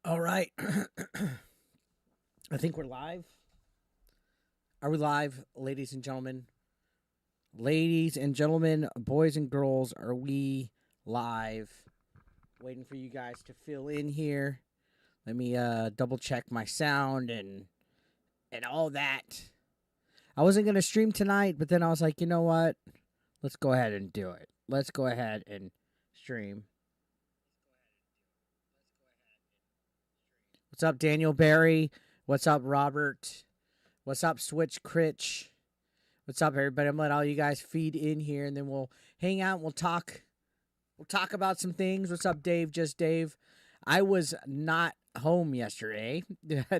All right. I think we're live. Are we live, ladies and gentlemen? Ladies and gentlemen, boys and girls, are we live? Waiting for you guys to fill in here. Let me double check my sound and all that. I wasn't going to stream tonight, but then I was like, you know what? Let's go ahead and do it. Let's go ahead and stream. What's up, Daniel Barry? What's up, Robert? What's up, Switch Critch? What's up, everybody? I'm letting all you guys feed in here, and then we'll hang out and we'll talk. We'll talk about some things. What's up, Dave? Just Dave. I was not home yesterday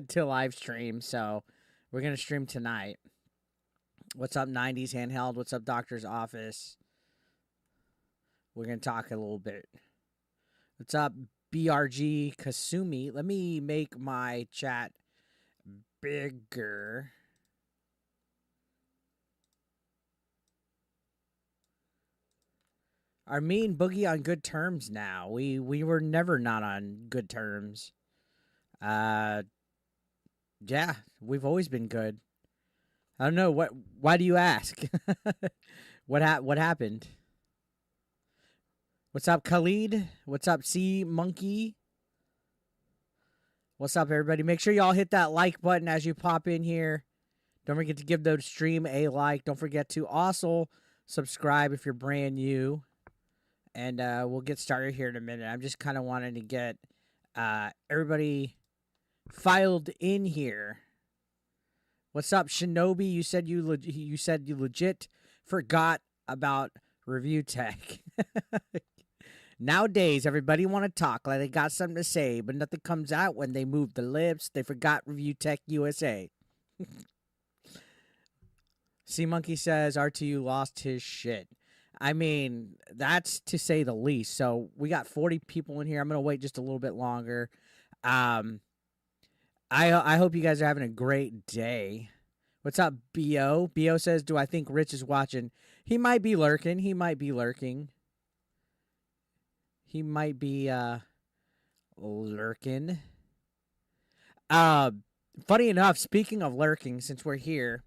to live stream, so we're gonna stream tonight. What's up, 90s handheld? What's up, Doctor's Office? We're gonna talk a little bit. What's up, BRG Kasumi? Let me make my chat bigger. Are me and Boogie on good terms now? We were never not on good terms. Uh, yeah, we've always been good. I don't know what. Why do you ask? What happened? What's up, Khalid? What's up, Sea Monkey? What's up, everybody? Make sure y'all hit that like button as you pop in here. Don't forget to give the stream a like. Don't forget to also subscribe if you're brand new. And we'll get started here in a minute. I'm just kind of wanting to get everybody filed in here. What's up, Shinobi? You said you legit forgot about Review Tech. Nowadays, everybody want to talk like they got something to say, but nothing comes out when they move the lips. They forgot ReviewTechUSA. Sea Monkey says RTU lost his shit. I mean, that's to say the least. So we got 40 people in here. I'm gonna wait just a little bit longer. I hope you guys are having a great day. What's up, Bo? Bo says, "Do I think Rich is watching?" He might be lurking. He might be lurking. He might be lurking. Funny enough, speaking of lurking, since we're here.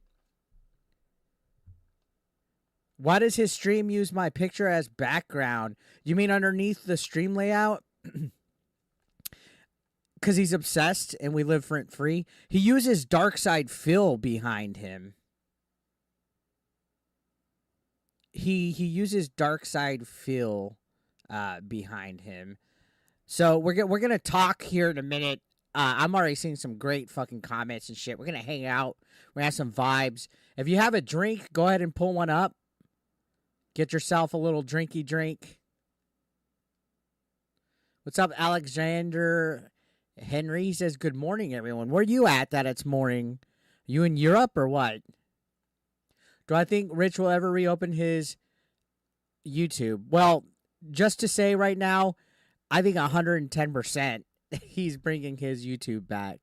Why does his stream use my picture as background? You mean underneath the stream layout? Because he's obsessed and we live rent free. He uses Dark Side Phil behind him. He uses Dark Side Phil behind him. So we're gonna talk here in a minute. I'm already seeing some great fucking comments and shit. We're gonna hang out. We're gonna have some vibes. If you have a drink, go ahead and pull one up. Get yourself a little drinky drink. What's up, Alexander Henry? He says, good morning, everyone. Where you at that it's morning? You in Europe or what? Do I think Rich will ever reopen his YouTube? Well, just to say right now, I think 110% he's bringing his YouTube back.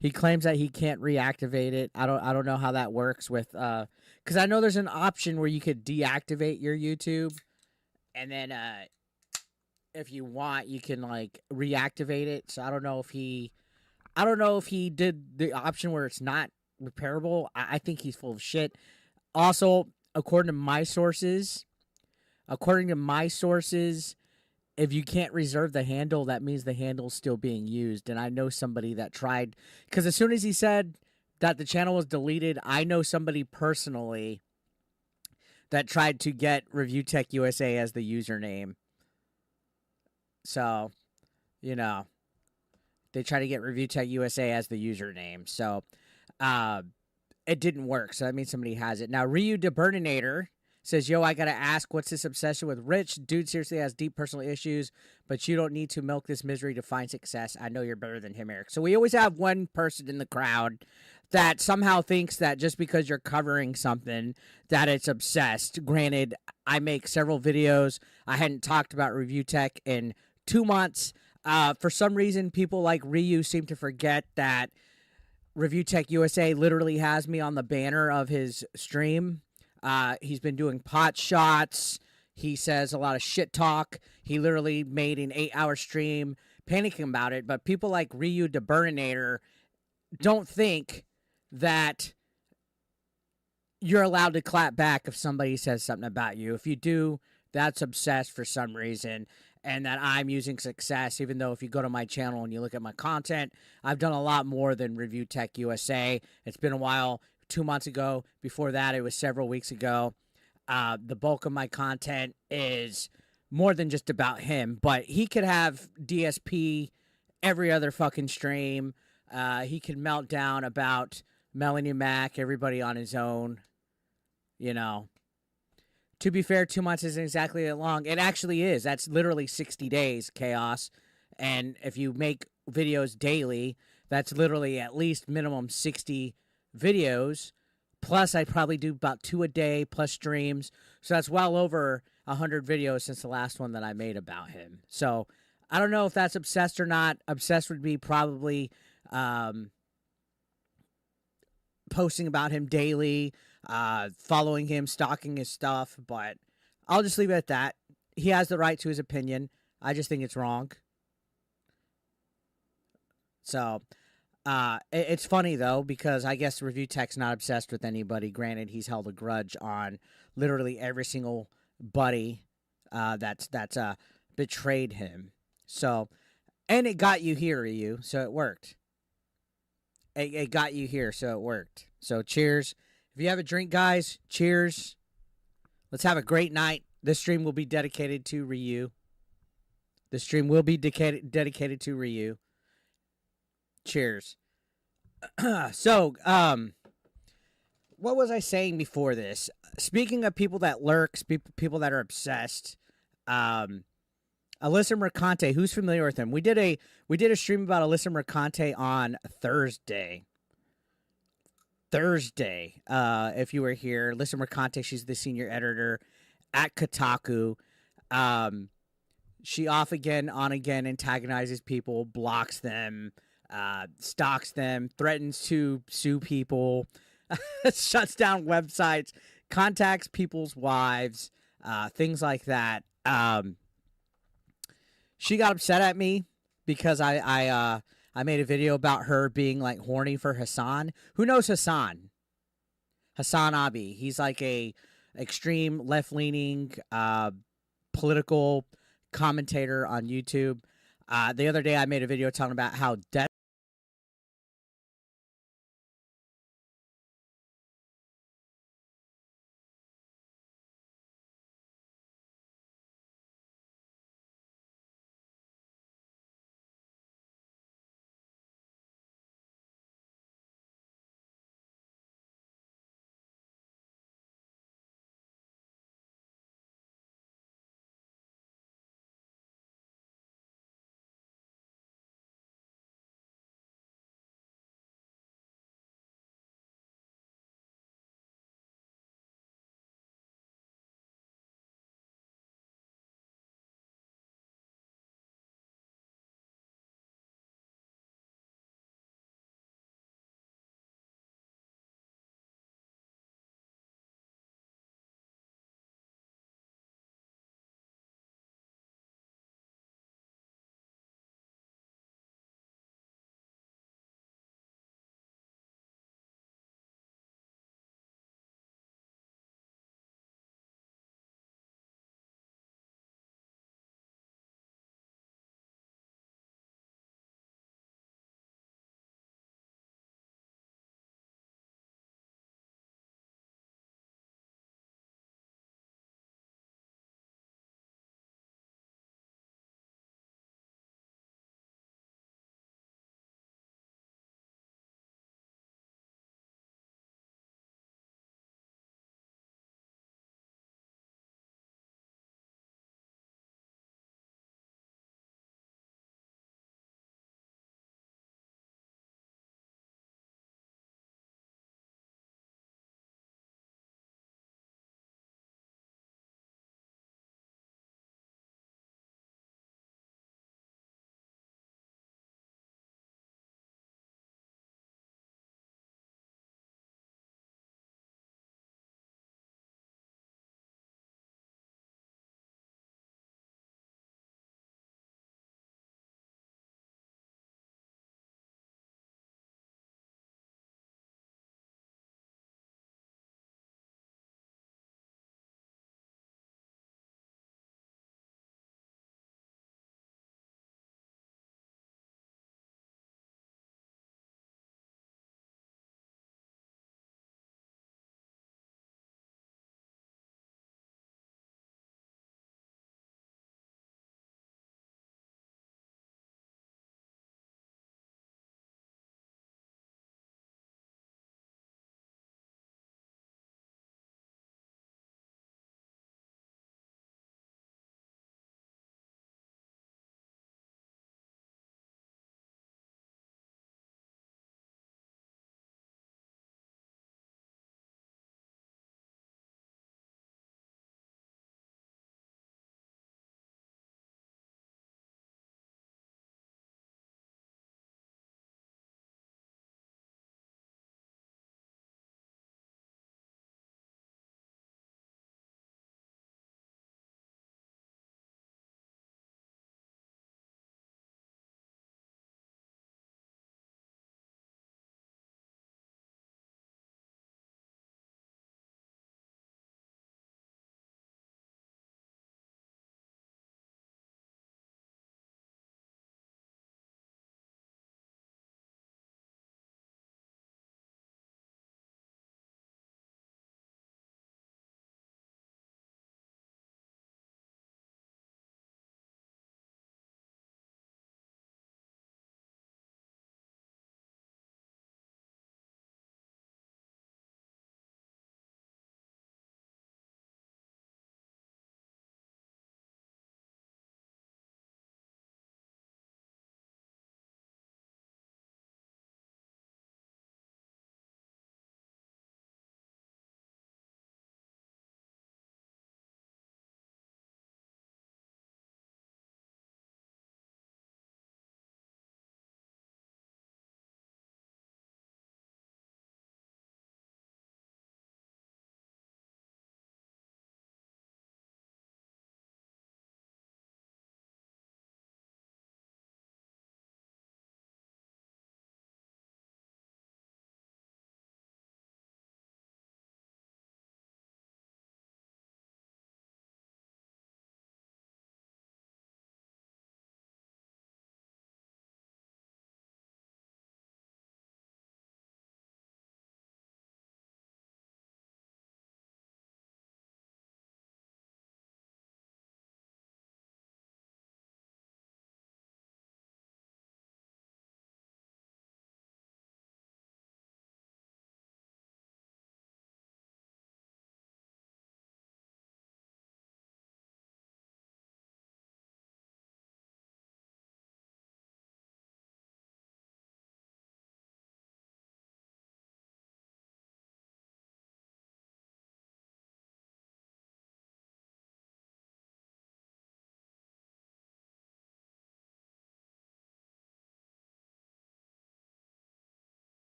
He claims that he can't reactivate it. I don't know how that works with because I know there's an option where you could deactivate your YouTube, and then if you want, you can like reactivate it. So I don't know if he did the option where it's not repairable. I think he's full of shit. Also, according to my sources, if you can't reserve the handle, that means the handle's still being used. And I know somebody that tried, because as soon as he said that the channel was deleted, I know somebody personally that tried to get ReviewTechUSA as the username. So, you know, they try to get ReviewTechUSA as the username. So, it didn't work. So that means somebody has it. Now, Ryu Deburninator says, yo, I got to ask, what's this obsession with Rich? Dude seriously has deep personal issues, but you don't need to milk this misery to find success. I know you're better than him, Eric. So we always have one person in the crowd that somehow thinks that just because you're covering something that it's obsessed. Granted, I make several videos. I hadn't talked about Review Tech in 2 months. For some reason, people like Ryu seem to forget that Review Tech USA literally has me on the banner of his stream. He's been doing pot shots. He says a lot of shit talk. He literally made an 8-hour stream panicking about it, but people like Ryu the Burninator don't think that you're allowed to clap back if somebody says something about you. If you do, that's obsessed for some reason, and that I'm using success, even though if you go to my channel and you look at my content, I've done a lot more than Review Tech USA. It's been a while. 2 months ago. Before that, it was several weeks ago. The bulk of my content is more than just about him, but he could have DSP every other fucking stream. He could melt down about Melanie Mac, everybody on his own. You know, to be fair, 2 months isn't exactly that long. It actually is. That's literally 60 days, Chaos. And if you make videos daily, that's literally at least minimum 60 videos. Plus, I probably do about 2 a day plus streams. So that's well over 100 videos since the last one that I made about him. So I don't know if that's obsessed or not. Obsessed would be probably posting about him daily, following him, stalking his stuff. But I'll just leave it at that. He has the right to his opinion. I just think it's wrong. So it's funny, though, because I guess Review Tech's not obsessed with anybody. Granted, he's held a grudge on literally every single buddy that's betrayed him. So, and it got you here, Ryu, so it worked. It got you here, so it worked. So cheers. If you have a drink, guys, cheers. Let's have a great night. This stream will be dedicated to Ryu. The stream will be dedicated to Ryu. Cheers. So, what was I saying before this? Speaking of people that lurk, people that are obsessed, Alyssa Mercante, who's familiar with him? We did a stream about Alyssa Mercante on Thursday. If you were here, Alyssa Mercante, she's the senior editor at Kotaku. She off again, on again, antagonizes people, blocks them, stalks them, threatens to sue people, shuts down websites, contacts people's wives, things like that. She got upset at me because I made a video about her being like horny for Hassan. Who knows Hassan? Hassan Abi. He's like a extreme left leaning political commentator on YouTube. The other day I made a video talking about how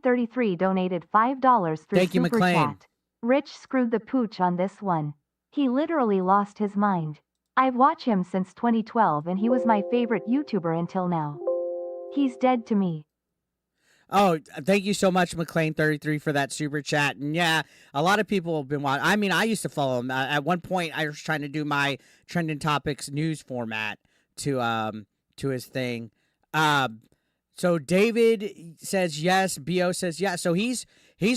McLean33 donated $5 through Thank you, Super McLean. Chat. Rich screwed the pooch on this one. He literally lost his mind. I've watched him since 2012 and he was my favorite YouTuber until now. He's dead to me. Oh, thank you so much, McLean33, for that super chat. And yeah, a lot of people have been watching. I mean, I used to follow him. At one point, I was trying to do my trending topics news format to his thing. So David says yes. Bo says yes. So he's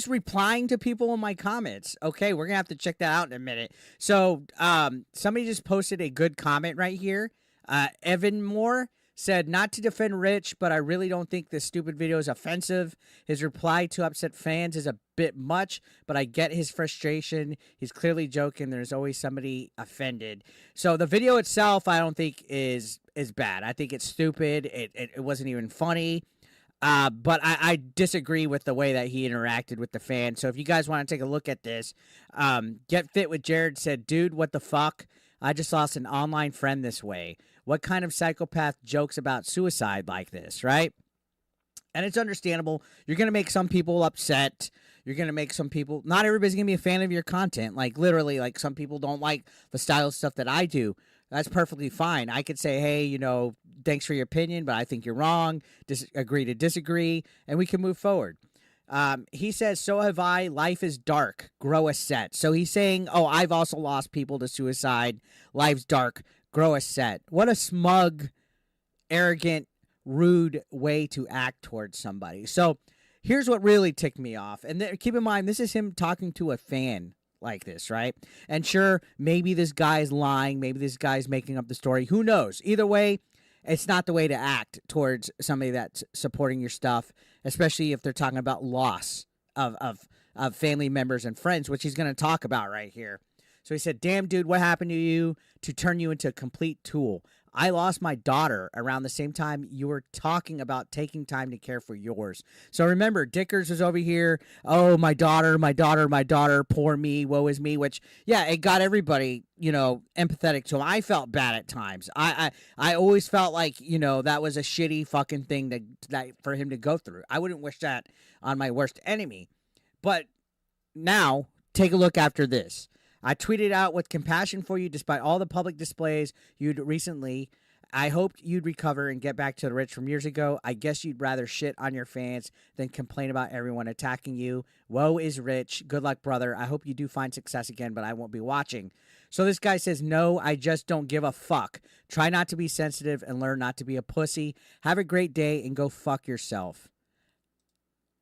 replying to people in my comments. Okay, we're gonna have to check that out in a minute. So somebody just posted a good comment right here. Evan Moore said, not to defend Rich, but I really don't think this stupid video is offensive. His reply to upset fans is a bit much, but I get his frustration. He's clearly joking. There's always somebody offended. So the video itself, I don't think is bad. I think it's stupid. It wasn't even funny. But I disagree with the way that he interacted with the fans. So if you guys want to take a look at this, Get Fit with Jared said, dude, what the fuck? I just lost an online friend this way. What kind of psychopath jokes about suicide like this, right? And it's understandable. You're going to make some people upset. You're going to make some people, not everybody's going to be a fan of your content. Like literally, like some people don't like the style of stuff that I do. That's perfectly fine. I could say, hey, you know, thanks for your opinion, but I think you're wrong. Agree to disagree, and we can move forward. He says, so have I. Life is dark. Grow a set. So he's saying, oh, I've also lost people to suicide. Life's dark. Grow a set. What a smug, arrogant, rude way to act towards somebody. So here's what really ticked me off. And keep in mind, this is him talking to a fan like this, right? And sure, maybe this guy's lying. Maybe this guy's making up the story. Who knows? Either way, it's not the way to act towards somebody that's supporting your stuff, especially if they're talking about loss of family members and friends, which he's going to talk about right here. So he said, damn, dude, what happened to you to turn you into a complete tool? I lost my daughter around the same time you were talking about taking time to care for yours. So remember, Dickers was over here. Oh, my daughter, poor me, woe is me, which, yeah, it got everybody, you know, empathetic to him. I felt bad at times. I always felt like, you know, that was a shitty fucking thing that for him to go through. I wouldn't wish that on my worst enemy. But now, take a look after this. I tweeted out with compassion for you despite all the public displays you'd recently. I hoped you'd recover and get back to the Rich from years ago. I guess you'd rather shit on your fans than complain about everyone attacking you. Woe is Rich. Good luck, brother. I hope you do find success again, but I won't be watching. So this guy says, no, I just don't give a fuck. Try not to be sensitive and learn not to be a pussy. Have a great day and go fuck yourself.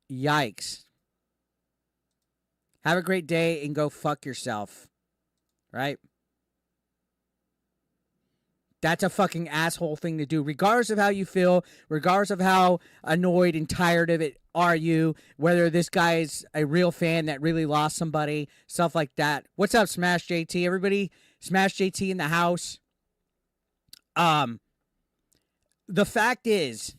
Yikes. Have a great day and go fuck yourself. Right? That's a fucking asshole thing to do. Regardless of how you feel, regardless of how annoyed and tired of it are you, whether this guy is a real fan that really lost somebody, stuff like that. What's up, Smash JT? Everybody, Smash JT in the house. The fact is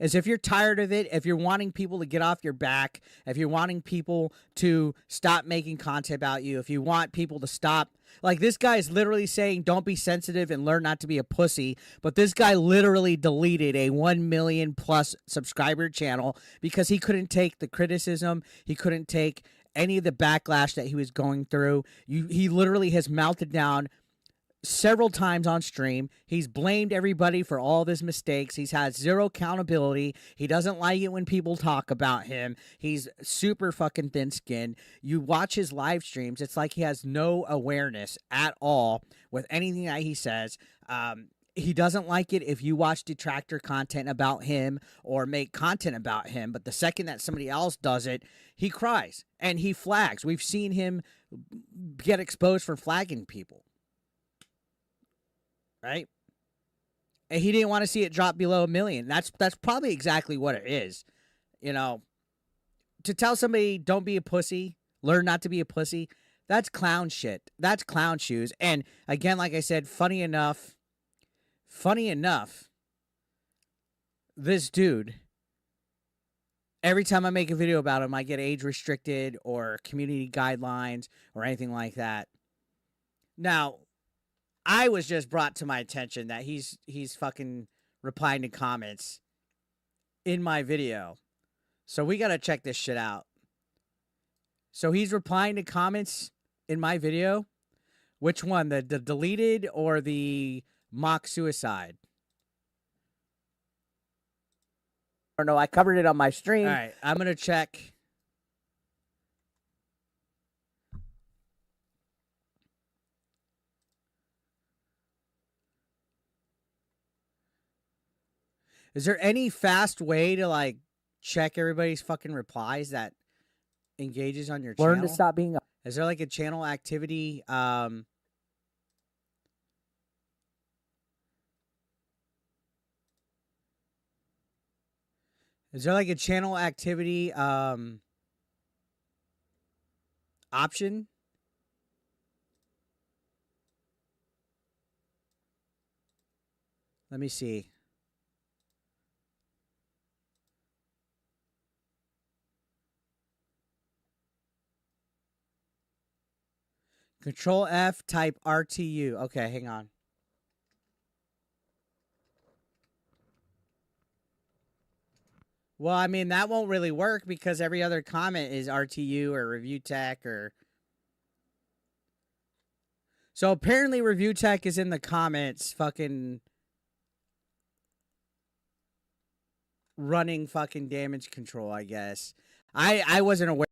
if you're tired of it, if you're wanting people to get off your back, if you're wanting people to stop making content about you, if you want people to stop, like this guy is literally saying, don't be sensitive and learn not to be a pussy. But this guy literally deleted a 1 million plus subscriber channel because he couldn't take the criticism. He couldn't take any of the backlash that he was going through. He literally has melted down several times on stream. He's blamed everybody for all of his mistakes. He's had zero accountability. He doesn't like it when people talk about him. He's super fucking thin-skinned. You watch his live streams, it's like he has no awareness at all with anything that he says. He doesn't like it if you watch detractor content about him or make content about him, but the second that somebody else does it, he cries and he flags. We've seen him get exposed for flagging people. Right? And he didn't want to see it drop below 1 million. That's probably exactly what it is. You know, to tell somebody don't be a pussy, learn not to be a pussy, that's clown shit. That's clown shoes. And again, like I said, funny enough, this dude, every time I make a video about him, I get age restricted or community guidelines or anything like that. Now, I was just brought to my attention that he's fucking replying to comments in my video. So we got to check this shit out. So he's replying to comments in my video. Which one? The deleted or the mock suicide? Or no, I covered it on my stream. All right, I'm going to check. Is there any fast way to like check everybody's fucking replies that engages on your channel? Learn to stop being. Is there like a channel activity? Is there like a channel activity option? Let me see. Control F, type RTU. Okay, hang on. Well, I mean, that won't really work because every other comment is RTU or Review Tech or... So apparently Review Tech is in the comments fucking running fucking damage control, I guess. I wasn't aware.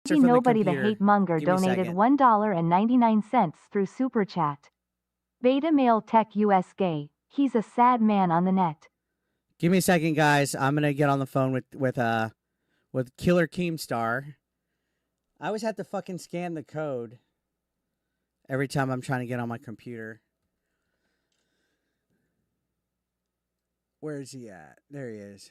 for the Nobody the computer. Hate Monger Give me a donated second. $1.99 through Super Chat. Beta Male Tech US Gay. He's a sad man on the net. Give me a second, guys. I'm gonna get on the phone with Killer Keemstar. I always have to fucking scan the code every time I'm trying to get on my computer. Where is he at? There he is.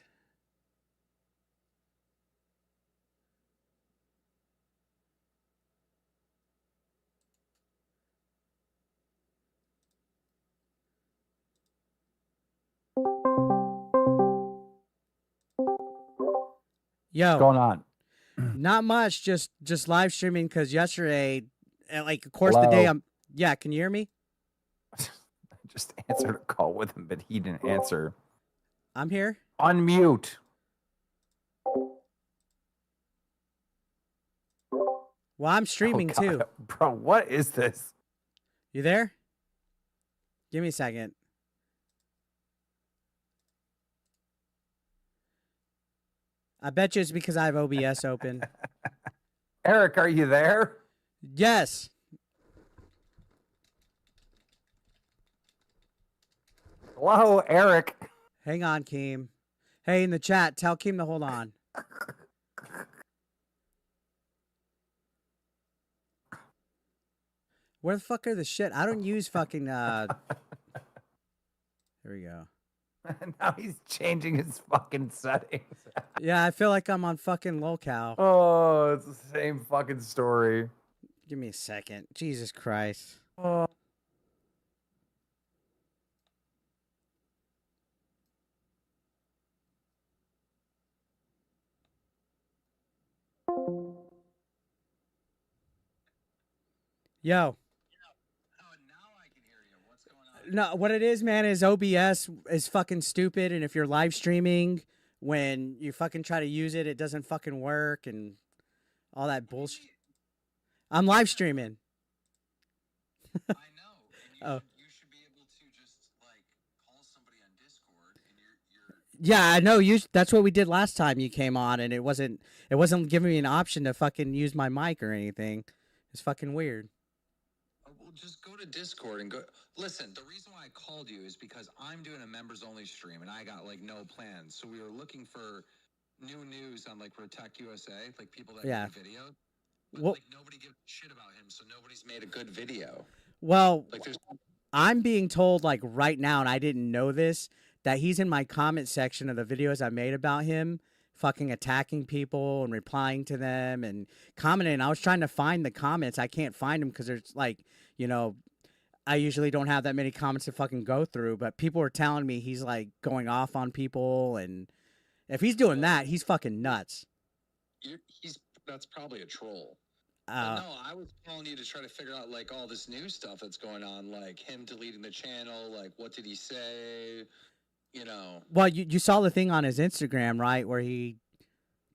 Yo, What's going on? not much. Just live streaming because yesterday, like of course the day I'm. Yeah, can you hear me? I just answered a call with him, but he didn't answer. I'm here. Unmute. Well, I'm streaming too. Bro, what is this? You there? Give me a second. I bet you it's because I have OBS open. Eric, are you there? Yes. Hello, Eric. Hang on, Keem. Hey, in the chat, tell Keem to hold on. Where the fuck are the shit? I don't use fucking Here we go. Now he's changing his fucking settings. Yeah, I feel like I'm on fucking locale. Oh, it's the same fucking story. Give me a second. Jesus Christ. Oh. Yo. No, what it is, man, is OBS is fucking stupid, and if you're live streaming, when you fucking try to use it, it doesn't fucking work, and all that bullshit. I'm live streaming. I know. And you should be able to just like call somebody on Discord, and you're. Yeah, I know. That's what we did last time you came on, and it wasn't giving me an option to fucking use my mic or anything. It's fucking weird. Well, just go to Discord and go. Listen, the reason why I called you is because I'm doing a members only stream, and I got like no plans. So we were looking for new news on like ReviewTechUSA, like people that make video. But like nobody gives a shit about him, so nobody's made a good video. Well, like I'm being told like right now, and I didn't know this, that he's in my comment section of the videos I made about him, fucking attacking people and replying to them and commenting. I was trying to find the comments. I can't find them because there's like, you know, I usually don't have that many comments to fucking go through, but people were telling me he's like going off on people, and if he's doing that, he's fucking nuts. That's probably a troll. No, I was calling you to try to figure out like all this new stuff that's going on, like him deleting the channel, like what did he say, you know. Well, you saw the thing on his Instagram, right, where he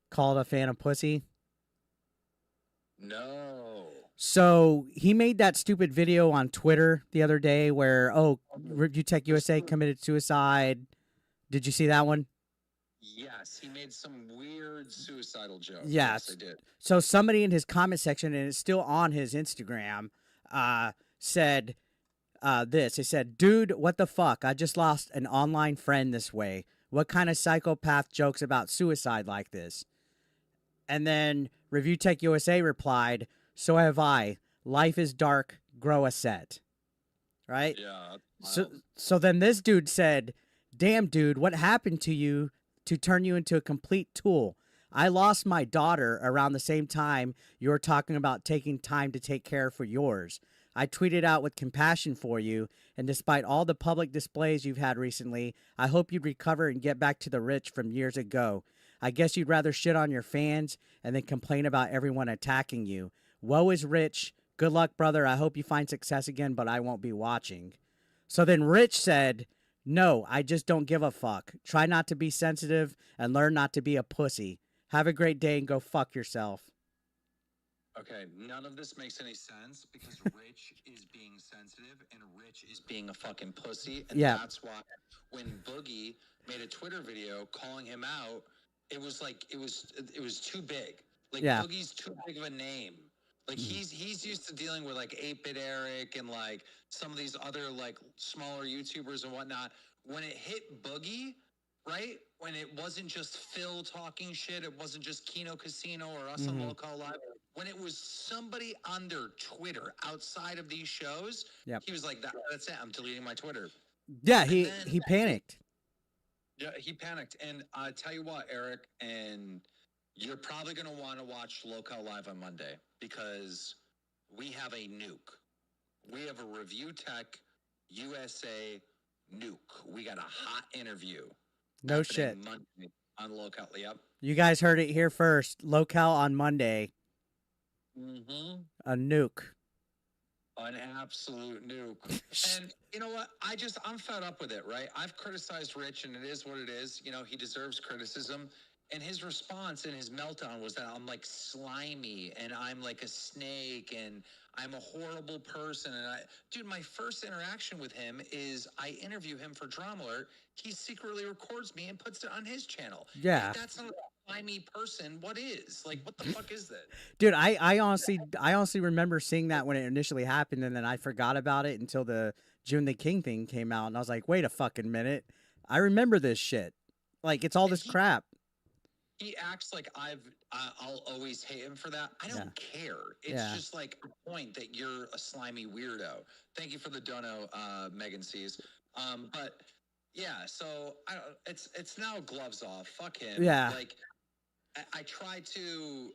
called a fan a pussy? No. So he made that stupid video on Twitter the other day where, ReviewTechUSA committed suicide. Did you see that one? Yes, he made some weird suicidal joke. Yes, I did. So somebody in his comment section, and it's still on his Instagram, said this. They said, "Dude, what the fuck? I just lost an online friend this way. What kind of psychopath jokes about suicide like this?" And then ReviewTechUSA replied, "So have I. Life is dark. Grow a set." Right? Yeah. So then this dude said, "Damn, dude, what happened to you to turn you into a complete tool? I lost my daughter around the same time you were talking about taking time to take care for yours. I tweeted out with compassion for you, and despite all the public displays you've had recently, I hope you'd recover and get back to the Rich from years ago. I guess you'd rather shit on your fans and then complain about everyone attacking you. Woe is Rich. Good luck, brother. I hope you find success again, but I won't be watching." So then Rich said, "No, I just don't give a fuck. Try not to be sensitive and learn not to be a pussy. Have a great day and go fuck yourself." Okay, none of this makes any sense because Rich is being sensitive and Rich is being a fucking pussy. And that's why when Boogie made a Twitter video calling him out, it was like, it was too big. Like Yeah. Boogie's too big of a name. Like he's used to dealing with like 8-Bit Eric and like some of these other like smaller YouTubers and whatnot. When it hit Boogie, right? When it wasn't just Phil talking shit, it wasn't just Kino Casino or us on Local Live. When it was somebody on their Twitter outside of these shows, Yep. he was like, "That's it. I'm deleting my Twitter." Yeah, And he then- he panicked. Yeah, he panicked. And I tell you what, Eric, and you're probably going to want to watch Local Live on Monday because we have a nuke. We have a Review Tech USA nuke. We got a hot interview. No happening shit. Monday on Local. Yep. You guys heard it here first. Locale on Monday. Mm-hmm. A nuke. An absolute nuke. And you know what? I'm fed up with it, right? I've criticized Rich, and it is what it is. You know, he deserves criticism. And his response in his meltdown was that I'm like slimy and I'm like a snake and I'm a horrible person. And dude, my first interaction with him is I interview him for Drama Alert. He secretly records me and puts it on his channel. Yeah. If that's not a slimy person, what is? Like, what the fuck is that? Dude, I honestly remember seeing that when it initially happened, and then I forgot about it until the June the King thing came out, and I was like, wait a fucking minute. I remember this shit. Like, it's all this crap. He acts like I'll always hate him for that. I don't care. It's just like a point that you're a slimy weirdo. Thank you for the dono, Megan C's. But yeah, so it's now gloves off. Fuck him. Yeah. Like I tried to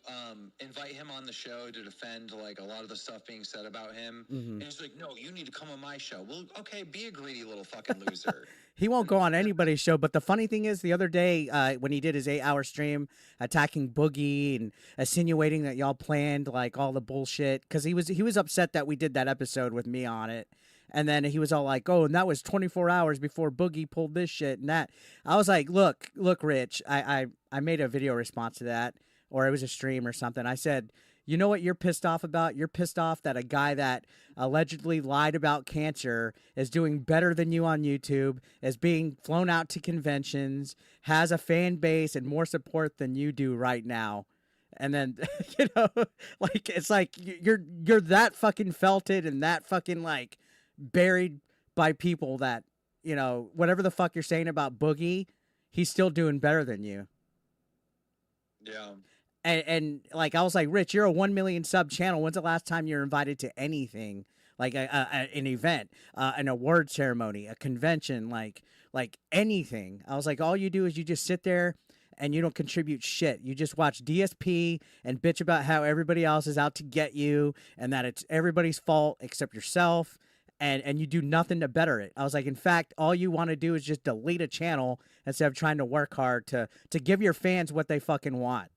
invite him on the show to defend like a lot of the stuff being said about him. And he's like, no, you need to come on my show. Well, okay, be a greedy little fucking loser. He won't go on anybody's show. But the funny thing is, the other day when he did his 8-hour stream attacking Boogie and insinuating that y'all planned like all the bullshit, because he was upset that we did that episode with me on it. And then he was all like, oh, and that was 24 hours before Boogie pulled this shit and that. I was like, look, Rich, I made a video response to that, or it was a stream or something. I said, you know what you're pissed off about? You're pissed off that a guy that allegedly lied about cancer is doing better than you on YouTube, is being flown out to conventions, has a fan base and more support than you do right now. And then, you know, like, it's like you're that fucking felted and that fucking like buried by people that, you know, whatever the fuck you're saying about Boogie, he's still doing better than you. Yeah. And like, I was like, Rich, you're a 1 million sub channel. When's the last time you're invited to anything like an event, an award ceremony, a convention, like anything? I was like, all you do is you just sit there and you don't contribute shit. You just watch DSP and bitch about how everybody else is out to get you and that it's everybody's fault except yourself. And you do nothing to better it. I was like, in fact, all you want to do is just delete a channel instead of trying to work hard to give your fans what they fucking want.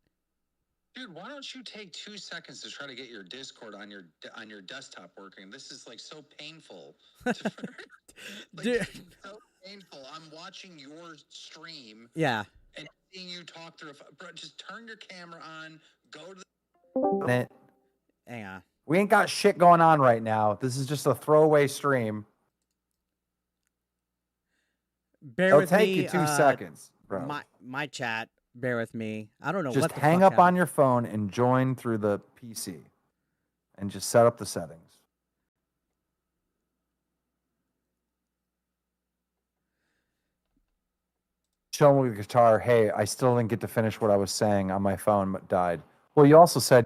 Dude, why don't you take 2 seconds to try to get your Discord on your desktop working? This is like so painful. Like, Dude. it's so painful. I'm watching your stream. Yeah. And seeing you talk through. Bro, just turn your camera on. Go to It. Hang on. We ain't got shit going on right now. This is just a throwaway stream. Bear It'll with take me. you 2 seconds, bro. My chat. Bear with me. I don't know Just what the hang fuck up on your phone and join through the PC, and just set up the settings. Show me the guitar. Hey, I still didn't get to finish what I was saying on my phone, but died. Well, you also said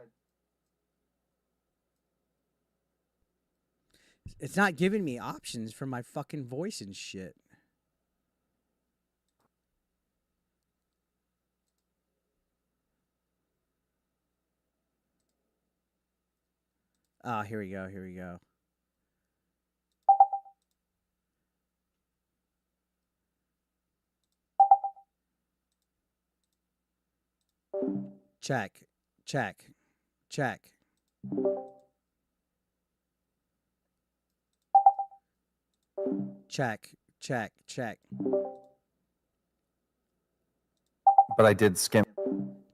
It's not giving me options for my fucking voice and shit. Ah, here we go. Here we go. Check. Check. Check. Check. Check. Check. but I did skim.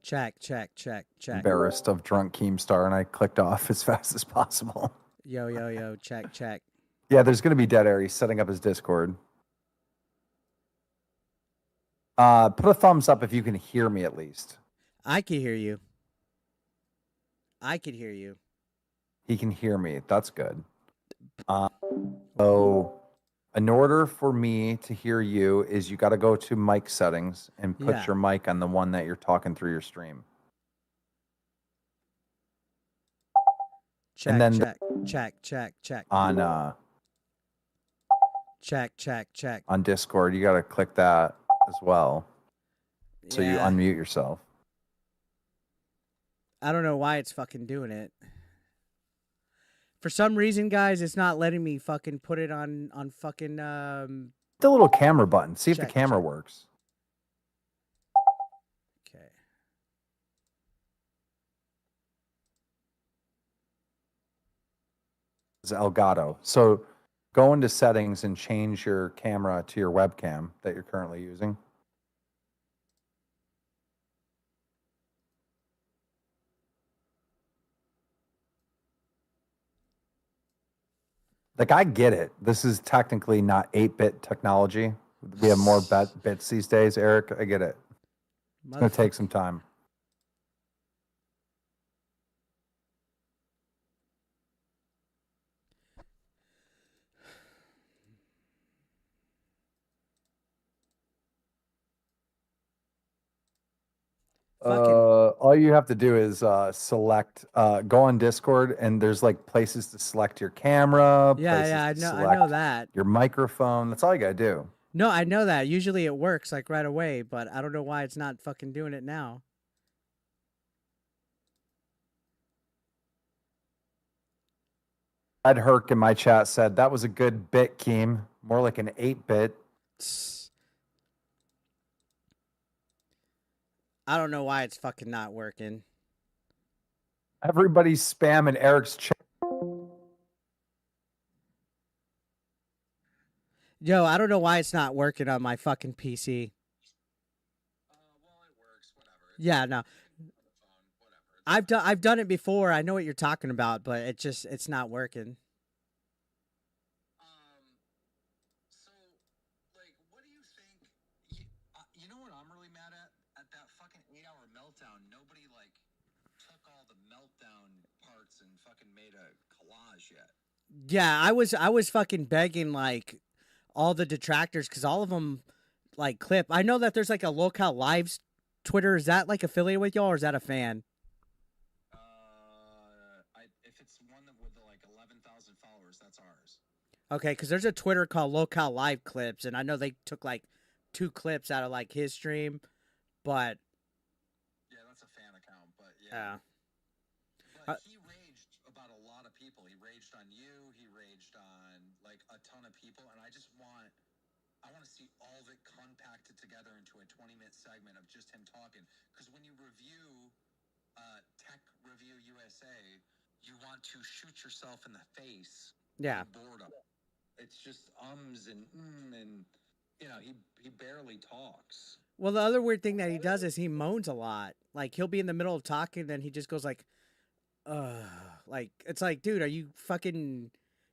Check. Check. Check. Check. Embarrassed of drunk Keemstar, and I clicked off as fast as possible. Yo, yo, yo. Check. Check. Yeah, there's going to be dead air. He's setting up his Discord. Put a thumbs up if you can hear me at least. I can hear you. I could hear you. He can hear me. That's good. So in order for me to hear you is you got to go to mic settings and put Yeah. your mic on the one that you're talking through your stream. Check, and then check, check. on Check. on Discord, you got to click that as well. So you Yeah. unmute yourself. I don't know why it's fucking doing it. For some reason, guys, it's not letting me fucking put it on fucking The little camera button. See if the Check, camera check. works. Okay. It's Elgato. So go into settings and change your camera to your webcam that you're currently using. Like, I get it. This is technically not 8-bit technology. We have more bits these days, Eric. I get it. It's going to take some time. All you have to do is select, go on Discord, and there's like places to select your camera. Yeah, places to I know select that. your microphone. That's all you got to do. No, I know that. Usually it works like right away, but I don't know why it's not fucking doing it now. Ed Herc in my chat said that was a good bit, Keem. More like an 8-bit. I don't know why it's fucking not working. Everybody's spamming Eric's chat. Yo, I don't know why it's not working on my fucking PC. Well, it works. Whatever. Yeah, no. On the phone, whatever. I've done it before. I know what you're talking about, but it's not working. So, like, what do you think? You know what I'm really mad at? At that fucking 8-hour meltdown, nobody like took all the meltdown parts and fucking made a collage yet. Yeah, I was fucking begging like all the detractors because all of them like clip. I know that there's like a Local Lives Twitter. Is that like affiliated with y'all or is that a fan? If it's one that with the, like 11,000 followers, that's ours. Okay, because there's a Twitter called Local Live Clips, and I know they took like 2 clips out of like his stream, but Yeah, that's a fan account, but yeah. But he raged about a lot of people. He raged on you. He raged on like a ton of people, and I want to see all of it compacted together into a 20-minute segment of just him talking. Because when you review Tech Review USA, you want to shoot yourself in the face. Yeah. With boredom. It's just ums and you know, he barely talks. Well, the other weird thing that he does is he moans a lot. Like he'll be in the middle of talking, then he just goes like, like it's like, dude, are you fucking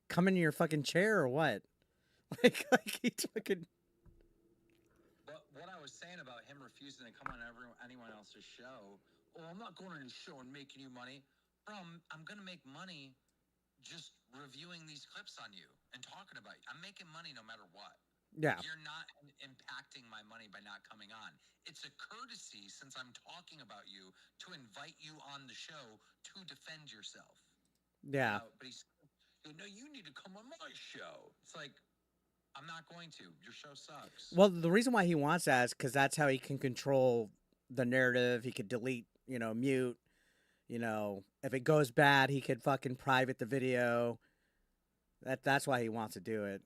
coming in your fucking chair or what? Like he's fucking. What I was saying about him refusing to come on anyone else's show. Oh, I'm not going on your show and making you money. Bro, I'm gonna make money just reviewing these clips on you and talking about you. I'm making money no matter what. Yeah. You're not impacting my money by not coming on. It's a courtesy since I'm talking about you to invite you on the show to defend yourself. Yeah. But he's, no, you need to come on my show. It's like, I'm not going to. Your show sucks. Well, the reason why he wants that is because that's how he can control the narrative. He could delete, mute. If it goes bad, he could fucking private the video. That's why he wants to do it.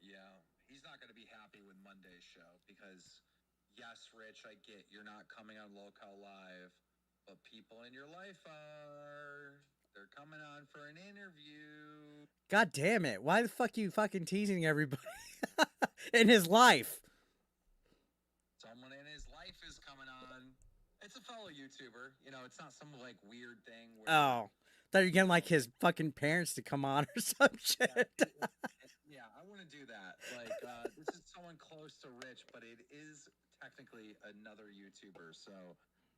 Yeah, he's not going to be happy with Monday's show because, yes, Rich, I get you're not coming on Local Live, but people in your life are. They're coming on for an interview. God damn it. Why the fuck you fucking teasing everybody in his life? Someone in his life is coming on. It's a fellow YouTuber. It's not some like weird thing. Where, thought you were getting like his fucking parents to come on or some shit. Yeah, I want to do that. Like, this is someone close to Rich, but it is technically another YouTuber. So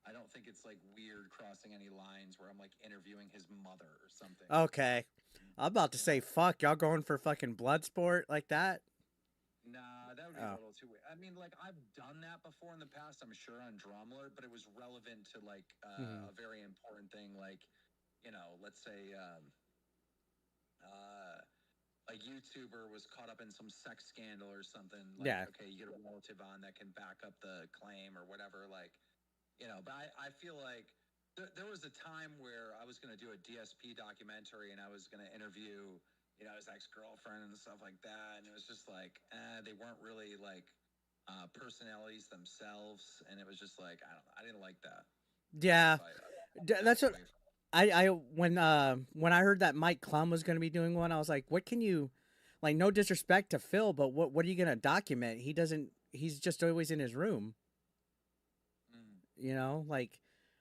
I don't think it's like weird crossing any lines where I'm like interviewing his mother or something. Okay. I'm about to say, fuck, y'all going for fucking blood sport like that? Nah, that would be a little too weird. I mean, like, I've done that before in the past, I'm sure, on Drama Alert, but it was relevant to, like, a very important thing, like, let's say, a YouTuber was caught up in some sex scandal or something. Like, Yeah. okay, you get a relative on that can back up the claim or whatever, like, but I feel like there was a time where I was going to do a DSP documentary and I was going to interview, his ex-girlfriend and stuff like that. And it was just like, they weren't really like personalities themselves. And it was just like, I don't know. I didn't like that. Yeah. That's what away when I heard that Mike Klum was going to be doing one, I was like, what can you, like, no disrespect to Phil, but what are you going to document? He's just always in his room.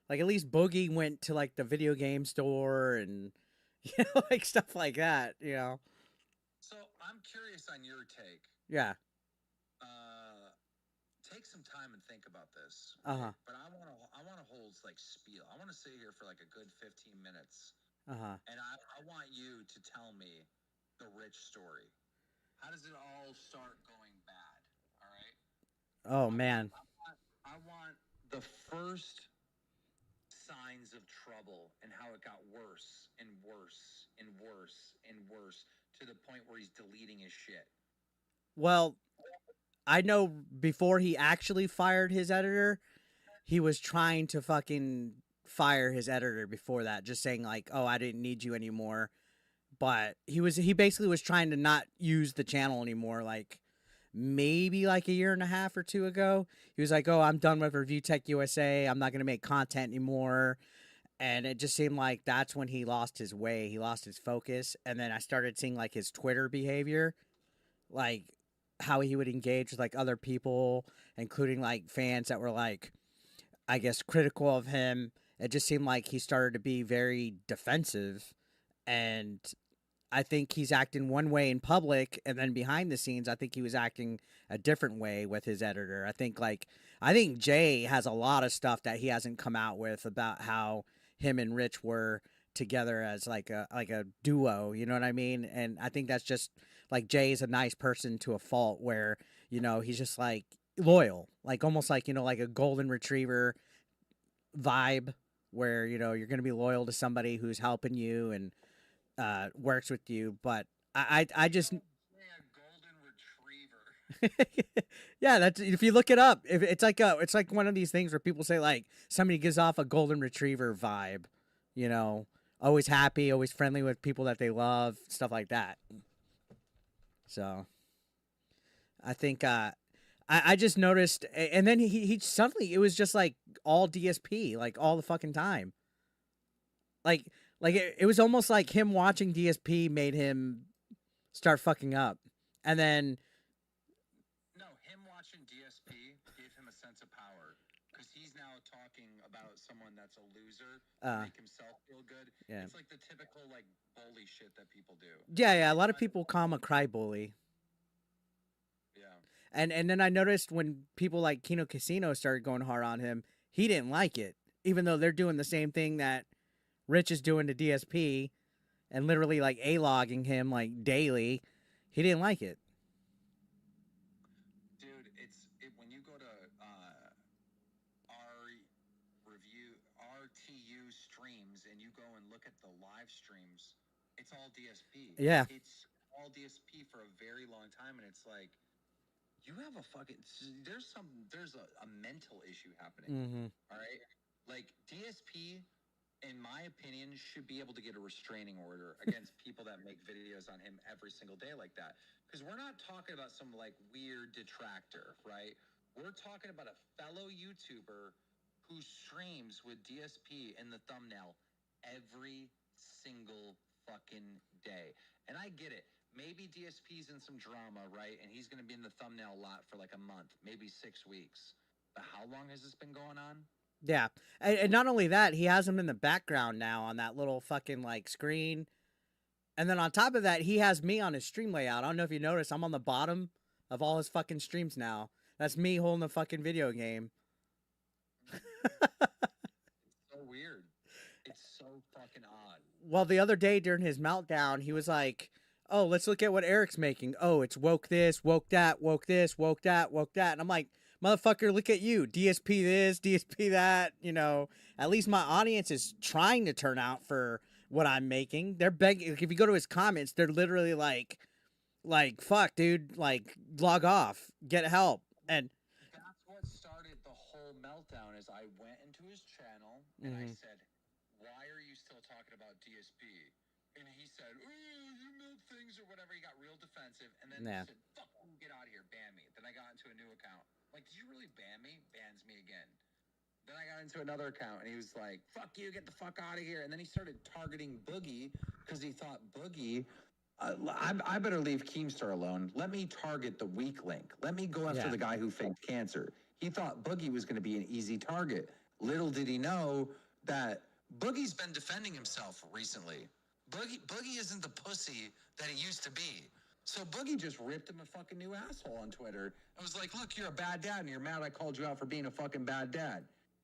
Like at least Boogie went to like the video game store and like stuff like that, So I'm curious on your take. Yeah. Take some time and think about this. Uh-huh. But I want to hold like spiel. I want to sit here for like a good 15 minutes. Uh-huh. And I want you to tell me the Rich story. How does it all start going bad? All right. Oh man. I want the first signs of trouble and how it got worse and worse and worse and worse to the point where he's deleting his shit. Well, I know before he actually fired his editor, he was trying to fucking fire his editor before that, just saying like, "Oh, I didn't need you anymore." But he basically was trying to not use the channel anymore, like maybe like a year and a half or two ago. He was like, "Oh, I'm done with ReviewTechUSA. I'm not going to make content anymore." And it just seemed like that's when he lost his way. He lost his focus. And then I started seeing like his Twitter behavior, like how he would engage with like other people, including like fans that were like, I guess, critical of him. It just seemed like he started to be very defensive. And I think he's acting one way in public, and then behind the scenes, I think he was acting a different way with his editor. I think Jay has a lot of stuff that he hasn't come out with about how him and Rich were together as like a duo, you know what I mean? And I think that's just like Jay is a nice person to a fault, where he's just like loyal, like almost like like a golden retriever vibe, where you're gonna be loyal to somebody who's helping you and works with you. But I just a golden retriever. yeah, that's, if you look it up, if it's like one of these things where people say like somebody gives off a golden retriever vibe, always happy, always friendly with people that they love, stuff like that. So I think I just noticed, and then he suddenly, it was just like all DSP, like all the fucking time. Like it was almost like him watching DSP made him start fucking up. And then No, him watching DSP gave him a sense of power, because he's now talking about someone that's a loser to make himself feel good. Yeah. It's like the typical like bully shit that people do. yeah, a lot of people call him a cry bully. Yeah. And then I noticed when people like Kino Casino started going hard on him, he didn't like it, even though they're doing the same thing that Rich is doing to DSP and literally like A-logging him like daily. He didn't like it. Dude, when you go to RTU streams and you go and look at the live streams, it's all DSP. Yeah. It's all DSP for a very long time, and it's like, you have a fucking, there's a mental issue happening. Mm-hmm. All right? Like, DSP, in my opinion, should be able to get a restraining order against people that make videos on him every single day like that. Because we're not talking about some like weird detractor, right? We're talking about a fellow YouTuber who streams with DSP in the thumbnail every single fucking day. And I get it. Maybe DSP's in some drama, right? And he's going to be in the thumbnail a lot for like a month, maybe 6 weeks. But how long has this been going on? Yeah. And not only that, he has him in the background now on that little fucking like screen. And then on top of that, he has me on his stream layout. I don't know if you noticed, I'm on the bottom of all his fucking streams now. That's me holding a fucking video game. It's so fucking odd. Well, the other day during his meltdown, he was like, "Oh, let's look at what Eric's making. Oh, it's woke this, woke that, woke this, woke that, woke that." And I'm like, "Motherfucker, look at you. DSP this, DSP that. You know, at least my audience is trying to turn out for what I'm making. They're begging. If you go to his comments, they're literally like, fuck, dude, like, log off, get help." And that's what started the whole meltdown. Is I went into his channel and I said, "Why are you still talking about DSP?" And he said, "Oh, you melt things or whatever." He got real defensive, and then he said, "Fuck, get out of here, ban me." Then I got into a new account. I'm like, did you really ban me? Bans me again. Then I got into another account, and he was like, "Fuck you, get the fuck out of here." And then he started targeting Boogie because he thought Boogie. I better leave Keemstar alone. Let me target the weak link. Let me go after the guy who faked cancer. He thought Boogie was going to be an easy target. Little did he know that Boogie's been defending himself recently. Boogie isn't the pussy that he used to be. So Boogie just ripped him a fucking new asshole on Twitter. I was like, "Look, you're a bad dad, and you're mad I called you out for being a fucking bad dad."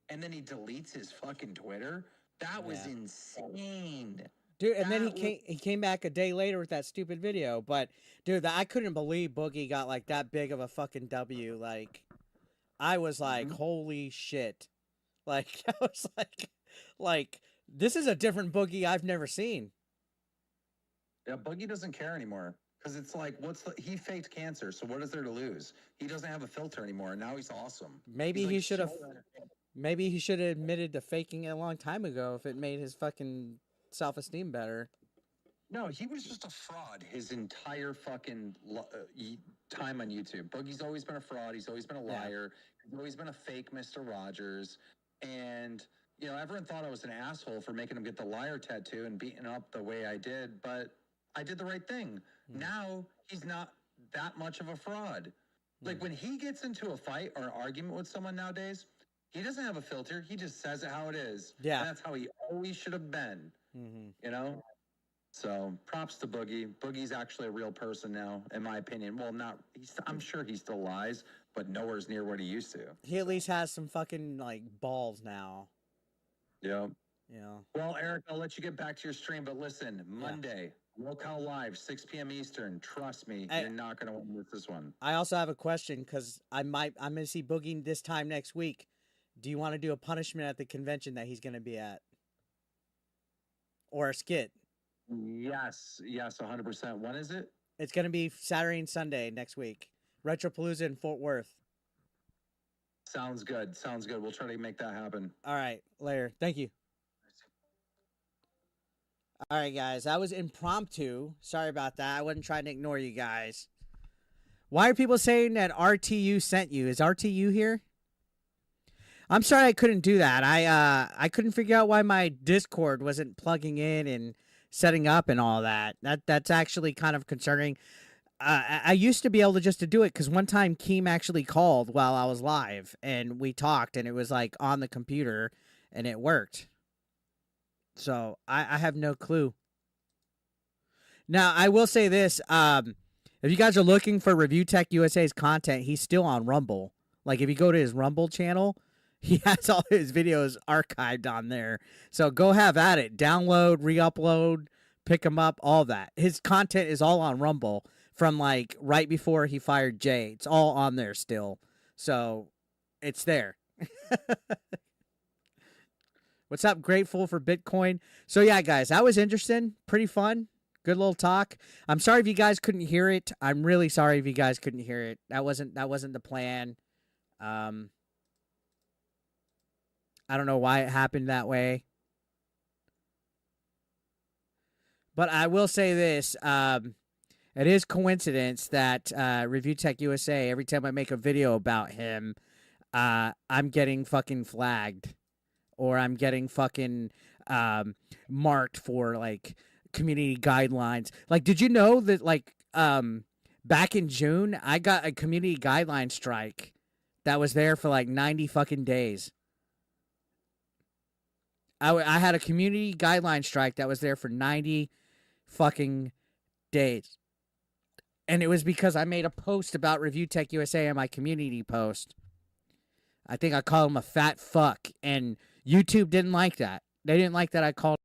And then he deletes his fucking Twitter. That was insane. Dude, and then he came back a day later with that stupid video. But dude, I couldn't believe Boogie got like that big of a fucking W. Like, I was like, holy shit! Like, I was like, this is a different Boogie I've never seen. Yeah, Boogie doesn't care anymore because it's like, he faked cancer, so what is there to lose? He doesn't have a filter anymore. Now he's awesome. Maybe he should have. Maybe he should have admitted to faking it a long time ago if it made his fucking self-esteem better. No, he was just a fraud his entire fucking time on YouTube. Boogie's always been a fraud. He's always been a liar. He's always been a fake Mr. Rogers. And, you know, everyone thought I was an asshole for making him get the liar tattoo and beating up the way I did, but I did the right thing. Now he's not that much of a fraud. Like, when he gets into a fight or an argument with someone nowadays, he doesn't have a filter. He just says it how it is. Yeah. And that's how he always should have been. You know? So props to Boogie. Boogie's actually a real person now, in my opinion. Well, I'm sure he still lies, but nowhere's near what he used to. He at least has some fucking, like, balls now. Yeah. Yeah. Well, Eric, I'll let you get back to your stream, but listen, Monday, Locale Live, 6 p.m. Eastern. Trust me, you're not going to want to miss this one. I also have a question because I'm going to see Boogie this time next week. Do you want to do a punishment at the convention that he's going to be at? Or a skit? Yes, 100%. When is it? It's going to be Saturday and Sunday next week. Retropalooza in Fort Worth. Sounds good. We'll try to make that happen. All right, later. Thank you. All right, guys. That was impromptu. Sorry about that. I wasn't trying to ignore you guys. Why are people saying that RTU sent you? Is RTU here? I'm sorry I couldn't do that. I couldn't figure out why my Discord wasn't plugging in and setting up and all that. That's actually kind of concerning. I used to be able to do it because one time Keem actually called while I was live and we talked and it was like on the computer and it worked. So I have no clue. Now I will say this: if you guys are looking for ReviewTechUSA's content, he's still on Rumble. Like if you go to his Rumble channel, he has all his videos archived on there. So go have at it. Download, re-upload, pick them up, all that. His content is all on Rumble from like right before he fired Jay. It's all on there still. So it's there. What's up? Grateful for Bitcoin. So yeah, guys, that was interesting. Pretty fun. Good little talk. I'm sorry if you guys couldn't hear it. I'm really sorry if you guys couldn't hear it. That wasn't the plan. I don't know why it happened that way. But I will say this. It is coincidence that ReviewTechUSA, every time I make a video about him, I'm getting fucking flagged. Or I'm getting fucking marked for, like, community guidelines. Like, did you know that, like, back in June, I got a community guideline strike that was there for, like, 90 fucking days. I had a community guideline strike that was there for 90 fucking days. And it was because I made a post about ReviewTechUSA on my community post. I think I called him a fat fuck, and YouTube didn't like that. They didn't like that I called.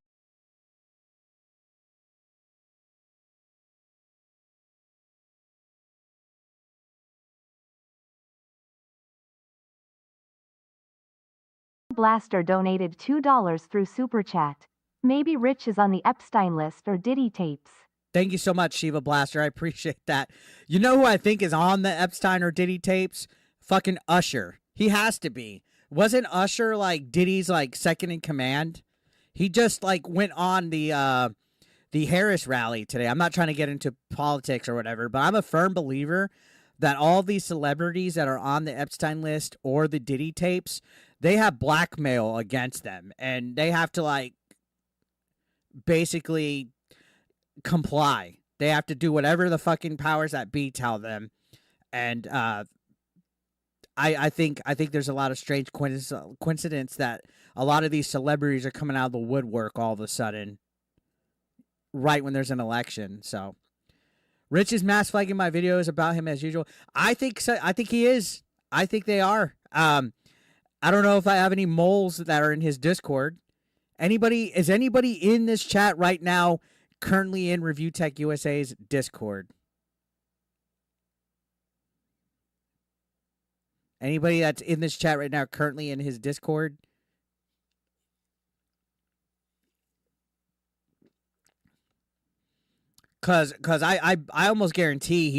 Blaster donated $2 through Super Chat. Maybe Rich is on the Epstein list or Diddy tapes. Thank you so much, Shiva Blaster. I appreciate that. You know who I think is on the Epstein or Diddy tapes? Fucking Usher. He has to be. Wasn't Usher like Diddy's like second in command? He just like went on the Harris rally today. I'm not trying to get into politics or whatever, but I'm a firm believer that all these celebrities that are on the Epstein list or the Diddy tapes, they have blackmail against them, and they have to like basically comply. They have to do whatever the fucking powers that be tell them, and I think there's a lot of strange coincidence that a lot of these celebrities are coming out of the woodwork all of a sudden, right when there's an election. So, Rich is mass flagging my videos about him as usual. I think so. I think he is. I think they are. I don't know if I have any moles that are in his Discord. Is anybody in this chat right now currently in ReviewTechUSA's Discord? Anybody that's in this chat right now currently in his Discord? Cause I almost guarantee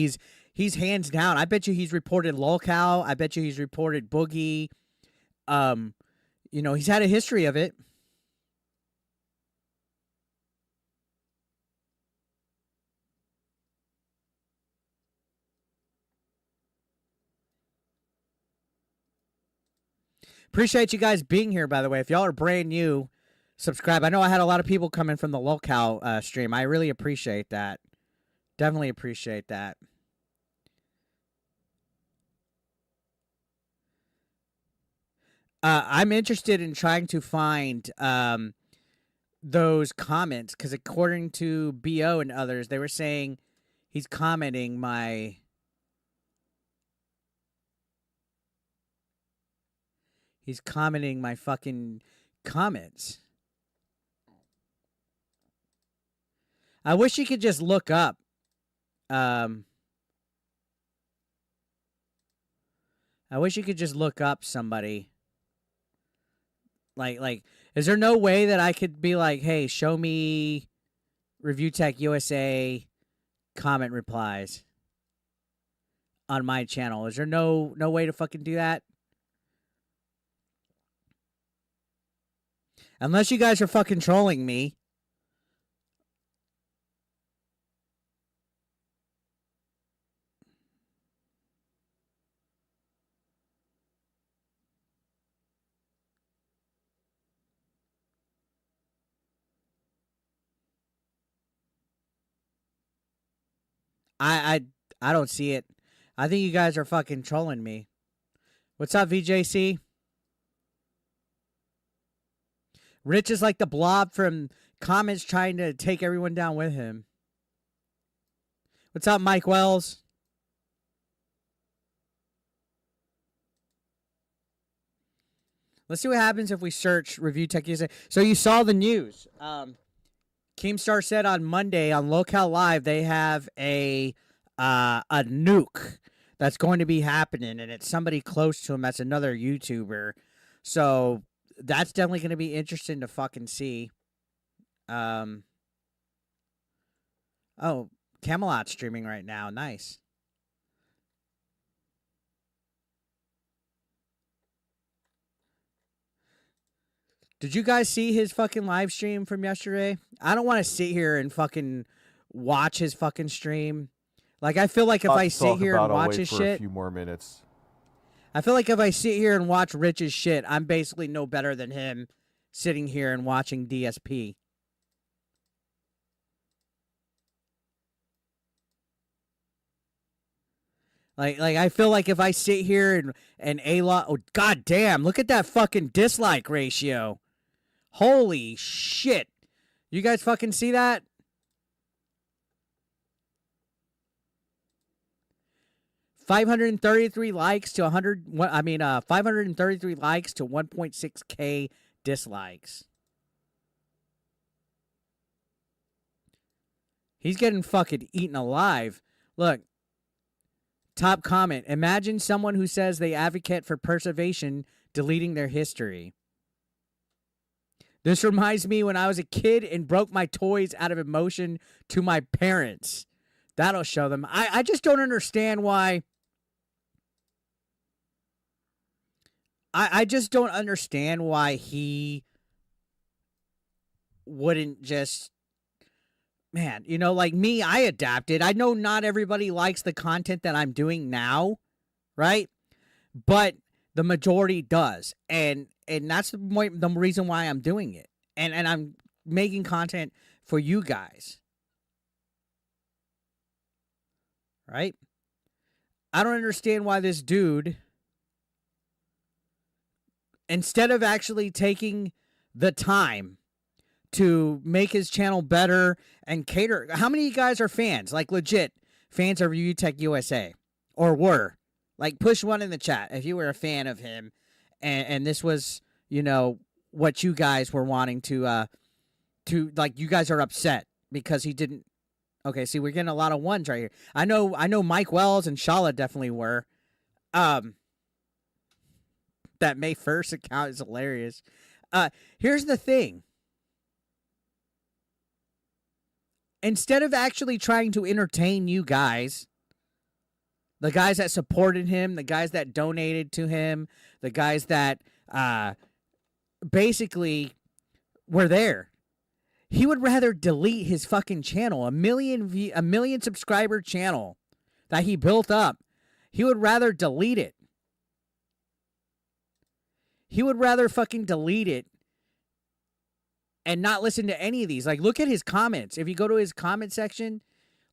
he's hands down. I bet you he's reported Lolcow. I bet you he's reported Boogie. He's had a history of it. Appreciate you guys being here, by the way. If y'all are brand new, subscribe. I know I had a lot of people coming from the Lolcow stream. I really appreciate that. Definitely appreciate that. I'm interested in trying to find those comments, because according to BO and others, they were saying he's commenting my... He's commenting my fucking comments. I wish he could just look up. I wish you could just look up somebody. Like, is there no way that I could be like, hey, show me ReviewTechUSA comment replies on my channel? Is there no way to fucking do that? Unless you guys are fucking trolling me. I don't see it. I think you guys are fucking trolling me. What's up, VJC? Rich is like the blob from comments trying to take everyone down with him. What's up, Mike Wells? Let's see what happens if we search ReviewTechUSA. So you saw the news. Keemstar said on Monday on Locale Live they have a nuke that's going to be happening, and it's somebody close to him. That's another YouTuber. So that's definitely going to be interesting to fucking see. Oh, Camelot's streaming right now. Nice. Did you guys see his fucking live stream from yesterday? I don't want to sit here and fucking watch his fucking stream. Like, I feel like if I sit here and watch his shit, a few more minutes. I feel like if I sit here and watch Rich's shit, I'm basically no better than him sitting here and watching DSP. Like I feel like if I sit here and A-Lot, oh god damn, look at that fucking dislike ratio. Holy shit. You guys fucking see that? $533 likes to 533 likes to 1.6K dislikes. He's getting fucking eaten alive. Look, top comment. Imagine someone who says they advocate for preservation deleting their history. This reminds me when I was a kid and broke my toys out of emotion to my parents. That'll show them. I just don't understand why. I just don't understand why he wouldn't just, man, you know, like me, I adapted. I know not everybody likes the content that I'm doing now, right? But the majority does. And that's the reason why I'm doing it. And I'm making content for you guys. Right? I don't understand why this dude, instead of actually taking the time to make his channel better and cater. How many of you guys are fans? Like legit fans of ReviewTechUSA? Or were? Like push one in the chat if you were a fan of him and this was, you know, what you guys were wanting to like you guys are upset because he didn't. Okay, see, we're getting a lot of ones right here. I know Mike Wells and Shala definitely were. That May 1st account is hilarious. Here's the thing. Instead of actually trying to entertain you guys, the guys that supported him, the guys that donated to him, the guys that basically were there, he would rather delete his fucking channel, a million subscriber channel that he built up. He would rather delete it. He would rather fucking delete it and not listen to any of these. Like, look at his comments. If you go to his comment section,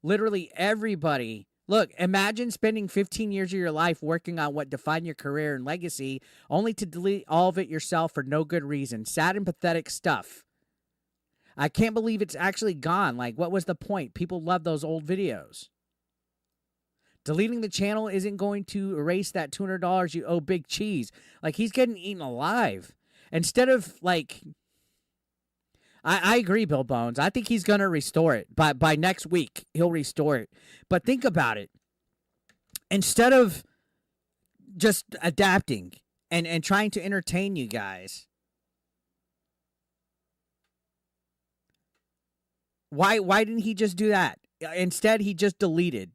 literally everybody. Look, imagine spending 15 years of your life working on what defined your career and legacy, only to delete all of it yourself for no good reason. Sad and pathetic stuff. I can't believe it's actually gone. Like, what was the point? People love those old videos. Deleting the channel isn't going to erase that $200 you owe Big Cheese. Like, he's getting eaten alive. Instead of, like... I agree, Bill Bones. I think he's going to restore it. By next week, he'll restore it. But think about it. Instead of just adapting and trying to entertain you guys, why didn't he just do that? Instead, he just deleted.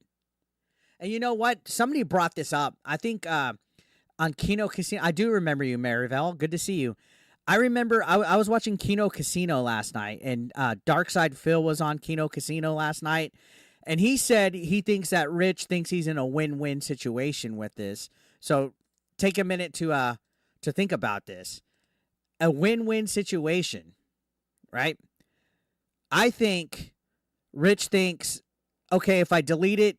And you know what? Somebody brought this up. I think on Kino Casino. I do remember you, Marivelle. Good to see you. I remember I was watching Kino Casino last night, and Darkside Phil was on Kino Casino last night, and he said he thinks that Rich thinks he's in a win-win situation with this. So take a minute to think about this. A win-win situation, right? I think Rich thinks, okay, if I delete it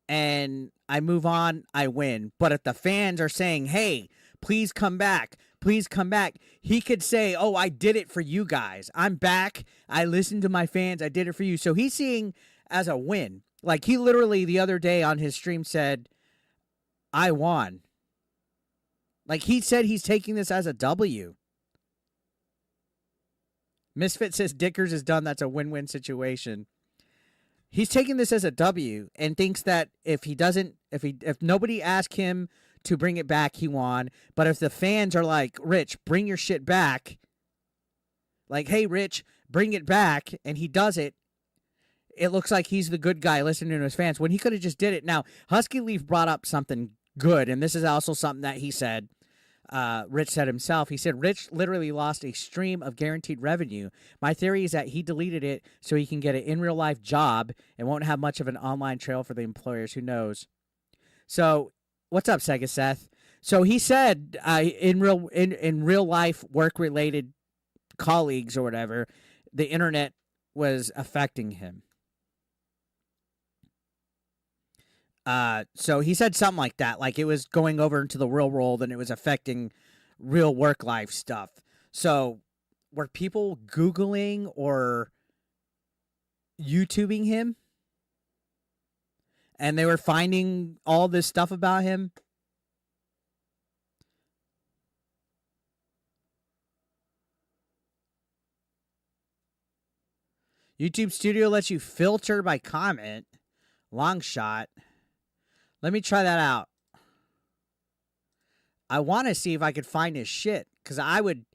and I move on, I win. But if the fans are saying, hey, please come back, he could say, oh, I did it for you guys. I'm back. I listened to my fans. I did it for you. So he's seeing as a win. Like, he literally the other day on his stream said, I won. Like, he said he's taking this as a W. Misfit says Dickers is done. That's a win-win situation. He's taking this as a W and thinks that if nobody asks him to bring it back, he won. But if the fans are like, Rich, bring your shit back. Like, hey, Rich, bring it back. And he does it. It looks like he's the good guy listening to his fans when he could have just did it. Now, Husky Leaf brought up something good. And this is also something that he said. Rich said himself. He said, Rich literally lost a stream of guaranteed revenue. My theory is that he deleted it so he can get an in-real-life job and won't have much of an online trail for the employers. Who knows? So, what's up, Sega Seth? So he said in real life work-related colleagues or whatever, the internet was affecting him. So he said something like that, like it was going over into the real world and it was affecting real work life stuff. So were people Googling or YouTubing him? And they were finding all this stuff about him? YouTube Studio lets you filter by comment. Long shot. Let me try that out. I want to see if I could find his shit, because I would.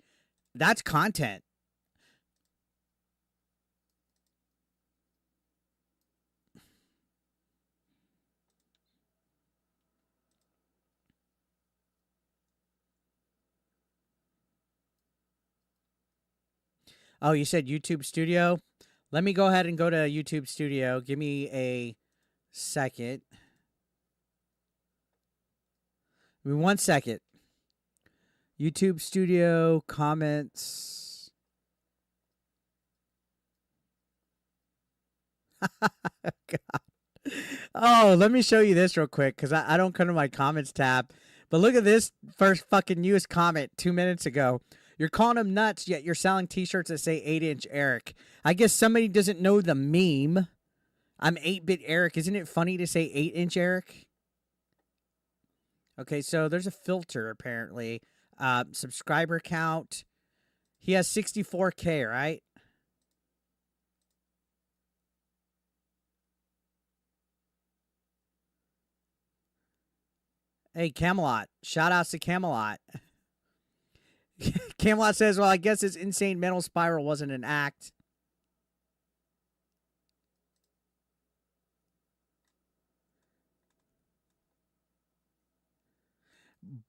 That's content. Oh, you said YouTube Studio? Let me go ahead and go to YouTube Studio. Give me a second. Give me 1 second. YouTube Studio comments. God. Oh, let me show you this real quick, because I don't come to my comments tab. But look at this first fucking newest comment 2 minutes ago. You're calling him nuts, yet you're selling t-shirts that say 8-inch Eric. I guess somebody doesn't know the meme. I'm 8-bit Eric. Isn't it funny to say 8-inch Eric? Okay, so there's a filter, apparently. Subscriber count. He has 64K, right? Hey, Camelot. Shout outs to Camelot. Camelot says, well, I guess his insane mental spiral wasn't an act.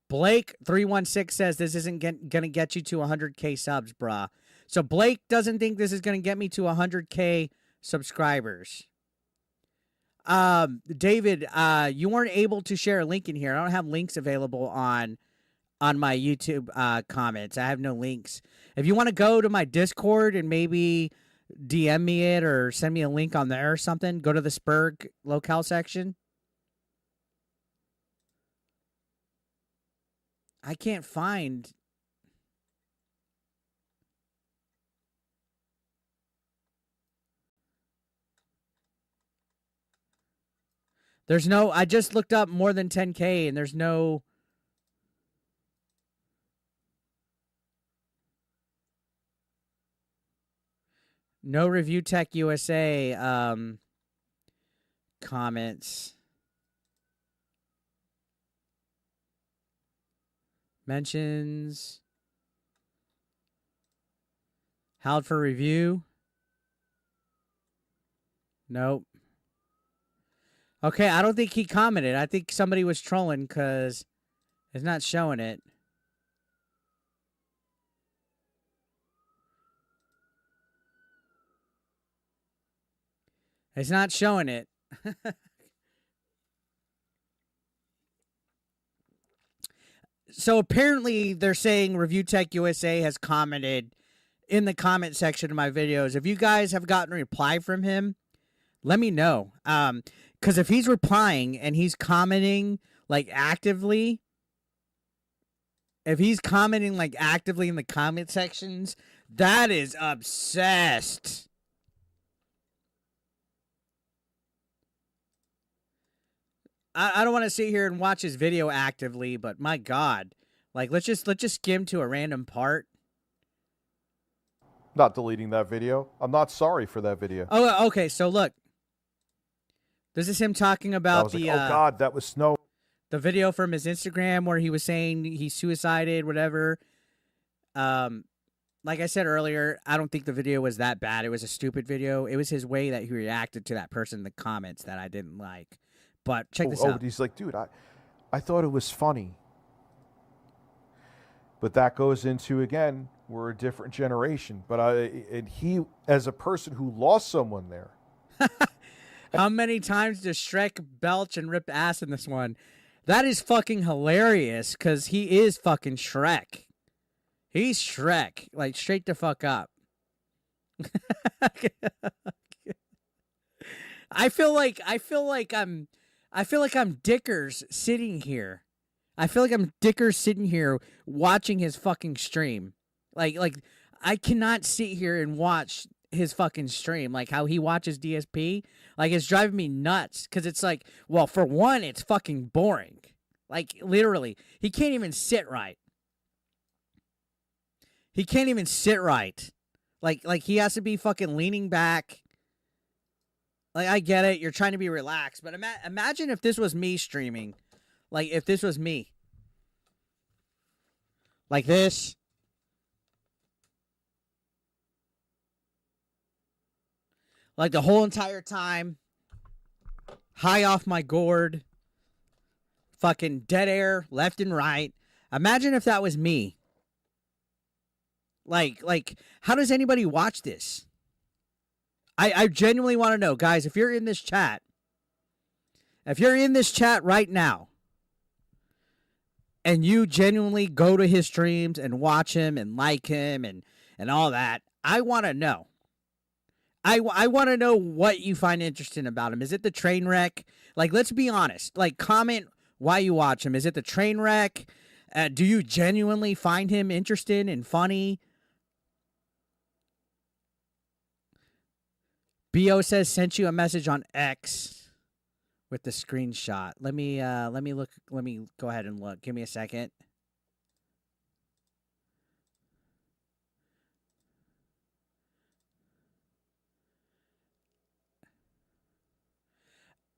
Blake316 says this isn't going to get you to 100K subs, bruh. So Blake doesn't think this is going to get me to 100K subscribers. David, you weren't able to share a link in here. I don't have links available on my YouTube comments. I have no links. If you want to go to my Discord and maybe DM me it or send me a link on there or something, go to the Spurg locale section. I can't find. There's no, I just looked up more than 10K and there's no. No ReviewTechUSA comments. Mentions. Held for review. Nope. Okay, I don't think he commented. I think somebody was trolling because it's not showing it. It's not showing it. So apparently they're saying ReviewTechUSA has commented in the comment section of my videos. If you guys have gotten a reply from him, let me know. Because if he's replying and he's commenting like actively, if he's commenting like actively in the comment sections, that is obsessed. I don't want to sit here and watch his video actively, but my God, like let's just skim to a random part. Not deleting that video. I'm not sorry for that video. Oh, okay. So look, this is him talking about the. Oh God, that was snow. The video from his Instagram where he was saying he suicided, whatever. Like I said earlier, I don't think the video was that bad. It was a stupid video. It was his way that he reacted to that person in the comments that I didn't like. But check this out. But he's like, dude, I thought it was funny. But that goes into, again, we're a different generation. But and he, as a person who lost someone there. How many times does Shrek belch and rip ass in this one? That is fucking hilarious because he is fucking Shrek. He's Shrek. Like, straight the fuck up. I feel like I'm Dickers sitting here. I feel like I'm Dickers sitting here watching his fucking stream. Like I cannot sit here and watch his fucking stream. Like how he watches DSP. Like it's driving me nuts. Cause it's like, well, for one, it's fucking boring. Like literally, he can't even sit right. He can't even sit right. Like he has to be fucking leaning back. Like, I get it. You're trying to be relaxed. But imagine if this was me streaming. Like, if this was me. Like this. Like, the whole entire time. High off my gourd. Fucking dead air, left and right. Imagine if that was me. Like, how does anybody watch this? I genuinely want to know, guys, if you're in this chat, right now, and you genuinely go to his streams and watch him and like him and all that, I want to know. I want to know what you find interesting about him. Is it the train wreck? Like, let's be honest. Like, comment why you watch him. Is it the train wreck? Do you genuinely find him interesting and funny? BO says sent you a message on X with the screenshot. Let me look. Let me go ahead and look. Give me a second.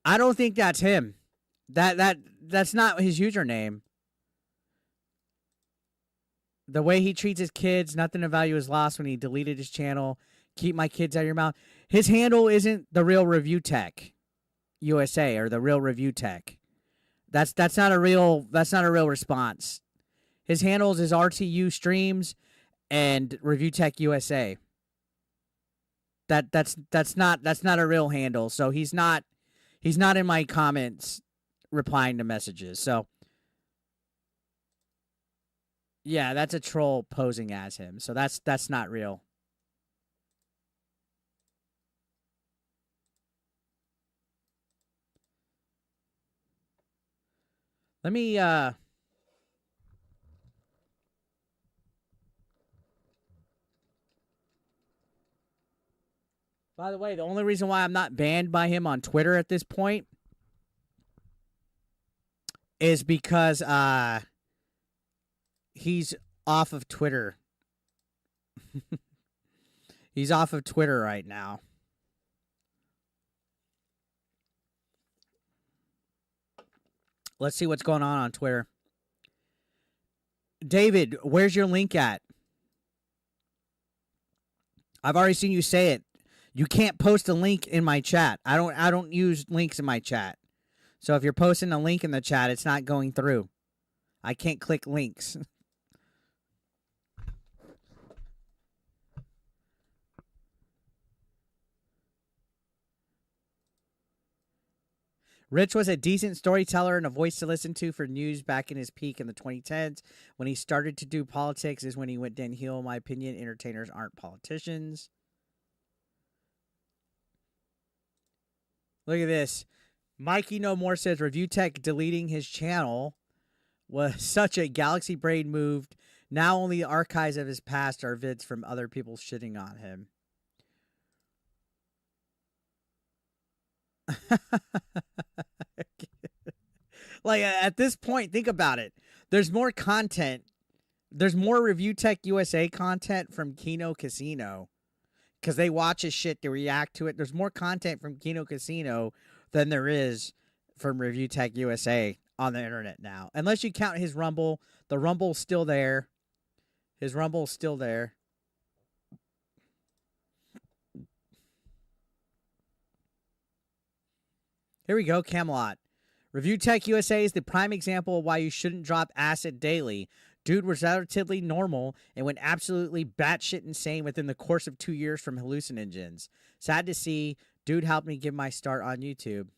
I don't think that's him. That's not his username. The way he treats his kids, nothing of value is lost when he deleted his channel. Keep my kids out of your mouth. His handle isn't the real ReviewTechUSA or the real ReviewTech. That's not a real response. His handles is RTU Streams and ReviewTechUSA. That's not a real handle. So he's not in my comments replying to messages. So yeah, that's a troll posing as him. So that's not real. Let me by the way, the only reason why I'm not banned by him on Twitter at this point is because he's off of Twitter. He's off of Twitter right now. Let's see what's going on Twitter. David, where's your link at? I've already seen you say it. You can't post a link in my chat. I don't use links in my chat. So if you're posting a link in the chat, it's not going through. I can't click links. Rich was a decent storyteller and a voice to listen to for news back in his peak in the 2010s. When he started to do politics is when he went downhill, in my opinion. Entertainers aren't politicians. Look at this. Mikey No More says ReviewTech deleting his channel was such a galaxy brain move. Now only the archives of his past are vids from other people shitting on him. Like, at this point, think about it. There's more content. There's more ReviewTechUSA content from Kino Casino because they watch his shit, they react to it. There's more content from Kino Casino than there is from ReviewTechUSA on the internet now. Unless you count his Rumble. The Rumble's still there. His Rumble's still there. Here we go, Camelot. ReviewTechUSA is the prime example of why you shouldn't drop acid daily. Dude was relatively normal and went absolutely batshit insane within the course of 2 years from hallucinogens. Sad to see. Dude helped me get my start on YouTube.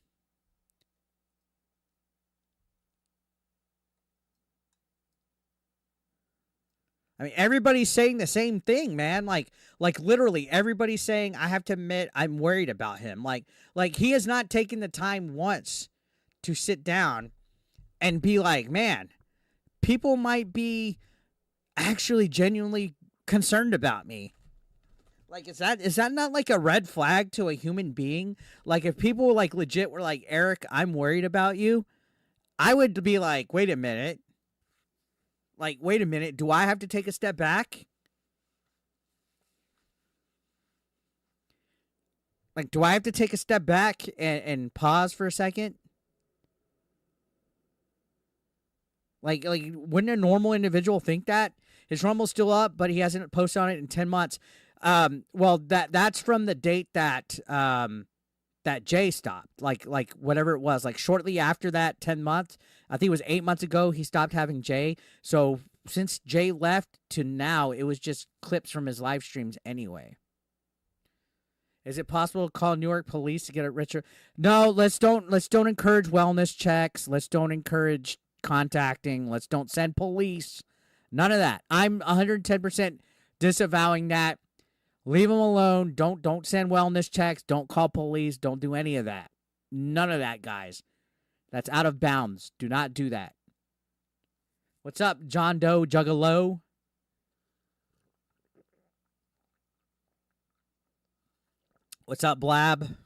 I mean, everybody's saying the same thing, man. Like literally everybody's saying, I have to admit, I'm worried about him. Like he has not taken the time once to sit down and be like, man, people might be actually genuinely concerned about me. Like, is that not like a red flag to a human being? Like, if people like legit were like, Eric, I'm worried about you, I would be like, wait a minute. Like, wait a minute. Do I have to take a step back? Like, do I have to take a step back and pause for a second? Like, wouldn't a normal individual think that? His Rumble's still up, but he hasn't posted on it in 10 months. Well, that's from the date that that Jay stopped. Like whatever it was. Like shortly after that 10 months, I think it was 8 months ago, he stopped having Jay. So since Jay left to now, it was just clips from his live streams anyway. Is it possible to call New York police to get it richer? No, let's don't encourage wellness checks. Let's don't encourage contacting. Let's don't send police. None of that. I'm 110% disavowing that. Leave them alone. Don't send wellness checks. Don't call police. Don't do any of that. None of that, guys. That's out of bounds. Do not do that. What's up, John Doe Juggalo? What's up, Blab?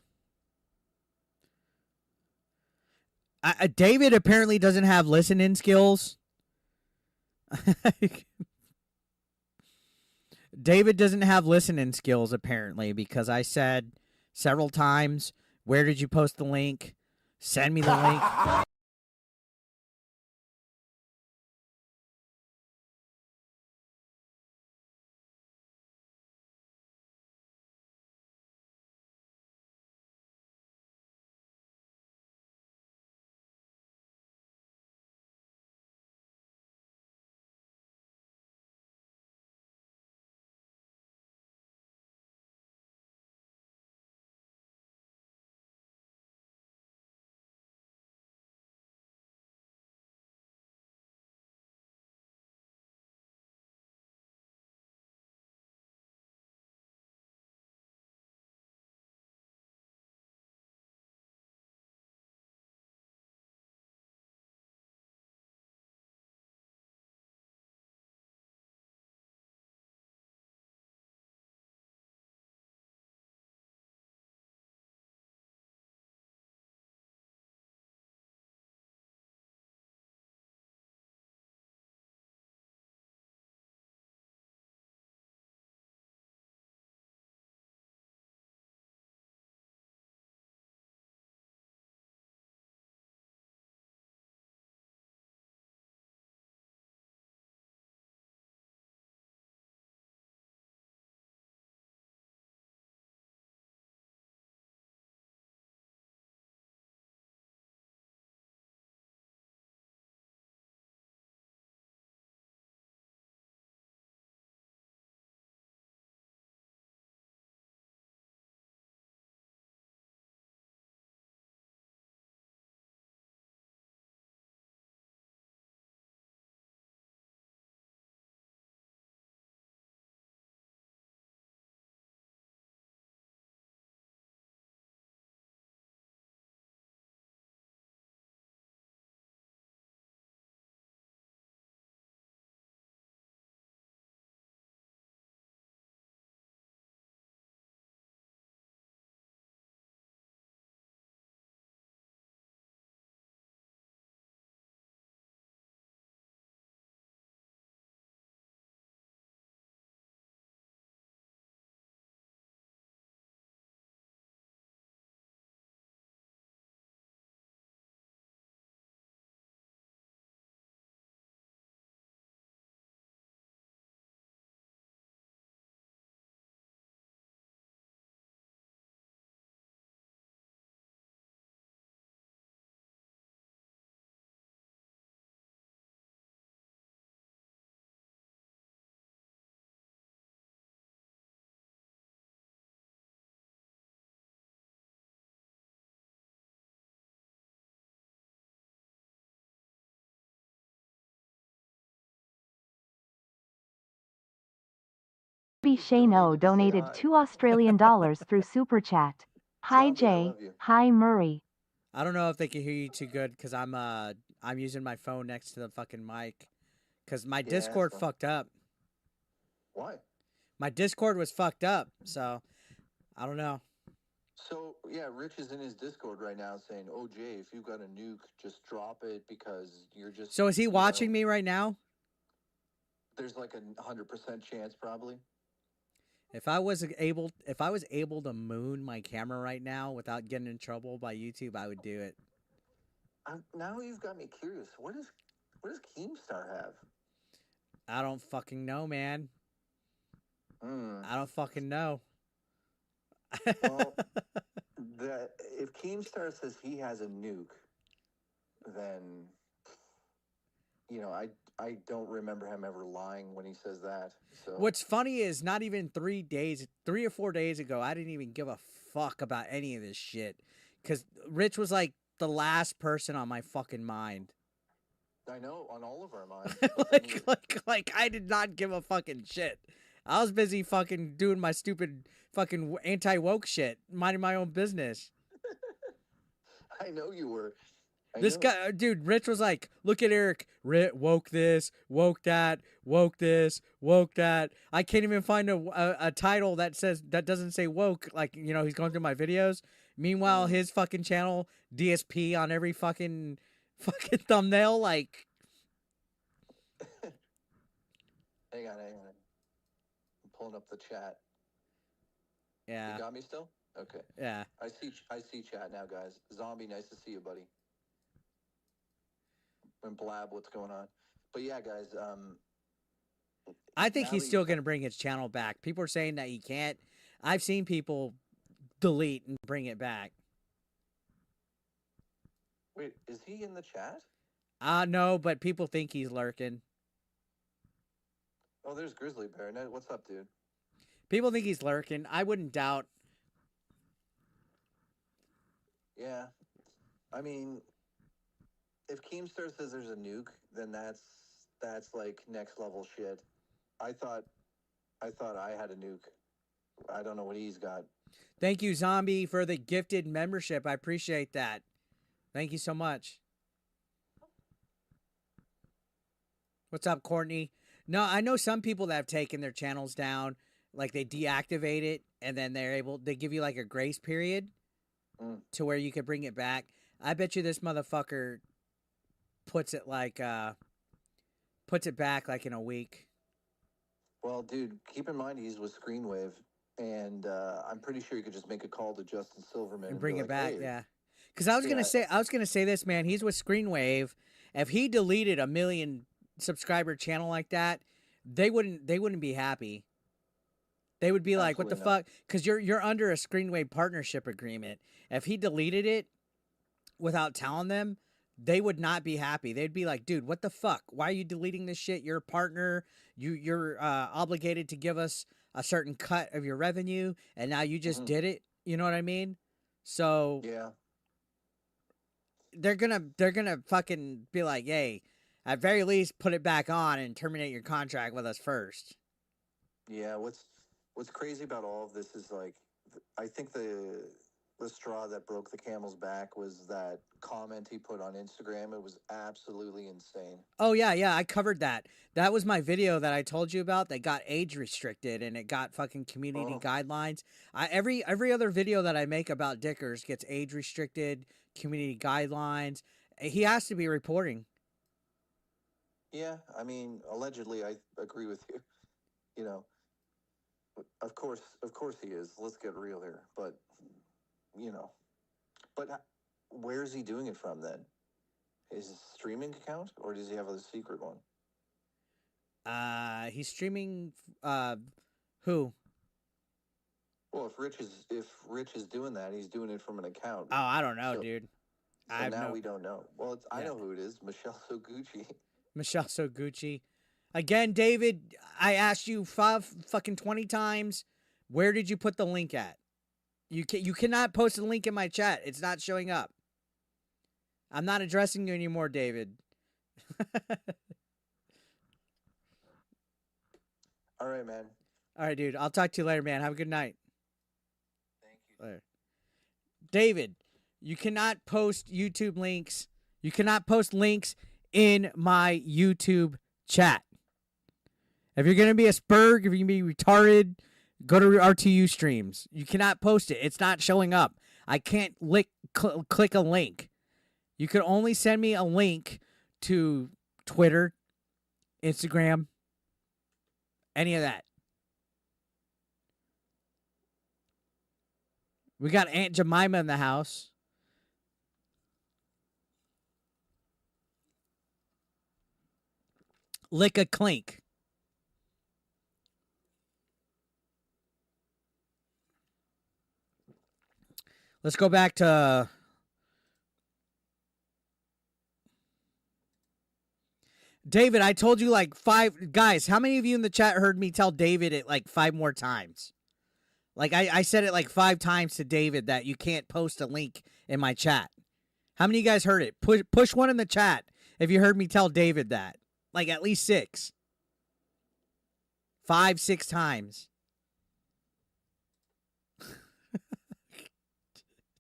David apparently doesn't have listening skills. David doesn't have listening skills, apparently, because I said several times, where did you post the link? Send me the link. Shano donated $2 through Super Chat. Hi Jay, hi Murray. I don't know if they can hear you too good because I'm using my phone next to the fucking mic because my Discord fucked up. Why? My Discord was fucked up, so I don't know. So, yeah, Rich is in his Discord right now saying, oh, Jay, if you've got a nuke, just drop it because you're just... So is he watching me right now? There's like a 100% chance, probably. If I was able to moon my camera right now without getting in trouble by YouTube, I would do it. Now you've got me curious. What does Keemstar have? I don't fucking know, man. Hmm. I don't fucking know. Well, if Keemstar says he has a nuke, then I don't remember him ever lying when he says that. So What's funny is not even 3 or 4 days ago, I didn't even give a fuck about any of this shit. Because Rich was like the last person on my fucking mind. I know, on all of our minds. like I did not give a fucking shit. I was busy fucking doing my stupid fucking anti-woke shit, minding my own business. I know you were. This guy, dude, Rich was like, look at Eric, woke this, woke that, woke this, woke that. I can't even find a title that doesn't say woke. Like, he's going through my videos. Meanwhile, his fucking channel, DSP on every fucking thumbnail, like. Hang on. I'm pulling up the chat. Yeah. You got me still? Okay. Yeah. I see chat now, guys. Zombie, nice to see you, buddy. And Blab, what's going on? But yeah, guys. I think he's still going to bring his channel back. People are saying that he can't. I've seen people delete and bring it back. Wait, is he in the chat? No, but people think he's lurking. Oh, there's Grizzly Bear. What's up, dude? People think he's lurking. I wouldn't doubt. Yeah. I mean, if Keemstar says there's a nuke, then that's like next level shit. I thought I had a nuke. I don't know what he's got. Thank you, Zombie, for the gifted membership. I appreciate that. Thank you so much. What's up, Courtney? No, I know some people that have taken their channels down, like they deactivate it, and then they give you like a grace period to where you could bring it back. I bet you this motherfucker puts it back like in a week. Well, dude, keep in mind he's with Screenwave, and I'm pretty sure you could just make a call to Justin Silverman and bring it back. Hey. Yeah, because I was gonna say this, man. He's with Screenwave. If he deleted a 1 million subscriber channel like that, they wouldn't be happy. They would be like, what the fuck? Because you're under a Screenwave partnership agreement. If he deleted it without telling them, they would not be happy. They'd be like, dude, what the fuck? Why are you deleting this shit? You're a partner. You're obligated to give us a certain cut of your revenue, and now you just did it. You know what I mean? So yeah, they're gonna fucking be like, hey, at very least, put it back on and terminate your contract with us first. Yeah, what's crazy about all of this is, like, I think the straw that broke the camel's back was that comment he put on Instagram. It was absolutely insane. Oh, yeah, I covered that. That was my video that I told you about that got age restricted, and it got fucking community guidelines. Every other video that I make about Dickers gets age restricted, community guidelines. He has to be reporting. Yeah, I mean, allegedly, I agree with you. You know, of course he is. Let's get real here. But, where is he doing it from then? His streaming account, or does he have a secret one? He's streaming. Who? Well, if Rich is doing that, he's doing it from an account. Oh, I don't know, dude. We don't know. Well, I know who it is. Michelle Soguchi. Michelle Soguchi. Again, David, I asked you 20 times, where did you put the link at? You cannot post a link in my chat. It's not showing up. I'm not addressing you anymore, David. All right, man. All right, dude. I'll talk to you later, man. Have a good night. Thank you. Later. David, you cannot post YouTube links. You cannot post links in my YouTube chat. If you're going to be a spurg, if you're going to be retarded, go to RTU streams. You cannot post it. It's not showing up. I can't click a link. You can only send me a link to Twitter, Instagram, any of that. We got Aunt Jemima in the house. Lick a clink. Let's go back to David. I told you like 5 guys. How many of you in the chat heard me tell David it like 5 more times? Like I said it like 5 times to David that you can't post a link in my chat. How many of you guys heard it? Push one in the chat if you heard me tell David that. Like at least 6. 5, 6 times.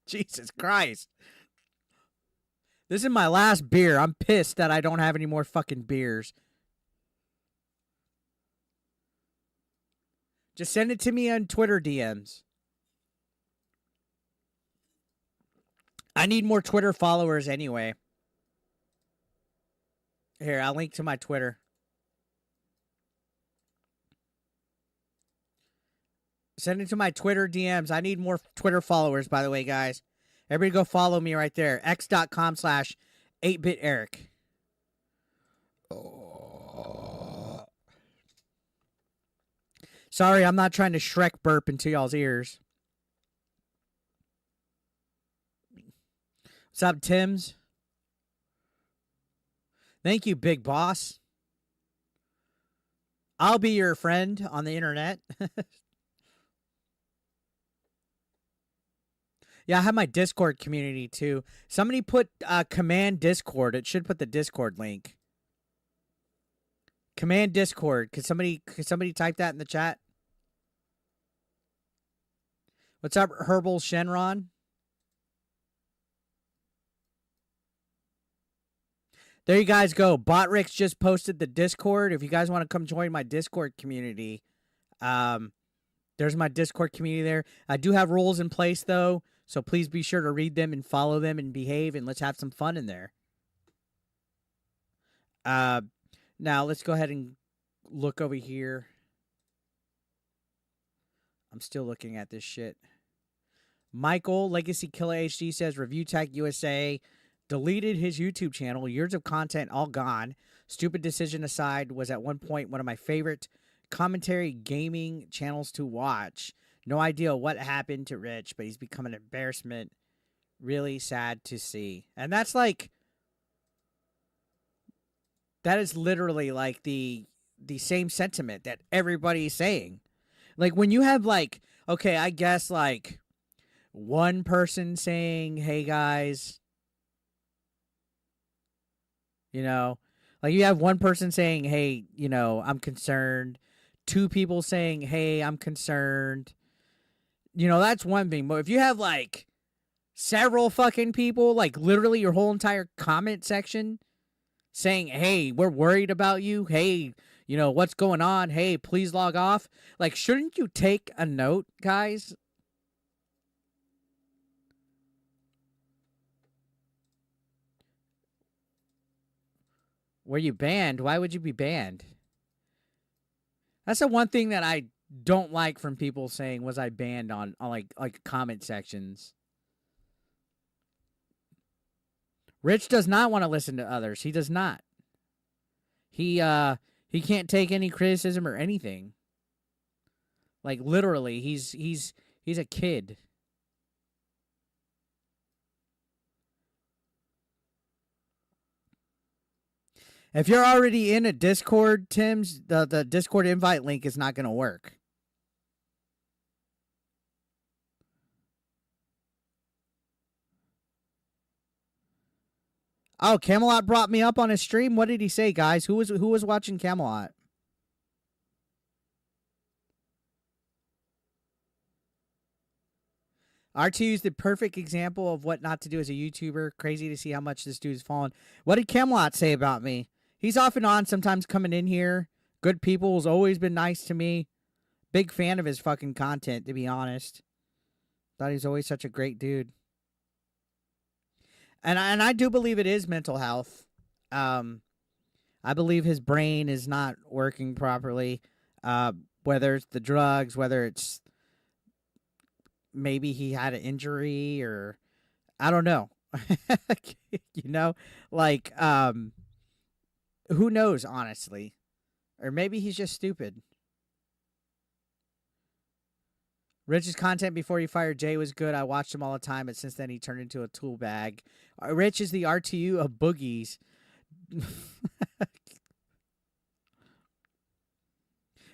Jesus Christ. This is my last beer. I'm pissed that I don't have any more fucking beers. Just send it to me on Twitter DMs. I need more Twitter followers anyway. Here, I'll link to my Twitter. Send it to my Twitter DMs. I need more Twitter followers, by the way, guys. Everybody go follow me right there. x.com/8bitEric. Oh. Sorry, I'm not trying to Shrek burp into y'all's ears. What's up, Tims? Thank you, big boss. I'll be your friend on the internet. Yeah, I have my Discord community too. Somebody put command Discord. It should put the Discord link. Command Discord. Could somebody type that in the chat? What's up, Herbal Shenron? There you guys go. Botrix just posted the Discord. If you guys want to come join my Discord community, there's my Discord community there. I do have rules in place though, so please be sure to read them and follow them and behave, and let's have some fun in there. Now let's go ahead and look over here. I'm still looking at this shit. Michael Legacy Killer HD says ReviewTechUSA deleted his YouTube channel. Years of content all gone. Stupid decision aside, was at one point one of my favorite commentary gaming channels to watch. No idea what happened to Rich, but he's become an embarrassment. Really sad to see. And that's like, that is literally like the same sentiment that everybody's saying. Like when you have like, okay, I guess like one person saying, hey guys, you know, like you have one person saying, hey, you know, I'm concerned. 2 people saying, hey, I'm concerned. You know, that's one thing. But if you have like several fucking people, like literally your whole entire comment section saying, hey, we're worried about you. Hey, you know, what's going on? Hey, please log off. Like, shouldn't you take a note, guys? Were you banned? Why would you be banned? That's the one thing that I don't like from people saying, was I banned on like comment sections. Rich does not want to listen to others. He does not. He can't take any criticism or anything. Like literally, he's a kid. If you're already in a Discord, Tim's, the Discord invite link is not going to work. Oh, Camelot brought me up on his stream. What did he say, guys? Who was watching Camelot? R2 is the perfect example of what not to do as a YouTuber. Crazy to see how much this dude's fallen. What did Camelot say about me? He's off and on sometimes coming in here. Good people. Has always been nice to me. Big fan of his fucking content, to be honest. Thought he's always such a great dude. And I do believe it is mental health. I believe his brain is not working properly. Whether it's the drugs, whether it's maybe he had an injury or I don't know. You know, like who knows, honestly, or maybe he's just stupid. Rich's content before he fired Jay was good. I watched him all the time, but since then he turned into a tool bag. Rich is the RTU of boogies.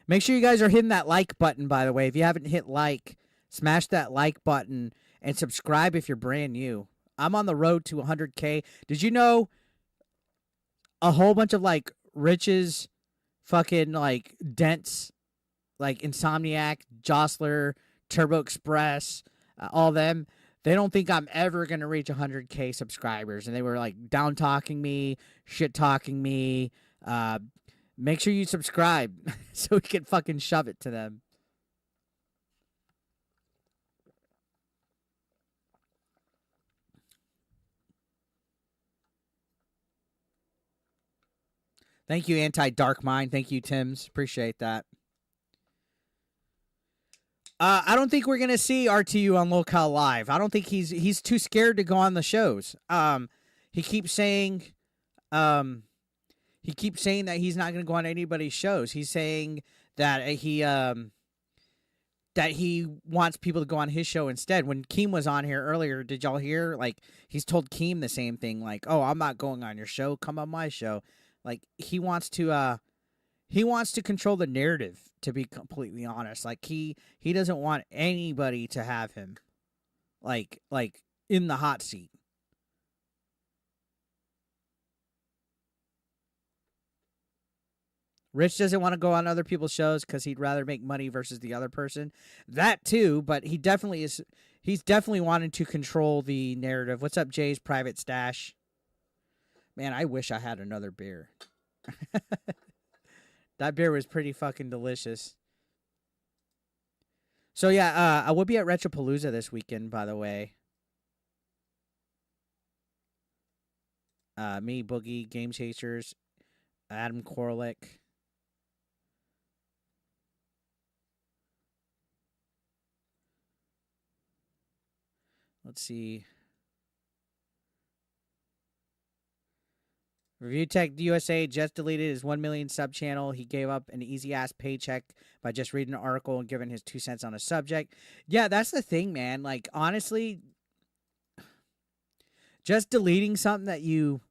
Make sure you guys are hitting that like button, by the way. If you haven't hit like, smash that like button and subscribe if you're brand new. I'm on the road to 100K. Did you know a whole bunch of like Rich's fucking like dents, like Insomniac, Jostler, Turbo Express, all them, they don't think I'm ever going to reach 100K subscribers. And they were like down talking me, shit talking me. Make sure you subscribe so we can fucking shove it to them. Thank you, Anti-Dark Mind. Thank you, Tims. Appreciate that. I don't think we're gonna see RTU on Locale Live. I don't think he's too scared to go on the shows. He keeps saying that he's not gonna go on anybody's shows. He's saying that he wants people to go on his show instead. When Keem was on here earlier, did y'all hear? Like, he's told Keem the same thing. Like, oh, I'm not going on your show. Come on my show. Like, he wants to control the narrative, to be completely honest. Like, he doesn't want anybody to have him like in the hot seat. Rich doesn't want to go on other people's shows because he'd rather make money versus the other person. That too, but he definitely is. He's definitely wanting to control the narrative. What's up, Jay's private stash? Man, I wish I had another beer. That beer was pretty fucking delicious. So yeah, I will be at Retropalooza this weekend, by the way. Me, Boogie, Game Chasers, Adam Korlick. Let's see. ReviewTechUSA just deleted his 1 million sub channel. He gave up an easy-ass paycheck by just reading an article and giving his 2 cents on a subject. Yeah, that's the thing, man. Like, honestly, just deleting something that you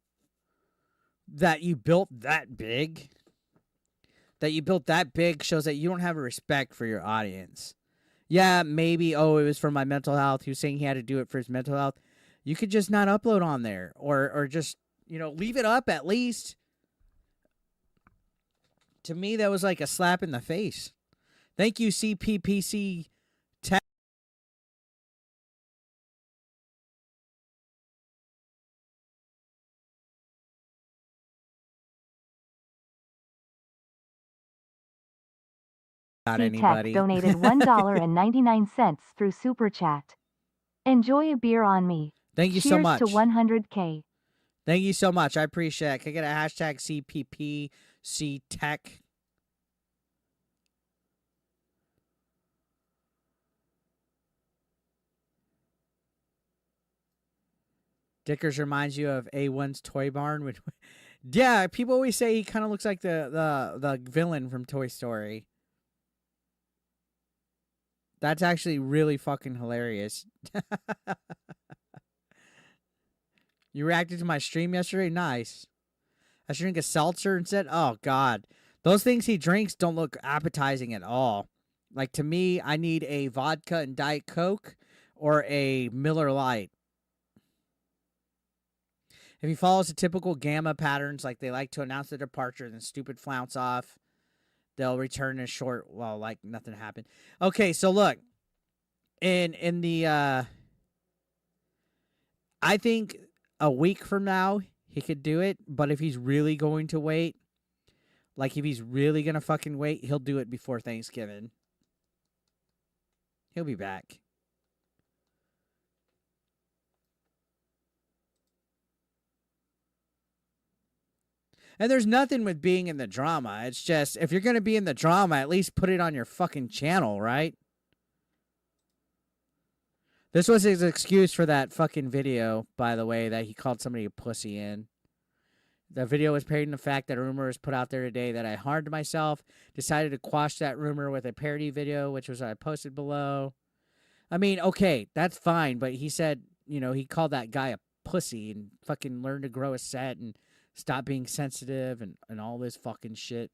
built that big, shows that you don't have a respect for your audience. Yeah, maybe, oh, it was for my mental health. He was saying he had to do it for his mental health. You could just not upload on there, or just, you know, leave it up at least. To me, that was like a slap in the face. Thank you, CPPC Tech. Not anybody. Tech donated $1.99 through Super Chat. Enjoy a beer on me. Thank you Cheers so much. to 100K. Thank you so much. I appreciate it. Can I get a hashtag CPPC Tech? Dickers reminds you of A1's Toy Barn. Which, yeah, people always say he kind of looks like the villain from Toy Story. That's actually really fucking hilarious. You reacted to my stream yesterday? Nice. I should drink a seltzer instead? Oh, God. Those things he drinks don't look appetizing at all. Like, to me, I need a vodka and Diet Coke or a Miller Lite. If he follows the typical Gamma patterns, like they like to announce their departure, then stupid flounce off, they'll return in short, well, like nothing happened. Okay, so look. In the, I think a week from now, he could do it, but if he's really going to wait, like if he's really going to fucking wait, he'll do it before Thanksgiving. He'll be back. And there's nothing with being in the drama. It's just, if you're going to be in the drama, at least put it on your fucking channel, right? This was his excuse for that fucking video, by the way, that he called somebody a pussy in. The video was parroting the fact that a rumor was put out there today that I harmed myself. Decided to quash that rumor with a parody video, which was I posted below. I mean, okay, that's fine, but he said, you know, he called that guy a pussy and fucking learned to grow a set and stop being sensitive and all this fucking shit.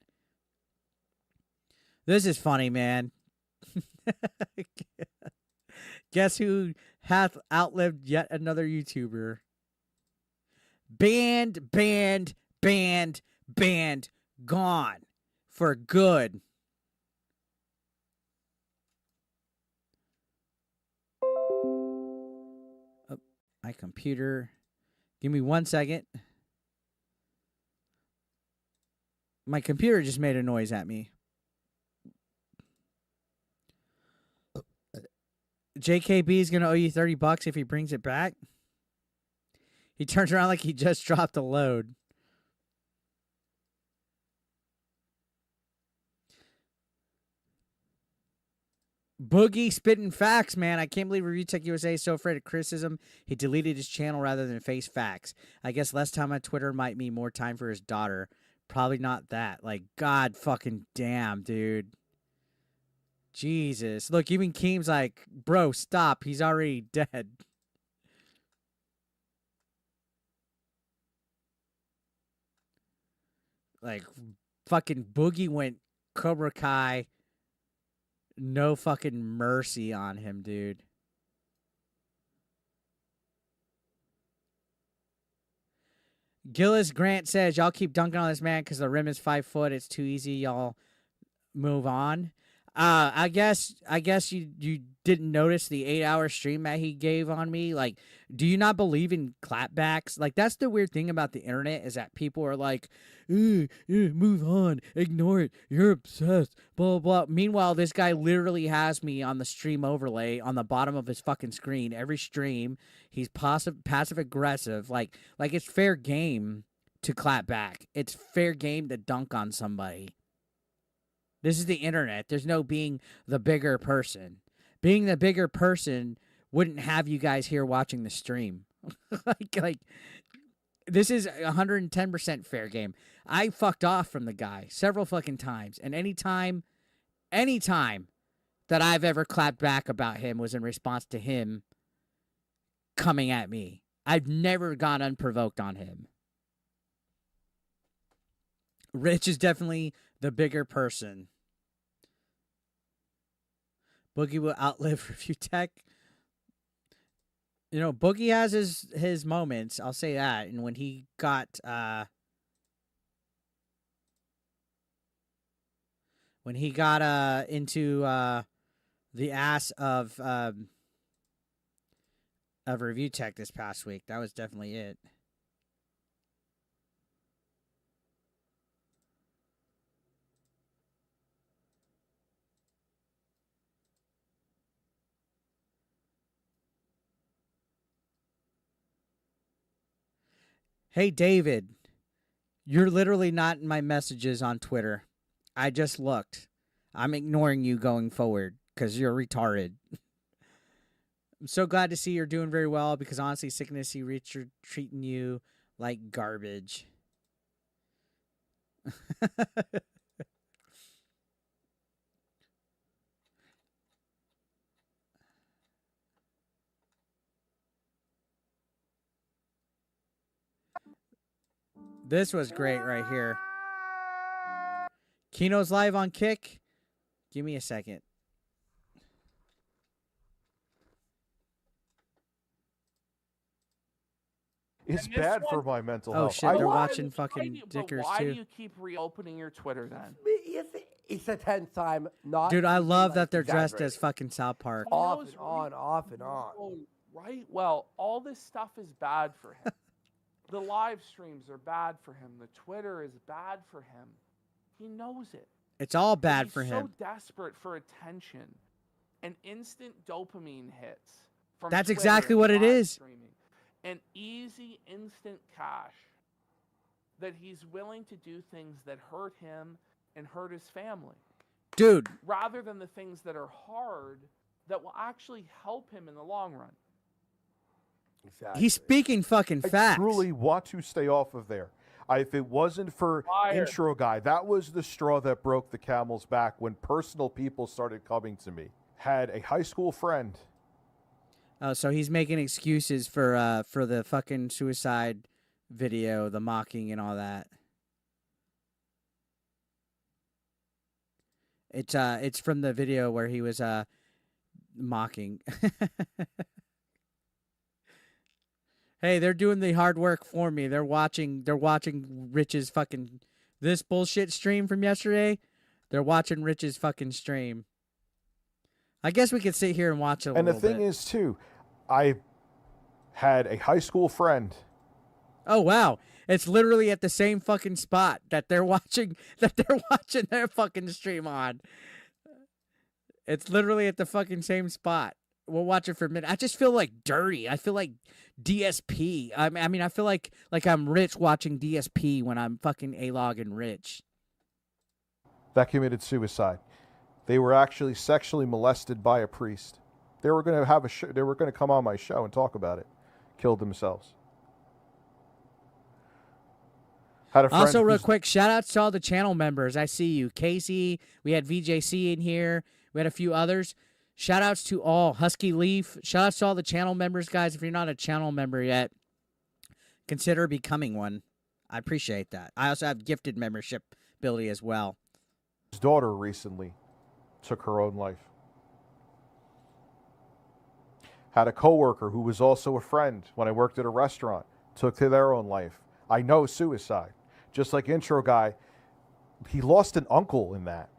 This is funny, man. Guess who hath outlived yet another YouTuber? Banned, gone for good. Oh, my computer. Give me 1 second. My computer just made a noise at me. JKB is going to owe you $30 if he brings it back. He turns around like he just dropped a load. Boogie spitting facts, man. I can't believe ReviewTechUSA is so afraid of criticism. He deleted his channel rather than face facts. I guess less time on Twitter might mean more time for his daughter. Probably not that. Like, God fucking damn, dude. Jesus. Look, even Keem's like, bro, stop. He's already dead. Like, fucking Boogie went Cobra Kai. No fucking mercy on him, dude. Gillis Grant says, y'all keep dunking on this man because the rim is 5 foot. It's too easy. Y'all move on. I guess you didn't notice the 8-hour stream that he gave on me. Like, do you not believe in clapbacks? Like, that's the weird thing about the internet is that people are like, move on, ignore it, you're obsessed, blah, blah, blah. Meanwhile, this guy literally has me on the stream overlay on the bottom of his fucking screen. Every stream, he's passive-aggressive. Like it's fair game to clap back. It's fair game to dunk on somebody. This is the internet. There's no being the bigger person. Being the bigger person wouldn't have you guys here watching the stream. like, this is 110% fair game. I fucked off from the guy several fucking times. And anytime that I've ever clapped back about him was in response to him coming at me. I've never gone unprovoked on him. Rich is definitely the bigger person. Boogie will outlive Review Tech. You know, Boogie has his moments. I'll say that. And when he got into the ass of Review Tech this past week, that was definitely it. Hey, David, you're literally not in my messages on Twitter. I just looked. I'm ignoring you going forward because you're retarded. I'm so glad to see you're doing very well because honestly, sickness, Richard treating you like garbage. This was great right here. Kino's live on Kick. Give me a second. It's bad for my mental health. Oh shit, they're watching fucking Dickers why too. Why do you keep reopening your Twitter then? It's the 10th time. Not Dude, I love that they're exaggerating. dressed as fucking South Park. Off and on, off and on. Oh, right? Well, all this stuff is bad for him. The live streams are bad for him. The Twitter is bad for him. He knows it. It's all bad He's for him. so desperate for attention and instant dopamine hits from That's Twitter exactly and what it live is. streaming. And easy instant cash that he's willing to do things that hurt him and hurt his family. Dude. Rather than the things that are hard that will actually help him in the long run. Exactly. He's speaking fucking I facts. truly want to stay off of there. If it wasn't for Fire. intro guy, that was the straw that broke the camel's back when personal people started coming to me. Had a high school friend. Oh, so he's making excuses for the fucking suicide video, the mocking and all that. It's from the video where he was mocking. Hey, they're doing the hard work for me. They're watching Rich's fucking this bullshit stream from yesterday. They're watching Rich's fucking stream. I guess we could sit here and watch it a And the little bit. thing is, too, I had a high school friend. Oh wow. It's literally at the same fucking spot that they're watching their fucking stream on. It's literally at the fucking same spot. We'll watch it for a minute. I just feel like dirty. I feel like DSP. I mean, I feel like I'm Rich watching DSP when I'm fucking A-Log and Rich. That committed suicide. They were actually sexually molested by a priest. They were going to have a show. They were going to come on my show and talk about it. Killed themselves. Had a friend Also, real who's- quick, shout outs to all the channel members. I see you. Casey, we had VJC in here. We had a few others. Shout outs to all. Husky Leaf. Shout outs to all the channel members, guys. If you're not a channel member yet, consider becoming one. I appreciate that. I also have gifted membership ability as well. His daughter recently took her own life. Had a coworker who was also a friend when I worked at a restaurant, took to their own life. I know suicide. Just like intro guy, he lost an uncle in that.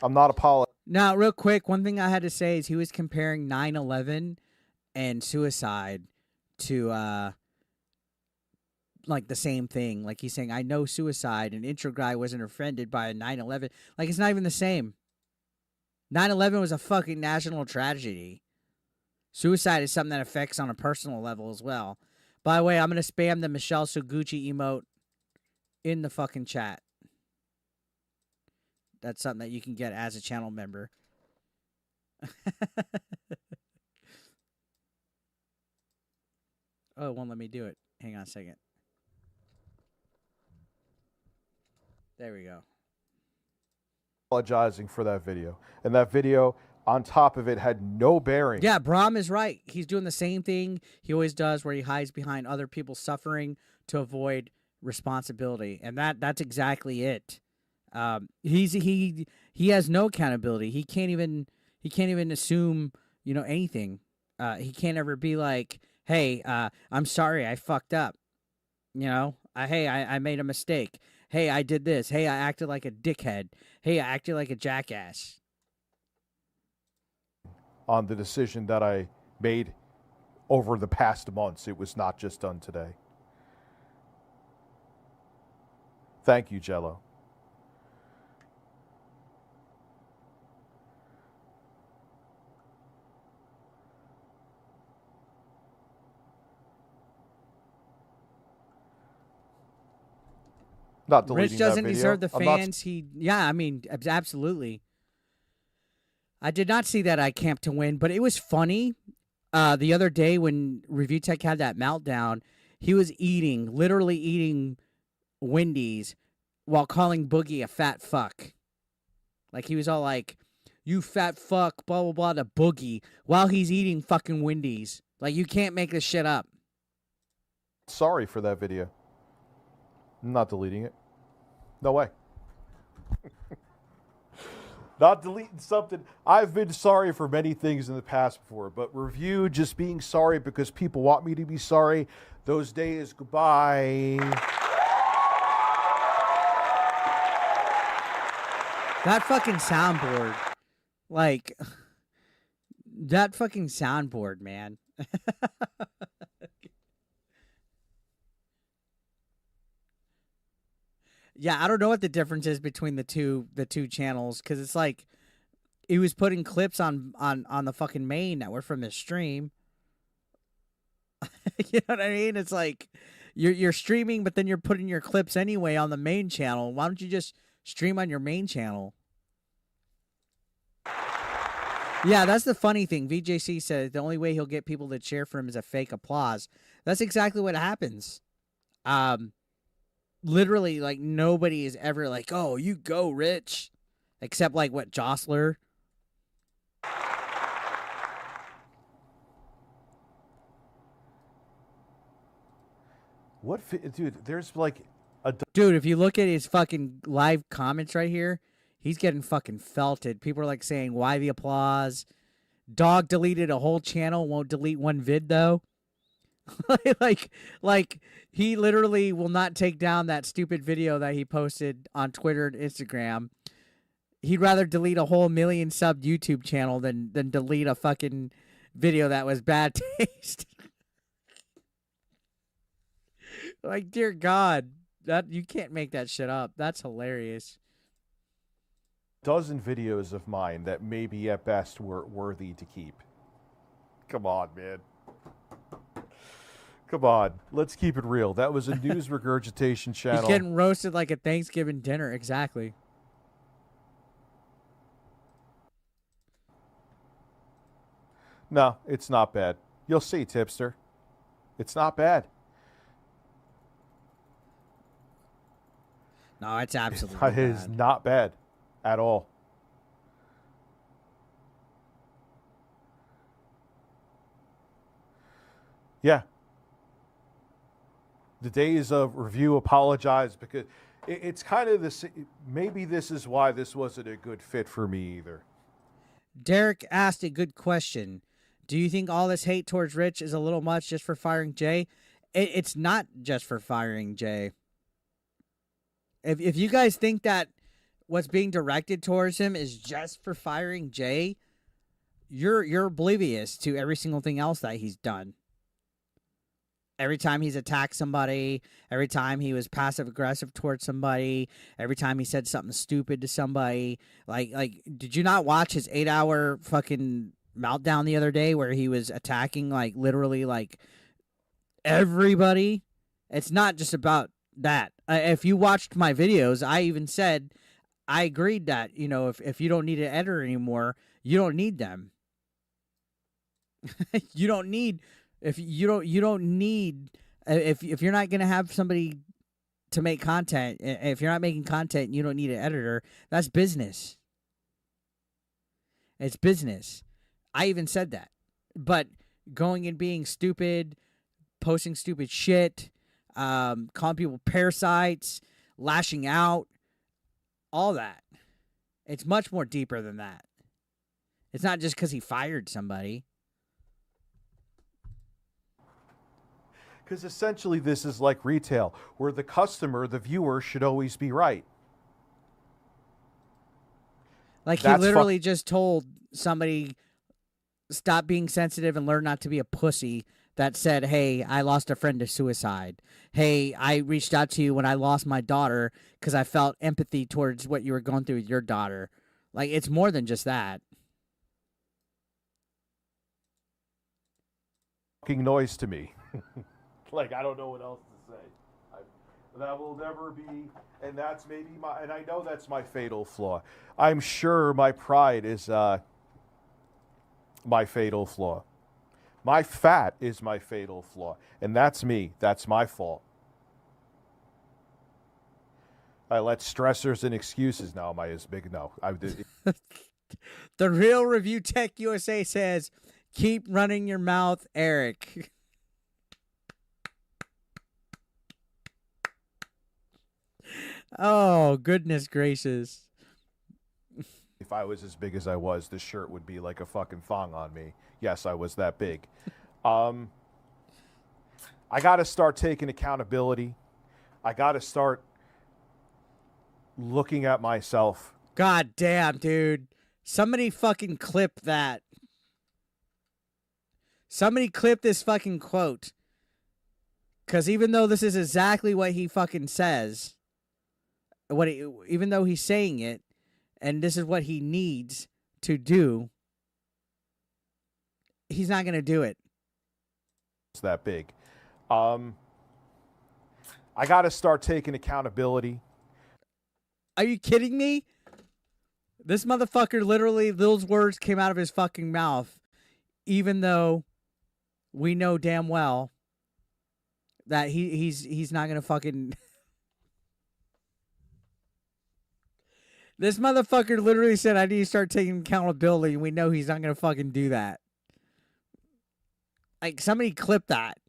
I'm not apologizing. Now, real quick, one thing I had to say is he was comparing 9/11 and suicide to like the same thing. Like he's saying, I know suicide, and intro guy wasn't offended by a 9/11. Like it's not even the same. 9/11 was a fucking national tragedy. Suicide is something that affects on a personal level as well. By the way, I'm going to spam the Michelle Suguchi emote in the fucking chat. That's something that you can get as a channel member. Oh, it won't let me do it. Hang on a second. There we go. Apologizing for that video. And that video, on top of it, had no bearing. Yeah, Brahm is right. He's doing the same thing he always does where he hides behind other people's suffering to avoid responsibility. And that's exactly it. He has no accountability. He can't even assume, anything. He can't ever be like, hey, I'm sorry, I fucked up. I made a mistake. Hey, I did this. Hey, I acted like a dickhead. Hey, I acted like a jackass. On the decision that I made over the past months. It was not just done today. Thank you, Jello. Not deleting Rich doesn't that video. deserve the I'm not- fans. Absolutely. I did not see that I camped to win, but it was funny. The other day when Review Tech had that meltdown, he was literally eating Wendy's while calling Boogie a fat fuck. Like he was all like, "You fat fuck," blah blah blah to Boogie while he's eating fucking Wendy's. Like you can't make this shit up. Sorry for that video. I'm not deleting it. No way. Not deleting something. I've been sorry for many things in the past before, but review just being sorry because people want me to be sorry, those days, goodbye. That fucking soundboard. Like, that fucking soundboard, man. Yeah, I don't know what the difference is between the two channels, because it's like he was putting clips on the fucking main that were from the stream. You know what I mean? It's like you're streaming, but then you're putting your clips anyway on the main channel. Why don't you just Stream on your main channel. Yeah, that's the funny thing. VJC said the only way he'll get people to cheer for him is a fake applause. That's exactly what happens. Literally, like, nobody is ever like, oh, you go, Rich. Except, like, what, Jostler? What, dude, there's like a... Dude, if you look at his fucking live comments right here, he's getting fucking felted. People are, like, saying, why the applause? Dog deleted a whole channel, won't delete one vid, though. like he literally will not take down that stupid video that he posted on Twitter and Instagram. He'd rather delete a whole 1 million sub YouTube channel than delete a fucking video that was bad taste. Like, dear God, that you can't make that shit up. That's hilarious. Dozen videos of mine that maybe at best were worthy to keep. Come on, man. Come on, let's keep it real. That was a news regurgitation channel. He's getting roasted like a Thanksgiving dinner. Exactly. No, it's not bad. You'll see, Tipster. It's not bad. No, it's absolutely It is not bad at all. Yeah. The days of review apologize because it's kind of this. Maybe this is why this wasn't a good fit for me either. Derek asked a good question. Do you think all this hate towards Rich is a little much just for firing Jay? It's not just for firing Jay. If you guys think that what's being directed towards him is just for firing Jay, you're oblivious to every single thing else that he's done. Every time he's attacked somebody, every time he was passive-aggressive towards somebody, every time he said something stupid to somebody. Like, did you not watch his 8-hour fucking meltdown the other day where he was attacking, like, literally, like, everybody? It's not just about that. If you watched my videos, I even said, I agreed that, you know, if you don't need an editor anymore, you don't need them. You don't need... If you don't need if you're not gonna have somebody to make content, if you're not making content, you don't need an editor. That's business. It's business. I even said that. But going and being stupid, posting stupid shit, calling people parasites, lashing out, all that. It's much more deeper than that. It's not just because he fired somebody. Because essentially this is like retail, where the customer, the viewer, should always be right. Like, he literally just told somebody, stop being sensitive and learn not to be a pussy, that said, hey, I lost a friend to suicide. Hey, I reached out to you when I lost my daughter because I felt empathy towards what you were going through with your daughter. Like, it's more than just that. Fucking noise to me. Like, I don't know what else to say. That will never be, and that's maybe my, and I know that's my fatal flaw. I'm sure my pride is my fatal flaw. My fat is my fatal flaw, and that's me. That's my fault. I let stressors and excuses. Now, am I as big? No. I did. The real ReviewTechUSA says, keep running your mouth, Eric. Oh, goodness gracious. If I was as big as I was, this shirt would be like a fucking thong on me. Yes, I was that big. I got to start taking accountability. I got to start looking at myself. God damn, dude. Somebody fucking clip that. Somebody clip this fucking quote. Because even though this is exactly what he fucking says, even though he's saying it, and this is what he needs to do, he's not going to do it. It's that big. I got to start taking accountability. Are you kidding me? This motherfucker literally, those words came out of his fucking mouth, even though we know damn well that he's not gonna fucking. This motherfucker literally said, "I need to start taking accountability," and we know he's not gonna fucking do that. Like, somebody clip that.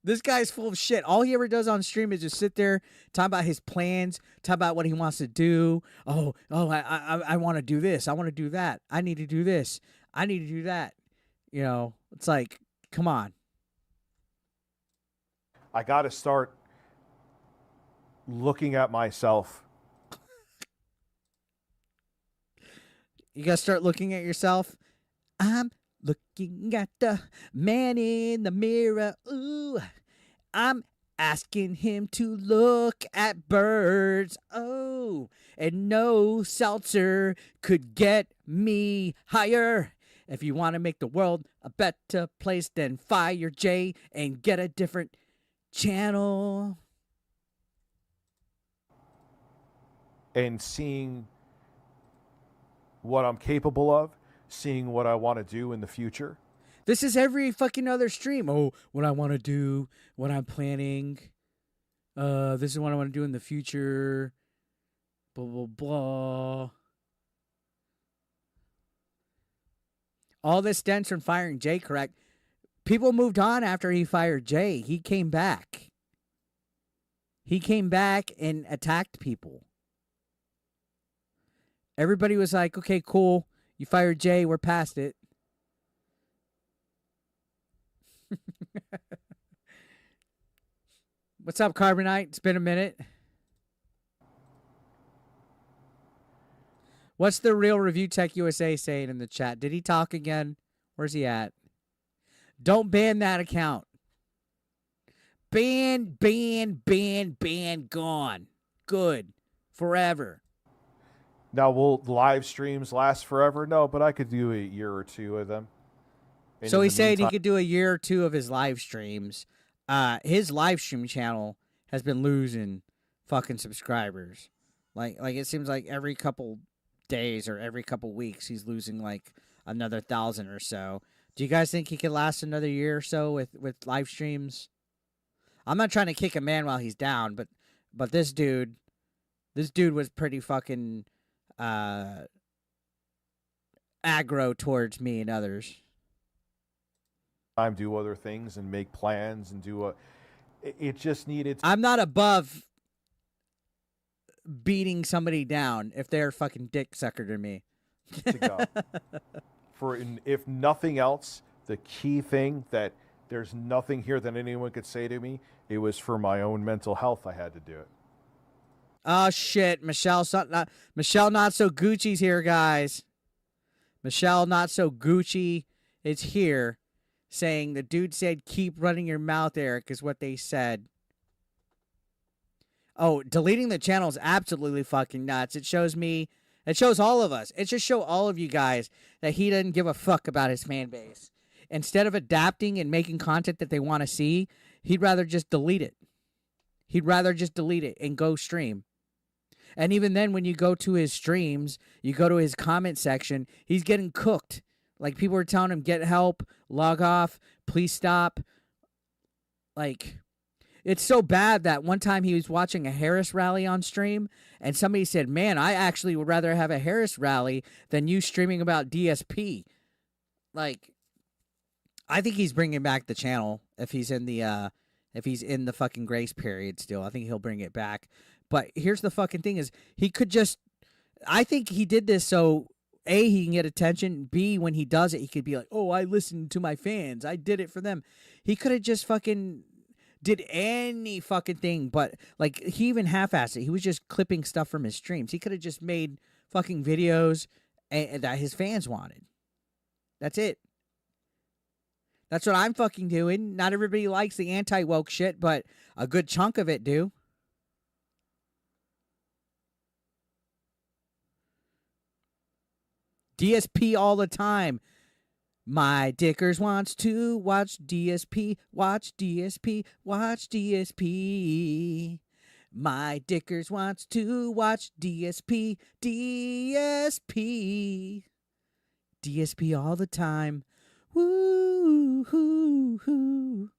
This guy's full of shit. All he ever does on stream is just sit there, talk about his plans, talk about what he wants to do. I want to do this. I want to do that. I need to do this. I need to do that. You know, it's like, come on. I got to start looking at myself. You got to start looking at yourself. I'm looking at the man in the mirror. Ooh, I'm asking him to look at birds. Oh, and no seltzer could get me higher. If you want to make the world a better place, then fire Jay and get a different channel. And seeing what I'm capable of, seeing what I want to do in the future. This is every fucking other stream. Oh, what I want to do, what I'm planning. This is what I want to do in the future. Blah, blah, blah. All this stems from firing Jay, correct? People moved on after he fired Jay. He came back. He came back and attacked people. Everybody was like, okay, cool. You fired Jay. We're past it. What's up, Carbonite? It's been a minute. What's the real ReviewTechUSA saying in the chat? Did he talk again? Where's he at? Don't ban that account. Ban, gone. Good. Forever. Now, will live streams last forever? No, but I could do a year or two of them. And so in he's the saying he meantime- could do a year or two of his live streams. His live stream channel has been losing fucking subscribers. Like it seems like every couple days or every couple weeks he's losing like another 1,000 or so. Do you guys think he could last another year or so with live streams? I'm not trying to kick a man while he's down, but this dude was pretty fucking aggro towards me and others. Time do other things and make plans and do it just needed. I'm not above beating somebody down if they're fucking dick sucker to me. To go. If nothing else, the key thing that there's nothing here that anyone could say to me, it was for my own mental health. I had to do it. Oh shit, Michelle not so Gucci's here, guys. Michelle not so Gucci is here, saying the dude said keep running your mouth, Eric, is what they said. Oh, deleting the channel is absolutely fucking nuts. It shows all of us. It just show all of you guys that he doesn't give a fuck about his fan base. Instead of adapting and making content that they want to see, he'd rather just delete it. He'd rather just delete it and go stream. And even then, when you go to his streams, you go to his comment section, he's getting cooked. Like, people are telling him, get help, log off, please stop. Like, it's so bad that one time he was watching a Harris rally on stream, and somebody said, man, I actually would rather have a Harris rally than you streaming about DSP. Like, I think he's bringing back the channel if he's in the fucking grace period still. I think he'll bring it back. But here's the fucking thing is I think he did this so A, he can get attention. B, when he does it, he could be like, oh, I listened to my fans. I did it for them. He could have just fucking did any fucking thing, but like he even half-assed it. He was just clipping stuff from his streams. He could have just made fucking videos that his fans wanted. That's it. That's what I'm fucking doing. Not everybody likes the anti-woke shit, but a good chunk of it do. DSP all the time. My dickers wants to watch DSP, watch DSP, watch DSP. My Dickers wants to watch DSP, DSP, DSP all the time. Woo, hoo, hoo.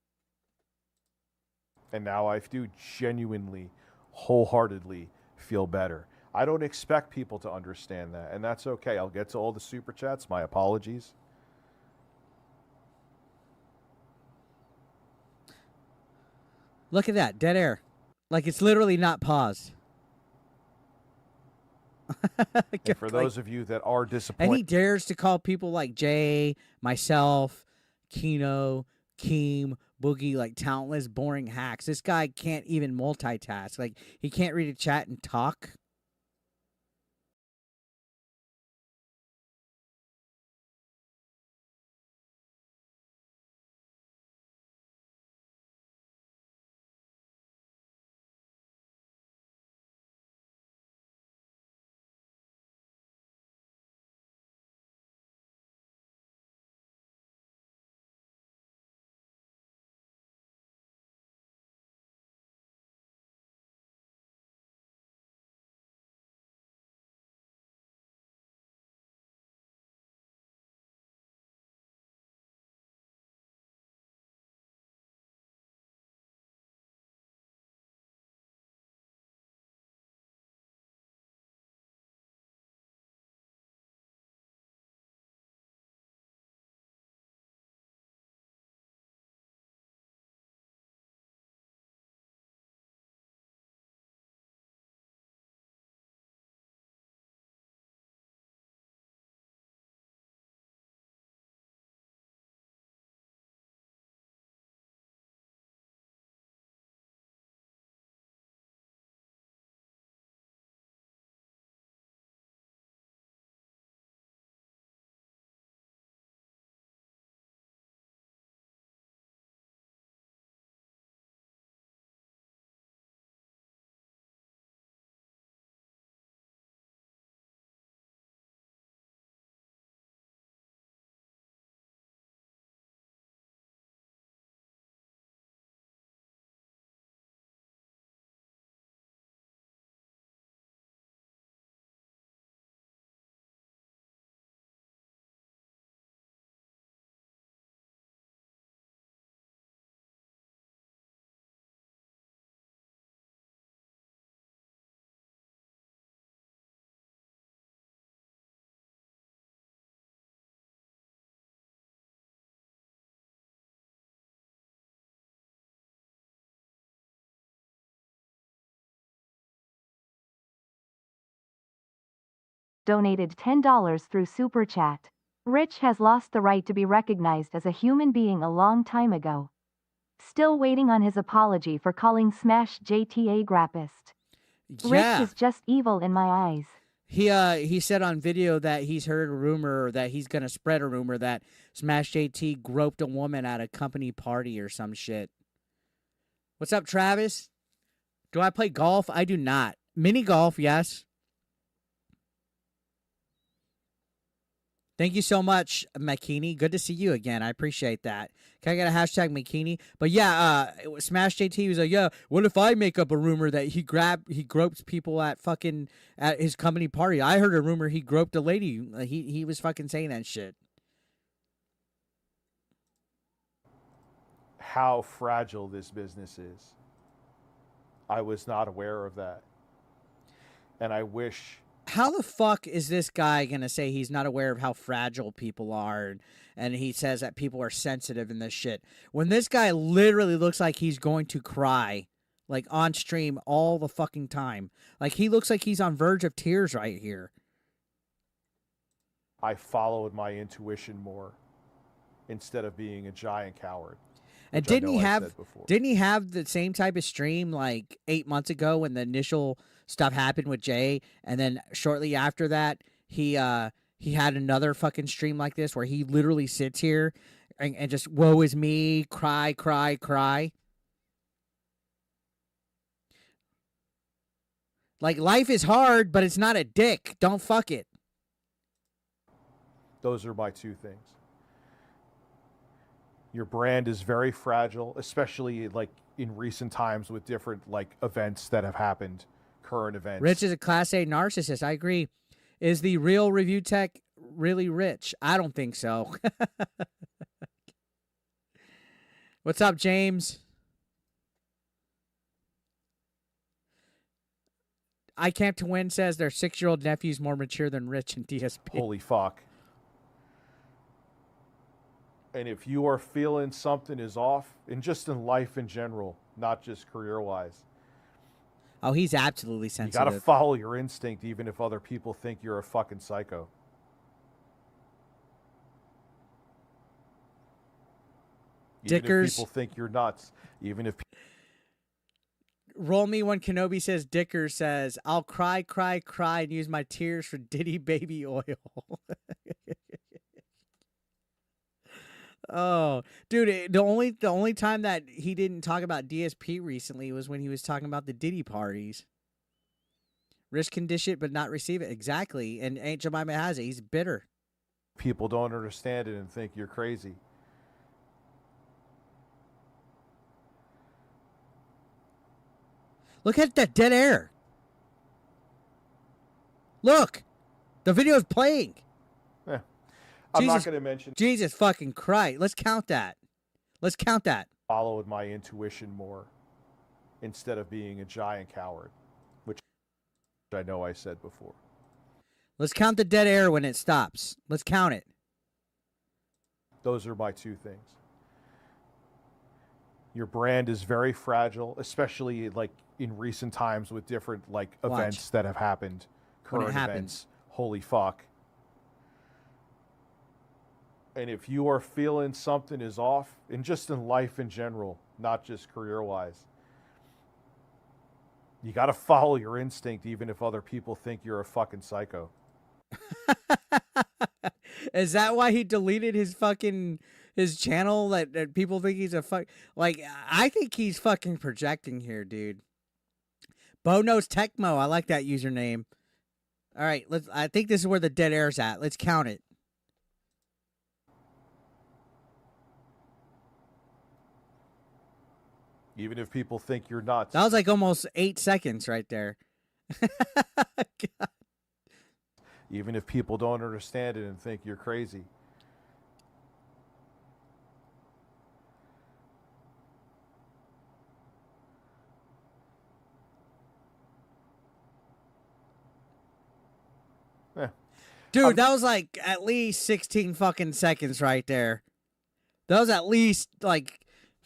And now I do genuinely, wholeheartedly feel better. I don't expect people to understand that, and that's okay. I'll get to all the super chats. My apologies. Look at that, dead air. Like it's literally not paused. And for those of you that are And disappointed, he dares to call people like Jay, myself, Kino, Keem, Boogie, like talentless, boring hacks. This guy can't even multitask. Like, he can't read a chat and talk. Donated $10 through Super Chat. Rich has lost the right to be recognized as a human being a long time ago. Still waiting on his apology for calling Smash JT a grappist. Yeah. Rich is just evil in my eyes. He said on video that he's heard a rumor, or that he's going to spread a rumor that Smash JT groped a woman at a company party or some shit. What's up, Travis? Do I play golf? I do not. Mini golf, yes. Thank you so much, McKinney. Good to see you again. I appreciate that. Can I get a hashtag McKinney? But yeah, Smash JT was like, yeah, what if I make up a rumor that he gropes people at his company party? I heard a rumor he groped a lady. He was fucking saying that shit. how fragile this business is. I was not aware of that. And I wish... How the fuck is this guy going to say he's not aware of how fragile people are, and he says that people are sensitive in this shit, when this guy literally looks like he's going to cry, like, on stream all the fucking time? Like, he looks like he's on verge of tears right here. I followed my intuition more instead of being a giant coward. And didn't he have the same type of stream like 8 months ago when the initial stuff happened with Jay, and then shortly after that he had another fucking stream like this where he literally sits here and just woe is me, cry. Like, life is hard, but it's not a dick. Don't fuck it. Those are my two things. Your brand is very fragile, especially like in recent times with different like events that have happened, current events. Rich is a class A narcissist. I agree. Is the real Review Tech really rich? I don't think so. What's up, James? I Camp to Win says their 6-year-old nephew's more mature than Rich and DSP. Holy fuck. And if you are feeling something is off, and just in life in general, not just career-wise, Oh, he's absolutely you sensitive. got to follow your instinct even if other people think you're a fucking psycho. Even if Dickers. people think you're nuts. Even if Roll Me When Kenobi says, Dicker says, I'll cry, cry, cry and use my tears for Diddy baby oil. Oh, dude, the only time that he didn't talk about DSP recently was when he was talking about the Diddy parties. Rich can dish it but not receive it. Exactly. And Aunt Jemima has it. He's bitter. people don't understand it and think you're crazy. Look at that dead air. Look. The video is playing. Yeah. I'm Jesus- not going to mention Jesus fucking Christ. Let's count that. Let's count that. followed my intuition more instead of being a giant coward, which I know I said before. Let's count the dead air when it stops. Let's count it. Those are my two things. Your brand is very fragile, especially like in recent times with different like Watch. events that have happened, When it current happens. events. Holy fuck. And if you are feeling something is off, and just in life in general, not just career-wise, you got to follow your instinct even if other people think you're a fucking psycho. Is that why he deleted his channel that people think he's a fuck? Like, I think he's fucking projecting here, dude. Bo knows Tecmo. I like that username. All right, I think this is where the dead air's at. Let's count it. Even if people think you're nuts. That was like almost 8 seconds right there. God. Even if people don't understand it and think you're crazy. Eh. Dude, that was like at least 16 fucking seconds right there. That was at least like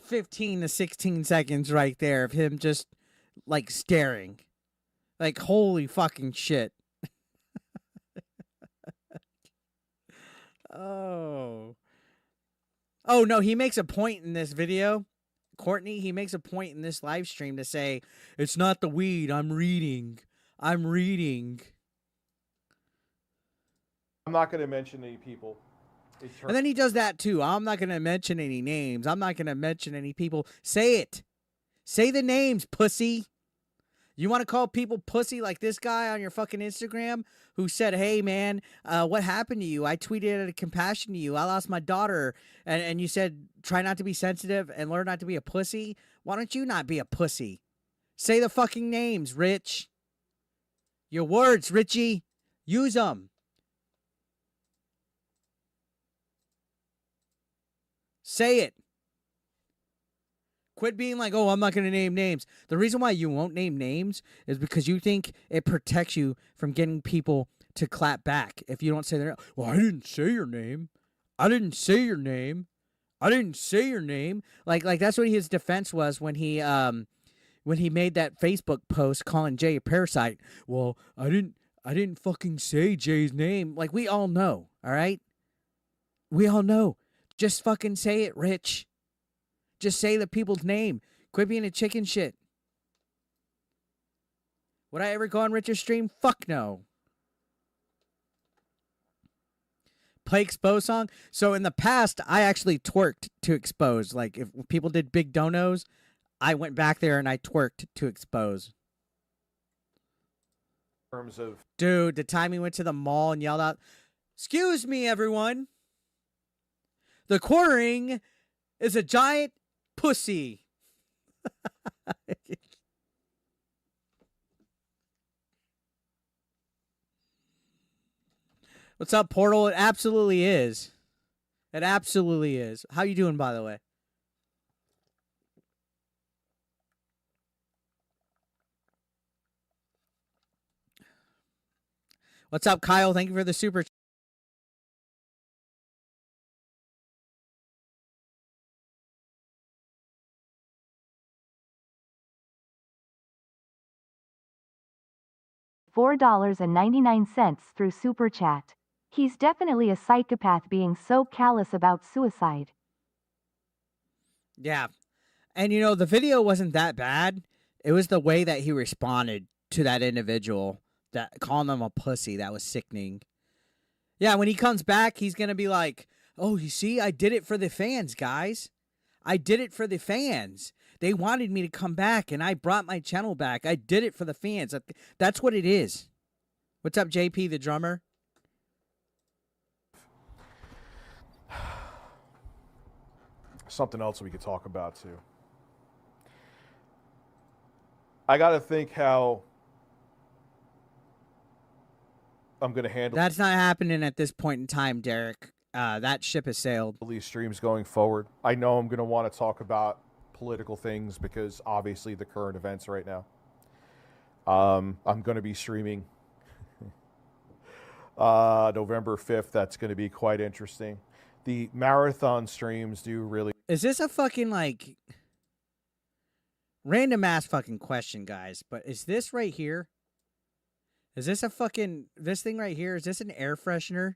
15 to 16 seconds right there of him just like staring. Like, holy fucking shit. Oh. Oh, no, he makes a point in this video. Courtney, he makes a point in this live stream to say, it's not the weed, I'm reading. I'm reading. I'm not going to mention any people. And then he does that too. I'm not going to mention any names. I'm not going to mention any people. Say it. Say the names, pussy. You want to call people pussy like this guy on your fucking Instagram who said, hey, man, what happened to you? I tweeted out of compassion to you. I lost my daughter. And you said, try not to be sensitive and learn not to be a pussy. Why don't you not be a pussy? Say the fucking names, Rich. Your words, Richie. Use them. Say it. Quit being like, oh, I'm not going to name names. The reason why you won't name names is because you think it protects you from getting people to clap back if you don't say their name. Well, I didn't say your name. I didn't say your name. I didn't say your name. Like that's what his defense was when he made that Facebook post calling Jay a parasite. Well, I didn't fucking say Jay's name. Like, we all know, all right? We all know. Just fucking say it, Rich. Just say the people's name. Quit being a chicken shit. Would I ever go on Rich's stream? Fuck no. Play Expose song. So in the past, I actually twerked to Expose. Like, if people did big donos, I went back there and I twerked to Expose. In terms of Dude, the time he went to the mall and yelled out, "Excuse me, everyone. The quartering is a giant pussy. What's up, Portal? It absolutely is. It absolutely is. How you doing, by the way? What's up, Kyle? Thank you for the super. $4.99 through Super Chat. He's definitely a psychopath being so callous about suicide. Yeah. And, you know, the video wasn't that bad. It was the way that he responded to that individual, that calling them a pussy. That was sickening. Yeah, when he comes back, he's going to be like, oh, you see, I did it for the fans, guys. I did it for the fans. They wanted me to come back, and I brought my channel back. I did it for the fans. That's what it is. What's up, JP, the drummer? Something else we could talk about, too. I got to think how I'm going to handle That's not happening at this point in time, Derek. That ship has sailed. these streams going forward. I know I'm going to want to talk about political things because obviously the current events right now. I'm going to be streaming November 5th. That's going to be quite interesting. The marathon streams do really... Is this a fucking, like, random ass fucking question, guys? But is this right here? Is this a fucking, this thing right here? Is this an air freshener?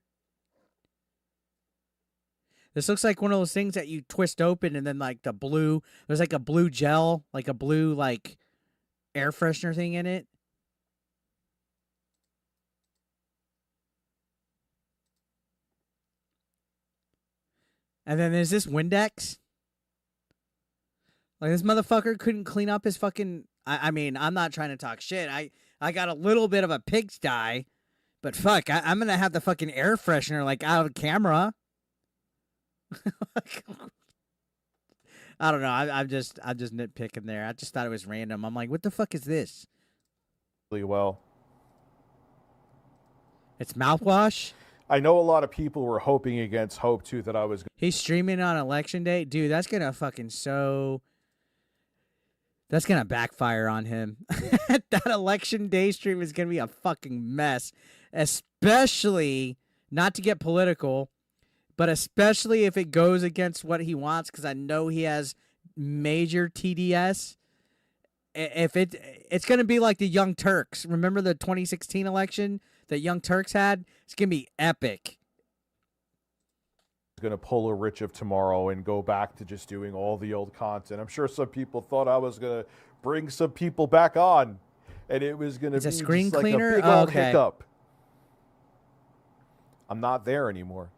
This looks like one of those things that you twist open and then, like, the blue, there's like a blue gel, like a blue, like, air freshener thing in it. And then there's this Windex. Like, this motherfucker couldn't clean up his fucking, I mean, I'm not trying to talk shit. I got a little bit of a pigsty, but fuck, I'm going to have the fucking air freshener, like, out of camera. I don't know. I'm just nitpicking there. I just thought it was random. I'm like, what the fuck is this? really well. It's mouthwash? I know a lot of people were hoping against hope, too, that I was... He's streaming on election day? Dude, that's going to fucking that's going to backfire on him. That election day stream is going to be a fucking mess. Especially, not to get political, but especially if it goes against what he wants, because I know he has major TDS. If it's going to be like the Young Turks. Remember the 2016 election that Young Turks had? It's going to be epic. Going to pull a Rich of tomorrow and go back to just doing all the old content. I'm sure some people thought I was going to bring some people back on, and it was going to be a screen just cleaner? like a big old hiccup. I'm not there anymore.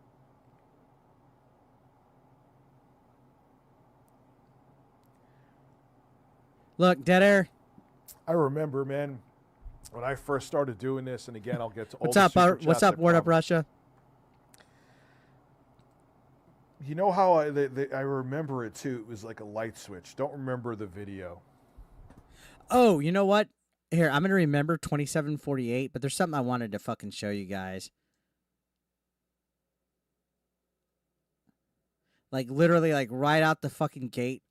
Look, dead air. I remember, man, when I first started doing this, and again, I'll get to all What's the up? super What's chats up? that Word up, come. Russia. You know how I remember it too? It was like a light switch. Don't remember the video. Oh, you know what? Here, I'm going to remember 2748, but there's something I wanted to fucking show you guys. Like, literally, like, right out the fucking gate.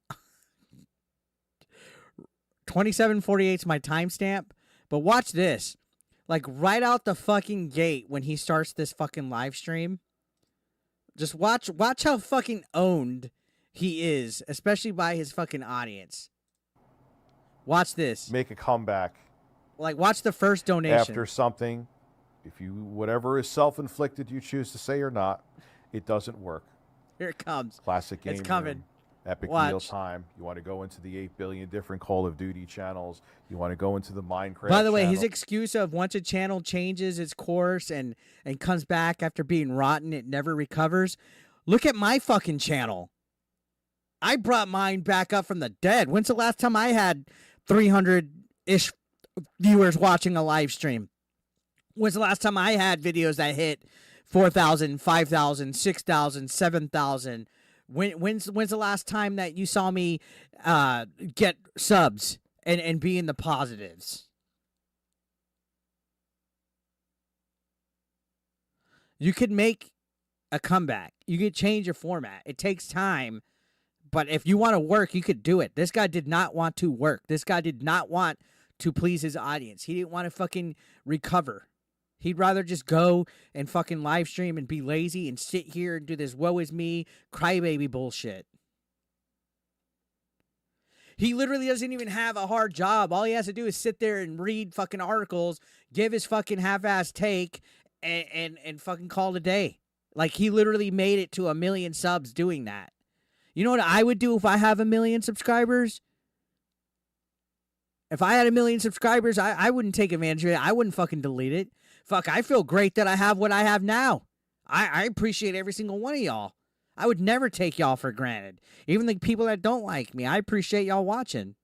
2748's my timestamp, but watch this. Like, right out the fucking gate when he starts this fucking live stream. Just watch how fucking owned he is, especially by his fucking audience. Watch this. Make a comeback. Like, watch the first donation. After something, if you, whatever is self-inflicted you choose to say or not, it doesn't work. Here it comes. Classic Game It's coming. Room, Epic Watch. Meal Time. You want to go into the 8 billion different Call of Duty channels. You want to go into the Minecraft By the way, channel. his excuse of once a channel changes its course and comes back after being rotten, it never recovers. Look at my fucking channel. I brought mine back up from the dead. When's the last time I had 300-ish viewers watching a live stream? When's the last time I had videos that hit 4,000, 5,000, 6,000, 7,000 When's the last time that you saw me get subs and be in the positives? You could make a comeback. You could change a format. It takes time, but if you want to work, you could do it. This guy did not want to work. This guy did not want to please his audience. He didn't want to fucking recover. He'd rather just go and fucking live stream and be lazy and sit here and do this woe is me crybaby bullshit. He literally doesn't even have a hard job. All he has to do is sit there and read fucking articles, give his fucking half-ass take, and fucking call it a day. Like, he literally made it to 1 million subs doing that. You know what I would do if I have 1 million subscribers? If I had 1 million subscribers, I wouldn't take advantage of it. I wouldn't fucking delete it. Fuck, I feel great that I have what I have now. I appreciate every single one of y'all. I would never take y'all for granted. Even the people that don't like me, I appreciate y'all watching.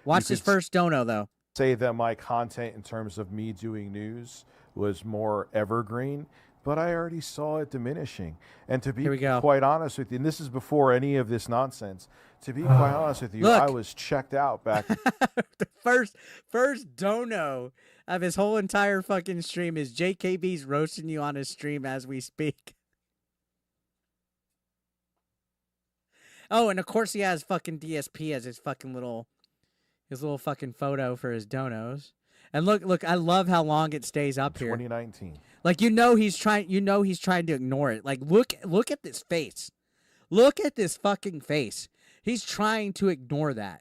Watch this first dono, though. Say that my content in terms of me doing news was more evergreen, but I already saw it diminishing. And to be quite honest with you, and this is before any of this nonsense, to be quite honest with you, Look. I was checked out back. The first dono of his whole entire fucking stream is JKB's roasting you on his stream as we speak. Oh, and of course he has fucking DSP as his fucking little fucking photo for his donos. And look, I love how long it stays up here. 2019. Like, he's trying to ignore it. Like, look at this face. Look at this fucking face. He's trying to ignore that.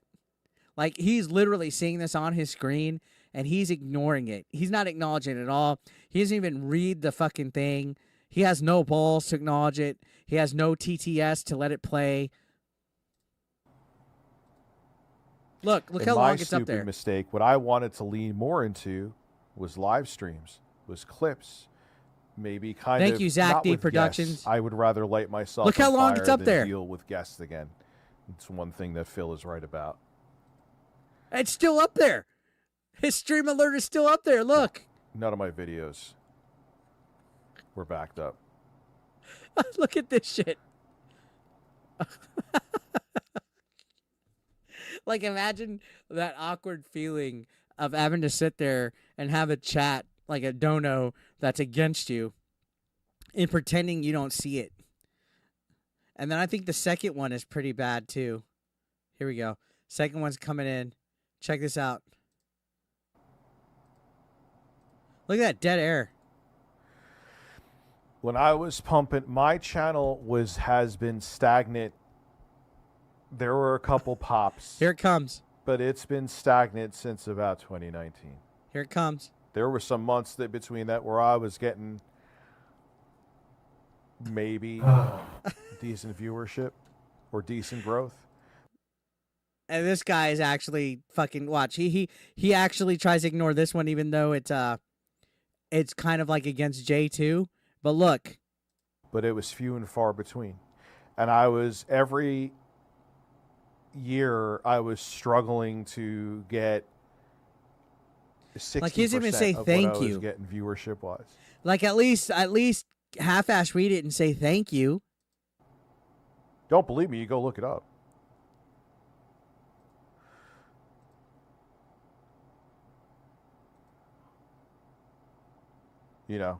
Like, he's literally seeing this on his screen and he's ignoring it. He's not acknowledging it at all. He doesn't even read the fucking thing. He has no balls to acknowledge it. He has no TTS to let it play. Look how long it's up there. My stupid mistake, what I wanted to lean more into was live streams, was clips, maybe kind of. Thank you, Zach not D with Productions. guests. I would rather light myself Look how on long fire it's up than there. deal with guests again. It's one thing that Phil is right about. It's still up there. His stream alert is still up there. Look. None of my videos were backed up. Look at this shit. Like, imagine that awkward feeling of having to sit there and have a chat, like a dono that's against you, and pretending you don't see it. And then I think the second one is pretty bad, too. Here we go. Second one's coming in. Check this out. Look at that dead air. When I was pumping, my channel has been stagnant. There were a couple pops. Here it comes. But it's been stagnant since about 2019. Here it comes. There were some months between that where I was getting maybe decent viewership or decent growth. And this guy is actually fucking watch. He actually tries to ignore this one, even though it's kind of like against Jay too. But look. But it was few and far between. And I was every year I was struggling to get 60% like, he doesn't even say of thank what I you. was getting viewership wise. Like, at least half-ass read it and say thank you. Don't believe me? You go look it up. You know.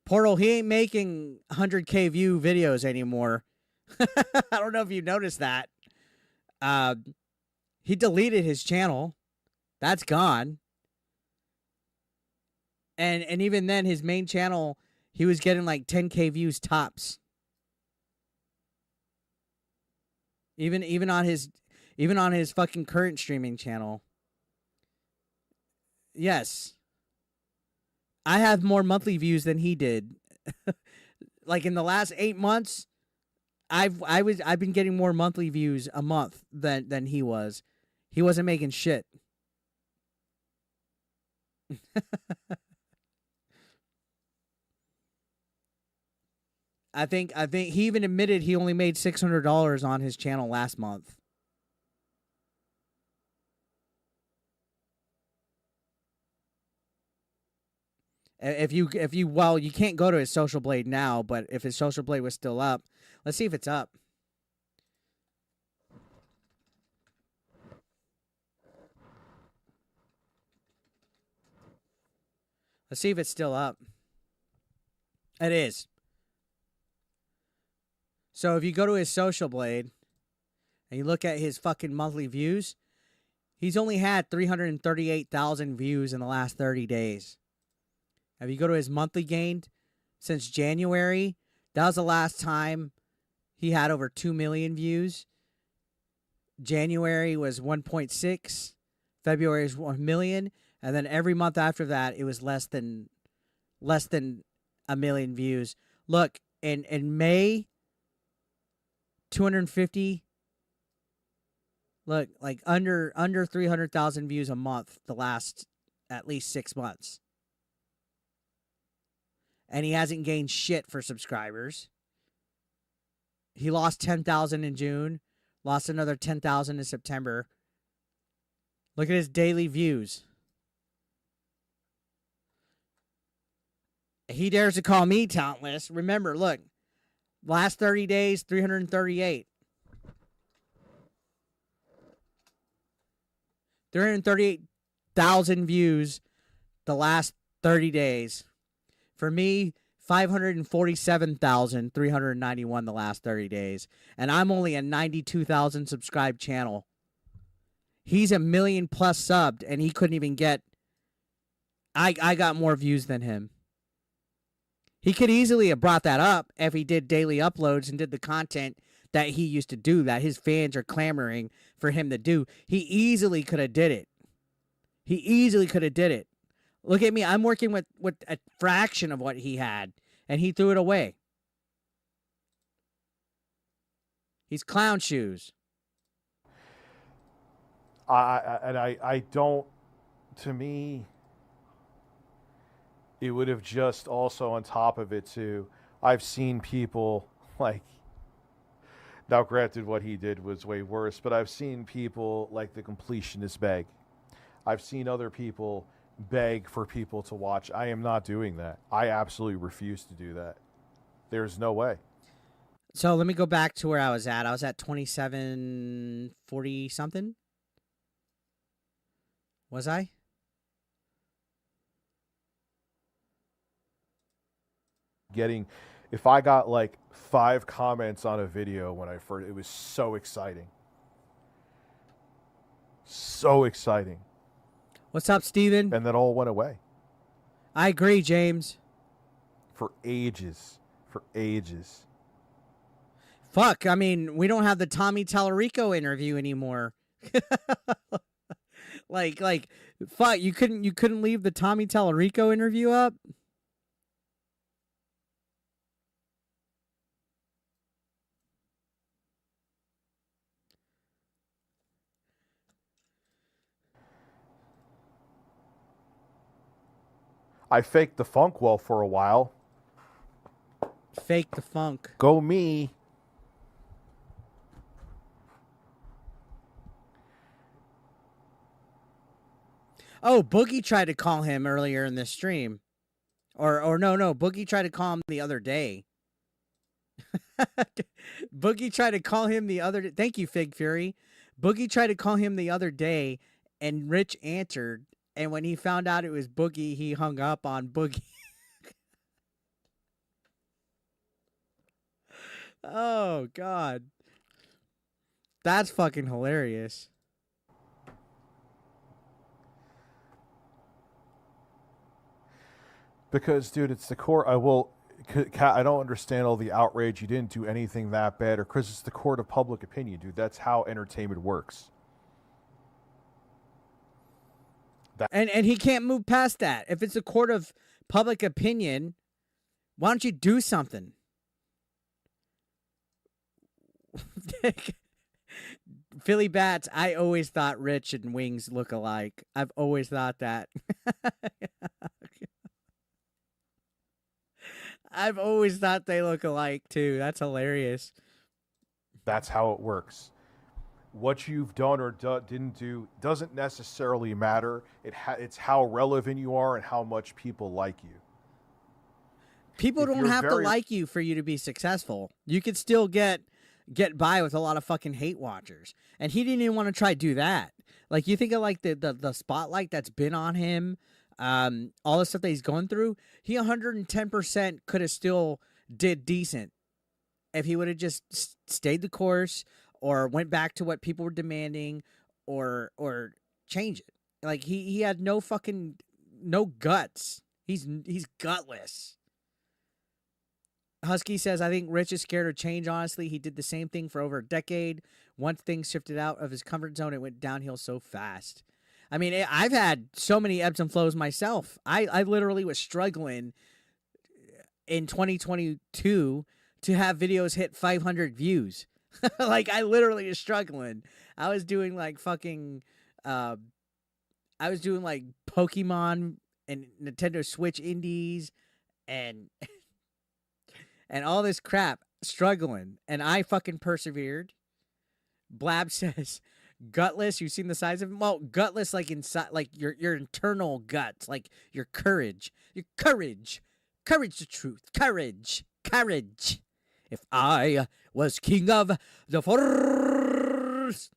Portal, he ain't making 100K view videos anymore. I don't know if you noticed that. He deleted his channel. That's gone. And even then, his main channel, he was getting like 10K views tops. Even on his fucking current streaming channel. Yes. I have more monthly views than he did. Like, in the last 8 months, I've been getting more monthly views a month than he was. He wasn't making shit. I think he even admitted he only made $600 on his channel last month. If you well, you can't go to his Social Blade now, but if his Social Blade was still up, let's see if it's up. Let's see if it's still up. It is. So if you go to his Social Blade and you look at his fucking monthly views, he's only had 338,000 views in the last 30 days. If you go to his monthly gained since January, that was the last time he had over 2 million views. January was 1.6. February was 1 million. And then every month after that, it was less than a million views. Look, in May, 250. Look, like under 300,000 views a month the last at least 6 months. And he hasn't gained shit for subscribers. He lost 10,000 in June, lost another 10,000 in September. Look at his daily views. He dares to call me talentless. Remember, look, last 30 days, 338. 338,000 views the last 30 days. For me, 547,391 the last 30 days. And I'm only a 92,000 subscribed channel. He's a million plus subbed, and he couldn't even get... I got more views than him. He could easily have brought that up if he did daily uploads and did the content that he used to do, that his fans are clamoring for him to do. He easily could have did it. He easily could have did it. Look at me. I'm working with a fraction of what he had, and he threw it away. He's clown shoes. I don't, to me, it would have just also on top of it too, I've seen people like, now granted what he did was way worse, but I've seen people like the completionist beg. I've seen other people beg for people to watch. I am not doing that. I absolutely refuse to do that. There's no way. So let me go back to where I was at. I was at 2740 something. Was I? If I got like 5 comments on a video when I first, it was so exciting. So exciting. What's up, Steven? And then all went away. I agree, James. For ages. Fuck, I mean, we don't have the Tommy Tallarico interview anymore. like, fuck, you couldn't leave the Tommy Tallarico interview up? I faked the funk well for a while. Fake the funk. Go me. Oh, Boogie tried to call him earlier in this stream. Or no, Boogie tried to call him the other day. Boogie tried to call him the other day. Thank you, Fig Fury. Boogie tried to call him the other day, and Rich answered. And when he found out it was Boogie, he hung up on Boogie. Oh, God. That's fucking hilarious. Because, dude, it's the court. I don't understand all the outrage. You didn't do anything that bad. Or because it's the court of public opinion, dude. That's how entertainment works. And he can't move past that. If it's a court of public opinion, why don't you do something? Philly Bats, I always thought Rich and Wings look alike. I've always thought that. I've always thought they look alike, too. That's hilarious. That's how it works. What you've done or didn't do doesn't necessarily matter. It's how relevant you are and how much people like you. People if don't you're have to very- like you for you to be successful. You could still get by with a lot of fucking hate watchers. And he didn't even want to try to do that. Like, you think of like the spotlight that's been on him, all the stuff that he's going through. He 110% could have still did decent if he would have just stayed the course or went back to what people were demanding or change it. Like, he had no guts. He's gutless. Husky says, I think Rich is scared of change, honestly. He did the same thing for over a decade. Once things shifted out of his comfort zone, it went downhill so fast. I mean, I've had so many ebbs and flows myself. I literally was struggling in 2022 to have videos hit 500 views. Like, I literally was struggling. I was doing like fucking, I was doing like Pokemon and Nintendo Switch indies and and all this crap, struggling, and I fucking persevered. Blab says, gutless. You've seen the size of him. Well, gutless, like inside, like your internal guts, like your courage, courage, the truth, courage. If I was king of the force,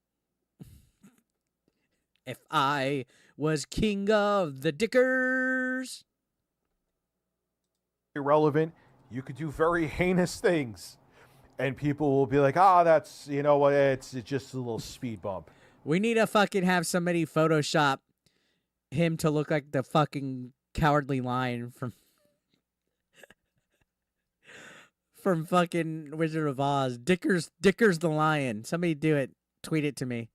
if I was king of the dickers, irrelevant, you could do very heinous things. And people will be like, that's, you know what, it's just a little speed bump. We need to fucking have somebody Photoshop him to look like the fucking cowardly lion from fucking Wizard of Oz. Dickers the lion. Somebody do it. Tweet it to me.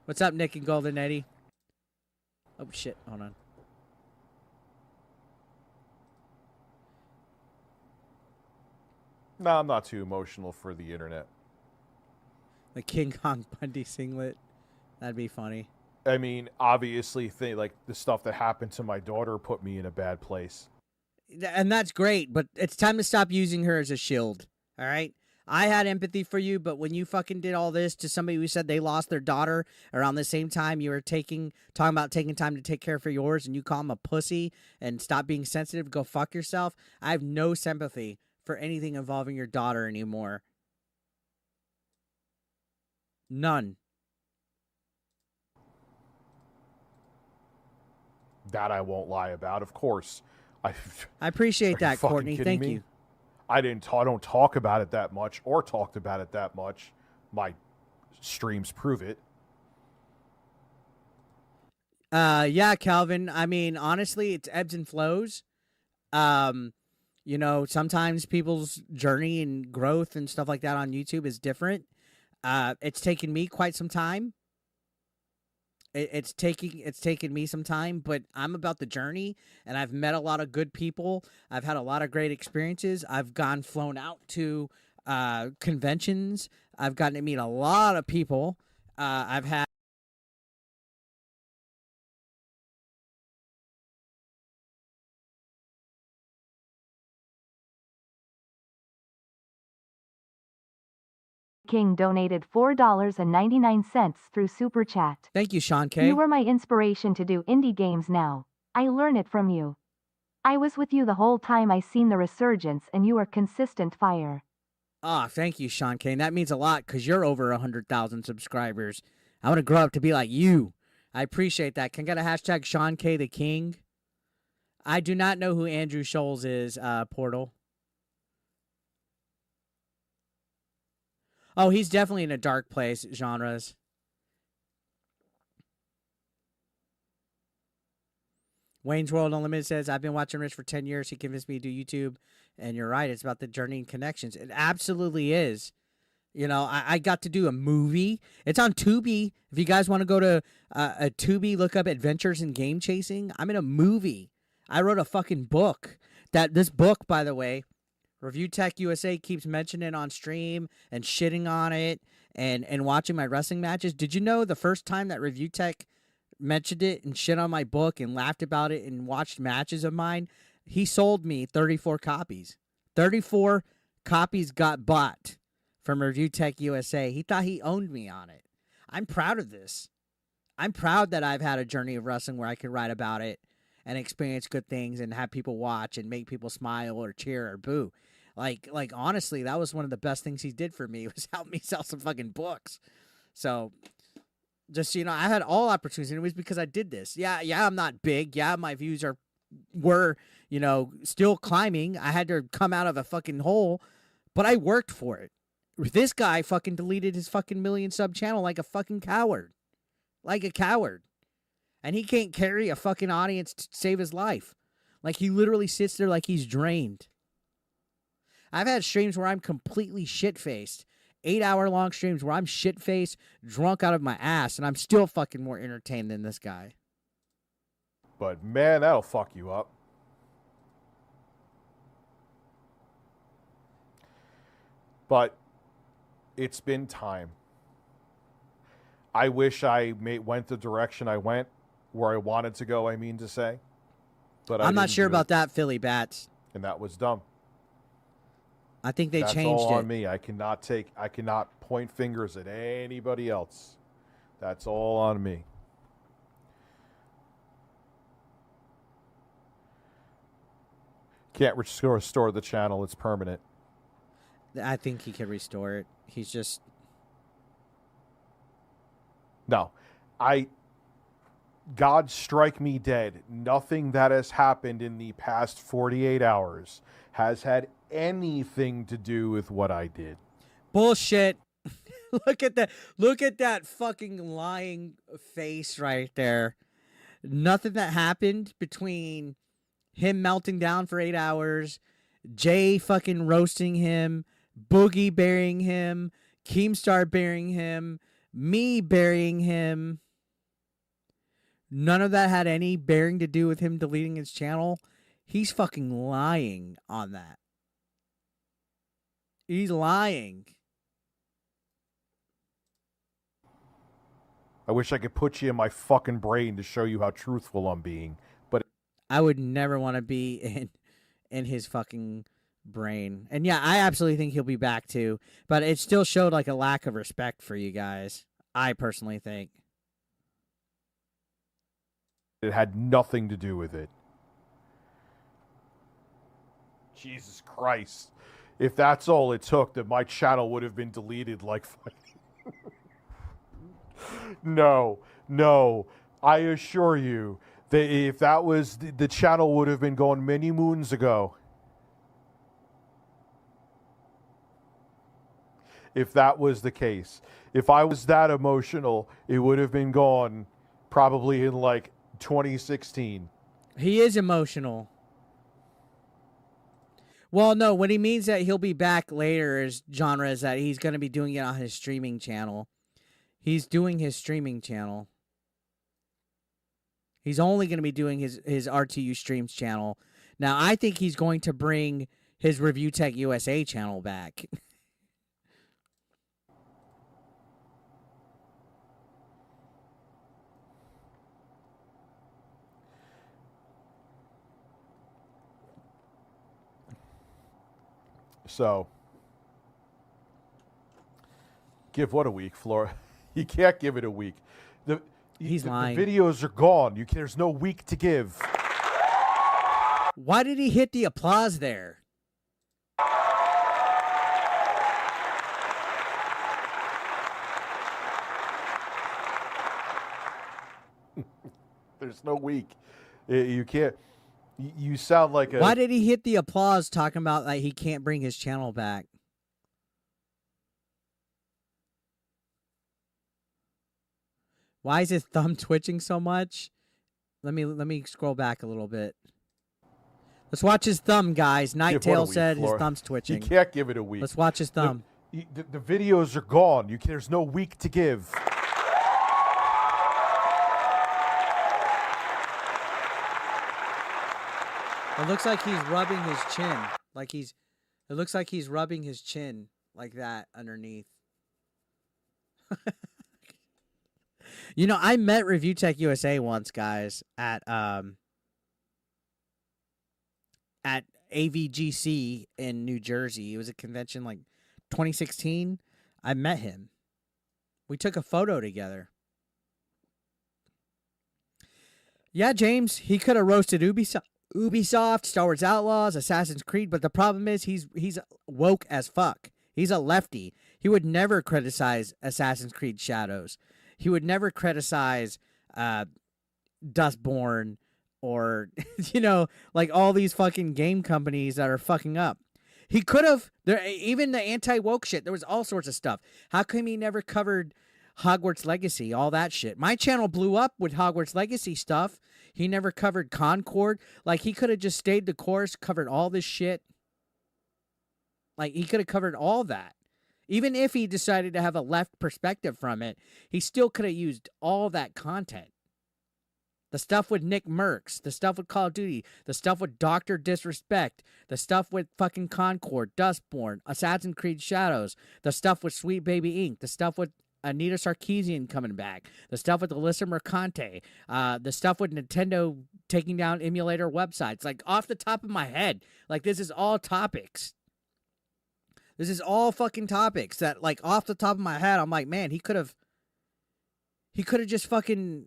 What's up, Nick and Golden Eddie? Oh, shit. Hold on. No, I'm not too emotional for the internet. The King Kong Bundy singlet. That'd be funny. I mean, obviously, like the stuff that happened to my daughter put me in a bad place. And that's great, but it's time to stop using her as a shield. All right? I had empathy for you, but when you fucking did all this to somebody who said they lost their daughter around the same time you were talking about taking time to take care for yours, and you call him a pussy and stop being sensitive, go fuck yourself, I have no sympathy for anything involving your daughter anymore. None. That I won't lie about, of course. I appreciate that, Courtney. Thank you. I don't talk about it that much or talked about it that much. My streams prove it. Yeah, Calvin. I mean, honestly, it's ebbs and flows. You know, sometimes people's journey and growth and stuff like that on YouTube is different. It's taken me quite some time. It's taken me some time, but I'm about the journey, and I've met a lot of good people. I've had a lot of great experiences. I've flown out to conventions. I've gotten to meet a lot of people. I've had King donated $4.99 through Super Chat. Thank you, Sean K. You were my inspiration to do indie games now. I learn it from you. I was with you the whole time I seen the resurgence, and you are consistent fire. Thank you, Sean K. That means a lot because you're over 100,000 subscribers. I want to grow up to be like you. I appreciate that. Can I get a hashtag Sean K the King? I do not know who Andrew Scholes is, Portal. Oh, he's definitely in a dark place, genres. Wayne's World Unlimited says, I've been watching Rich for 10 years. He convinced me to do YouTube. And you're right. It's about the journey and connections. It absolutely is. You know, I got to do a movie. It's on Tubi. If you guys want to go to a Tubi, look up Adventures in Game Chasing. I'm in a movie. I wrote a fucking book. This book, by the way, ReviewTechUSA keeps mentioning it on stream and shitting on it and watching my wrestling matches. Did you know the first time that ReviewTech mentioned it and shit on my book and laughed about it and watched matches of mine, he sold me 34 copies. 34 copies got bought from ReviewTechUSA. He thought he owned me on it. I'm proud of this. I'm proud that I've had a journey of wrestling where I could write about it and experience good things and have people watch and make people smile or cheer or boo. Like honestly, that was one of the best things he did for me was help me sell some fucking books. So just, you know, I had all opportunities, and it was because I did this. Yeah, I'm not big. Yeah, my views were, you know, still climbing. I had to come out of a fucking hole, but I worked for it. This guy fucking deleted his fucking million sub channel like a fucking coward. Like a coward. And he can't carry a fucking audience to save his life. Like, he literally sits there like he's drained. I've had streams where I'm completely shit-faced. 8-hour-long streams where I'm shit-faced, drunk out of my ass, and I'm still fucking more entertained than this guy. But, man, that'll fuck you up. But it's been time. I wish I went the direction I went, where I wanted to go, I mean to say. But I'm not sure about it, that, Philly Bats. and that was dumb. I think they That's changed all it. on me. I cannot point fingers at anybody else. That's all on me. Can't restore the channel. It's permanent. I think he could restore it. He's just... No. God strike me dead. Nothing that has happened in the past 48 hours has had anything to do with what I did. Bullshit. Look at that fucking lying face right there. Nothing that happened between him melting down for 8 hours, Jay fucking roasting him, Boogie burying him, Keemstar burying him, me burying him. None of that had any bearing to do with him deleting his channel. He's fucking lying on that. He's lying. I wish I could put you in my fucking brain to show you how truthful I'm being. But I would never want to be in his fucking brain. And yeah, I absolutely think he'll be back too. But it still showed like a lack of respect for you guys. I personally think. it had nothing to do with it. Jesus Christ. If that's all it took, that my channel would have been deleted like fucking... No. I assure you that if that was the channel would have been gone many moons ago. If that was the case. If I was that emotional, it would have been gone probably in like 2016. He is emotional. Well, no, what he means that he'll be back later is genre is that he's going to be doing it on his streaming channel. He's doing his streaming channel. He's only going to be doing his RTU streams channel. Now, I think he's going to bring his ReviewTechUSA channel back. So, give what a week, Flora? You can't give it a week. He's lying. The videos are gone. There's no week to give. Why did he hit the applause there? There's no week. You can't. You sound like a... Why did he hit the applause talking about that he can't bring his channel back? Why is his thumb twitching so much? Let me scroll back a little bit. Let's watch his thumb, guys. Nighttail said his thumb's twitching. You can't give it a week. Let's watch his thumb. The videos are gone. There's no week to give. It looks like he's rubbing his chin. It looks like he's rubbing his chin like that underneath. You know, I met ReviewTechUSA once, guys, at AVGC in New Jersey. It was a convention like 2016. I met him. We took a photo together. Yeah, James, he could have roasted Ubisoft, Star Wars Outlaws, Assassin's Creed, but the problem is he's woke as fuck. He's a lefty. He would never criticize Assassin's Creed Shadows. He would never criticize Dustborn or like all these fucking game companies that are fucking up. He could have. Even the anti-woke shit. There was all sorts of stuff. How come he never covered Hogwarts Legacy? All that shit. My channel blew up with Hogwarts Legacy stuff. He never covered Concord. Like, he could have just stayed the course, covered all this shit. Like, he could have covered all that. Even if he decided to have a left perspective from it, he still could have used all that content. The stuff with Nick Merckx, the stuff with Call of Duty, the stuff with Dr. Disrespect, the stuff with fucking Concord, Dustborn, Assassin's Creed Shadows, the stuff with Sweet Baby Inc., the stuff with Anita Sarkeesian coming back, the stuff with Alyssa Mercante, the stuff with Nintendo taking down emulator websites. Like, off the top of my head, like, this is all topics. This is all fucking topics that, like, off the top of my head, I'm like, man, he could have just fucking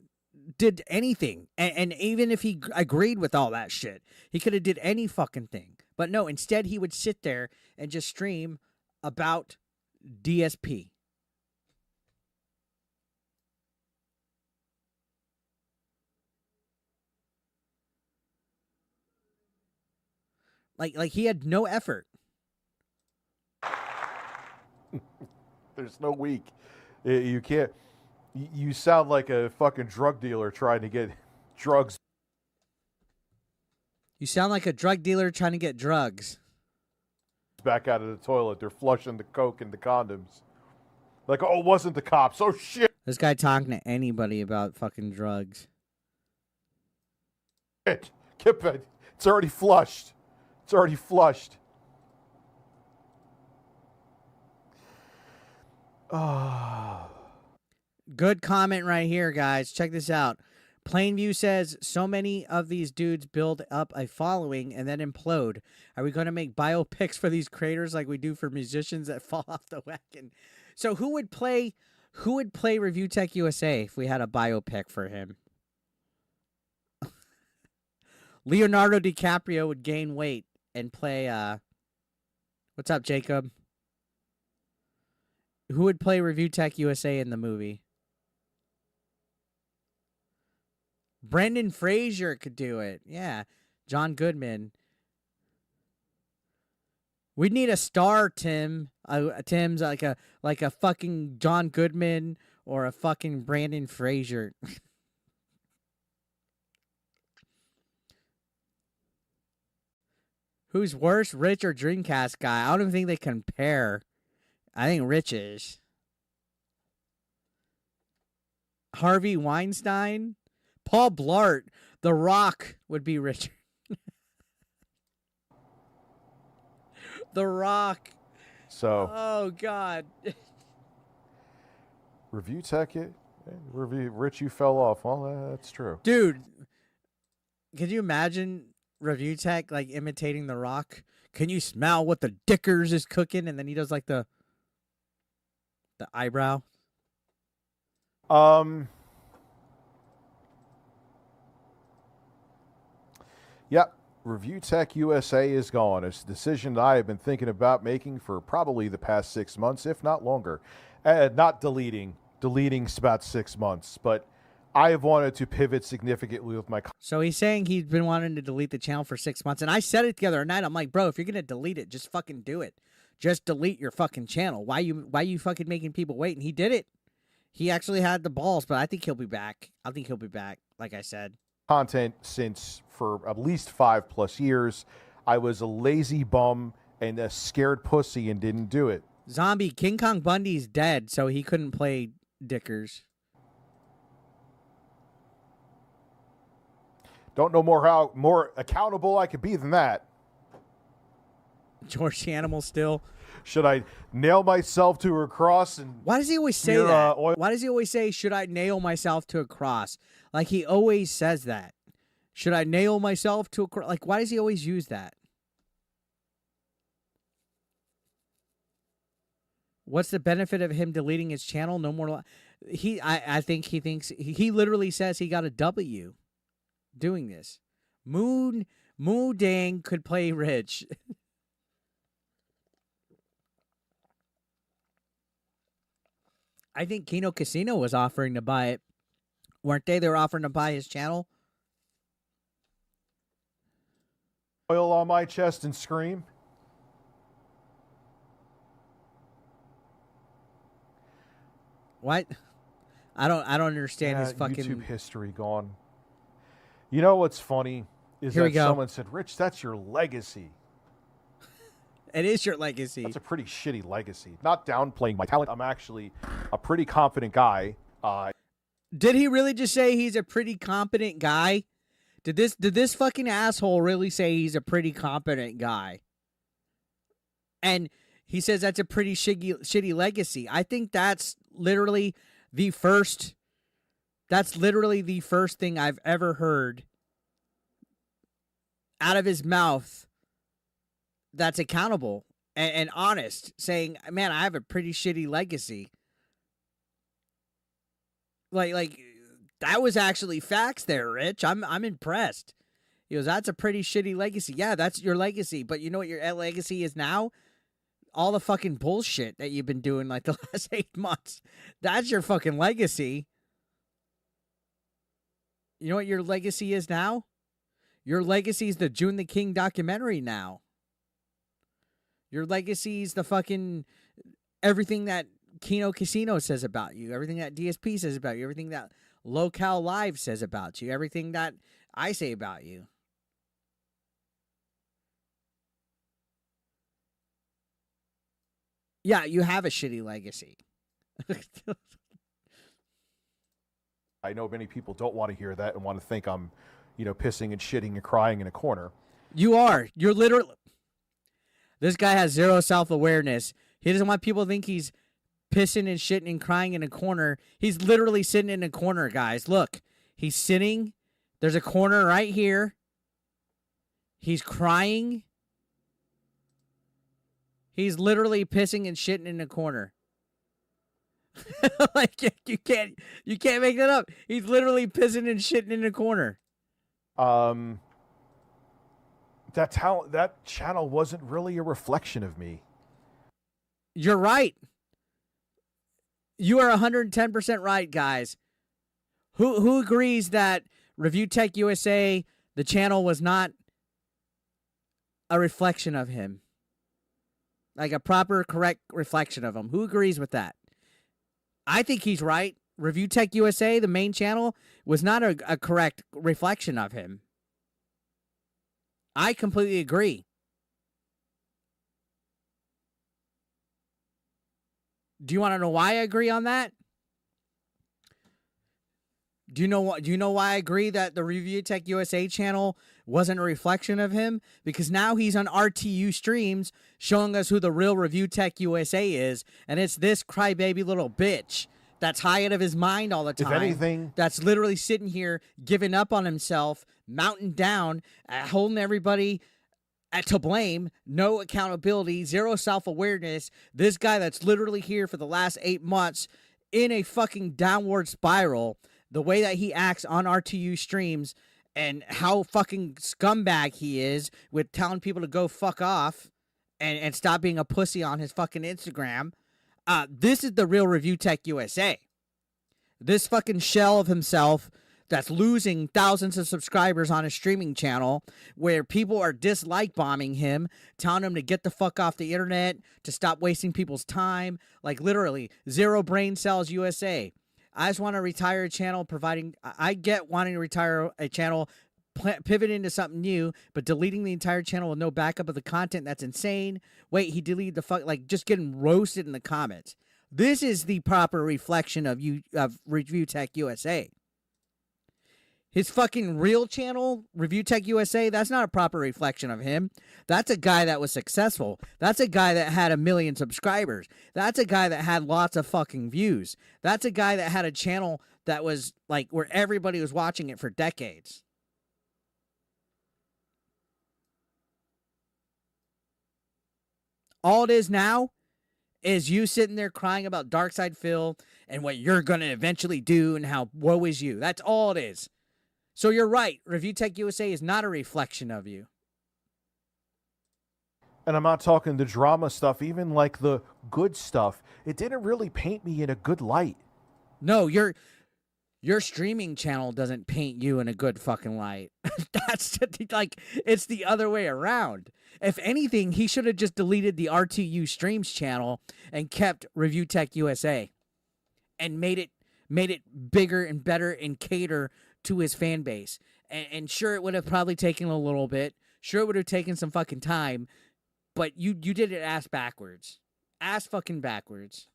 did anything. And even if he agreed with all that shit, he could have did any fucking thing. But no, instead he would sit there and just stream about DSP. Like he had no effort. There's no weak. You can't. You sound like a fucking drug dealer trying to get drugs. You sound like a drug dealer trying to get drugs Back out of the toilet. They're flushing the coke and the condoms. Like, oh, it wasn't the cops. Oh, shit. This guy talking to anybody about fucking drugs. Kip it. It's already flushed. It's already flushed. Oh. Good comment right here, guys. Check this out. Plainview says, so many of these dudes build up a following and then implode. Are we going to make biopics for these creators like we do for musicians that fall off the wagon? So who would play ReviewTechUSA if we had a biopic for him? Leonardo DiCaprio would gain weight and play, what's up, Jacob? Who would play ReviewTechUSA in the movie? Brendan Fraser could do it. Yeah. John Goodman. We'd need a star, Tim. Tim's like a fucking John Goodman or a fucking Brandon Fraser. Who's worse, Rich or Dreamcast guy? I don't think they compare. I think Rich is. Harvey Weinstein? Paul Blart. The Rock would be Richard. The Rock. So. Oh, God. Review Tech it. Rich, you fell off. Well, that's true. Dude, could you imagine Review Tech like imitating The Rock? Can you smell what the Dickers is cooking? And then he does like the eyebrow. Yep. ReviewTechUSA is gone. It's a decision that I have been thinking about making for probably the past 6 months, if not longer. Not deleting. Deleting's about 6 months, but I have wanted to pivot significantly with my. So he's saying he's been wanting to delete the channel for 6 months, and I said it the other night. I'm like, bro, if you're gonna delete it, just fucking do it. Just delete your fucking channel. Why you fucking making people wait? And he did it. He actually had the balls, but I think he'll be back. I think he'll be back, like I said. Content since for at least 5+ years. I was a lazy bum and a scared pussy and didn't do it. Zombie, King Kong Bundy's dead, so he couldn't play Dickers. Don't know how more accountable I could be than that. George the Animal still. Should I nail myself to a cross? And why does he always say that? Why does he always say, should I nail myself to a cross? Like, he always says that. Should I nail myself to a cross? Like, why does he always use that? What's the benefit of him deleting his channel? No more. I think he thinks he literally says he got a W. doing this. Moo Dang could play Rich. I think Kino Casino was offering to buy it. Weren't they? They were offering to buy his channel. Oil on my chest and scream. What? I don't understand his fucking YouTube history gone. You know what's funny is Here we that go. someone said, "Rich, that's your legacy." It is your legacy. That's a pretty shitty legacy. Not downplaying my talent. I'm actually a pretty confident guy. Did he really just say he's a pretty competent guy? Did this fucking asshole really say he's a pretty competent guy? And he says that's a pretty shitty legacy. I think that's literally the first thing I've ever heard out of his mouth that's accountable and honest, saying, man, I have a pretty shitty legacy. Like that was actually facts there, Rich. I'm impressed. He goes, that's a pretty shitty legacy. Yeah, that's your legacy. But you know what your legacy is now? All the fucking bullshit that you've been doing like the last 8 months. That's your fucking legacy. You know what your legacy is now? Your legacy is the June the King documentary now. Your legacy is the fucking everything that Kino Casino says about you, everything that DSP says about you, everything that Locale Live says about you, everything that I say about you. Yeah, you have a shitty legacy. I know many people don't want to hear that and want to think I'm, pissing and shitting and crying in a corner. You are. You're literally. This guy has zero self-awareness. He doesn't want people to think he's pissing and shitting and crying in a corner. He's literally sitting in a corner, guys. Look, he's sitting. There's a corner right here. He's crying. He's literally pissing and shitting in a corner. Like you can't make that up. He's literally pissing and shitting in a corner. That channel wasn't really a reflection of me. You're right. You are 110% right, guys. Who agrees that ReviewTechUSA, the channel, was not a reflection of him? Like a proper, correct reflection of him. Who agrees with that? I think he's right. ReviewTechUSA, the main channel, was not a correct reflection of him. I completely agree. Do you want to know why I agree on that? Do you know why I agree that the ReviewTechUSA channel wasn't a reflection of him? Because now he's on RTU streams showing us who the real ReviewTechUSA is, and it's this crybaby little bitch that's high out of his mind all the time. If anything, that's literally sitting here giving up on himself, mounting down, holding everybody to blame, no accountability, zero self-awareness. This guy that's literally here for the last 8 months in a fucking downward spiral. The way that he acts on RTU streams and how fucking scumbag he is with telling people to go fuck off and stop being a pussy on his fucking Instagram. This is the real ReviewTechUSA. This fucking shell of himself that's losing thousands of subscribers on his streaming channel where people are dislike bombing him, telling him to get the fuck off the internet, to stop wasting people's time. Like literally, Zero Brain Cells USA. I just want to retire a channel I get wanting to retire a channel, pivot into something new, but deleting the entire channel with no backup of the content, that's insane. Wait, he deleted just getting roasted in the comments. This is the proper reflection of ReviewTechUSA. His fucking real channel, ReviewTechUSA, that's not a proper reflection of him. That's a guy that was successful. That's a guy that had 1 million subscribers. That's a guy that had lots of fucking views. That's a guy that had a channel that was like where everybody was watching it for decades. All it is now is you sitting there crying about Darkside Phil and what you're going to eventually do and how woe is you. That's all it is. So you're right. Review Tech USA is not a reflection of you. And I'm not talking the drama stuff, even like the good stuff. It didn't really paint me in a good light. No, your streaming channel doesn't paint you in a good fucking light. That's like, it's the other way around. If anything, he should have just deleted the RTU Streams channel and kept Review Tech USA and made it bigger and better and cater to his fan base. And sure, it would have probably taken a little bit. Sure, it would have taken some fucking time. But you did it ass backwards. Ass fucking backwards.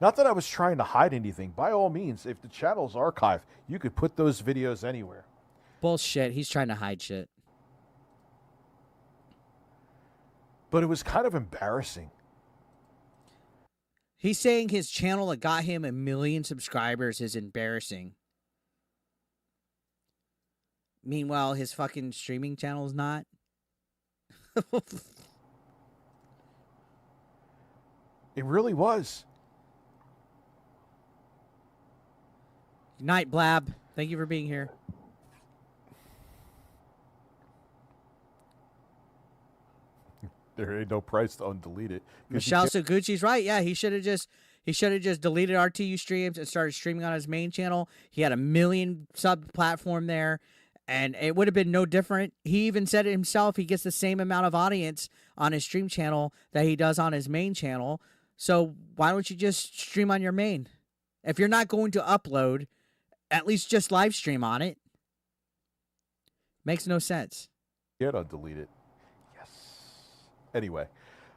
Not that I was trying to hide anything. By all means, if the channel's archived, you could put those videos anywhere. Bullshit. He's trying to hide shit. But it was kind of embarrassing. He's saying his channel that got him 1 million subscribers is embarrassing. Meanwhile, his fucking streaming channel is not. It really was. Good night, Blab. Thank you for being here. There ain't no price to undelete it. Michelle Suguchi's right. Yeah, he should have just deleted RTU streams and started streaming on his main channel. He had 1 million sub platform there, and it would have been no different. He even said it himself. He gets the same amount of audience on his stream channel that he does on his main channel. So why don't you just stream on your main? If you're not going to upload, at least just live stream on it. Makes no sense. Yeah, I'll delete it. Yes. Anyway,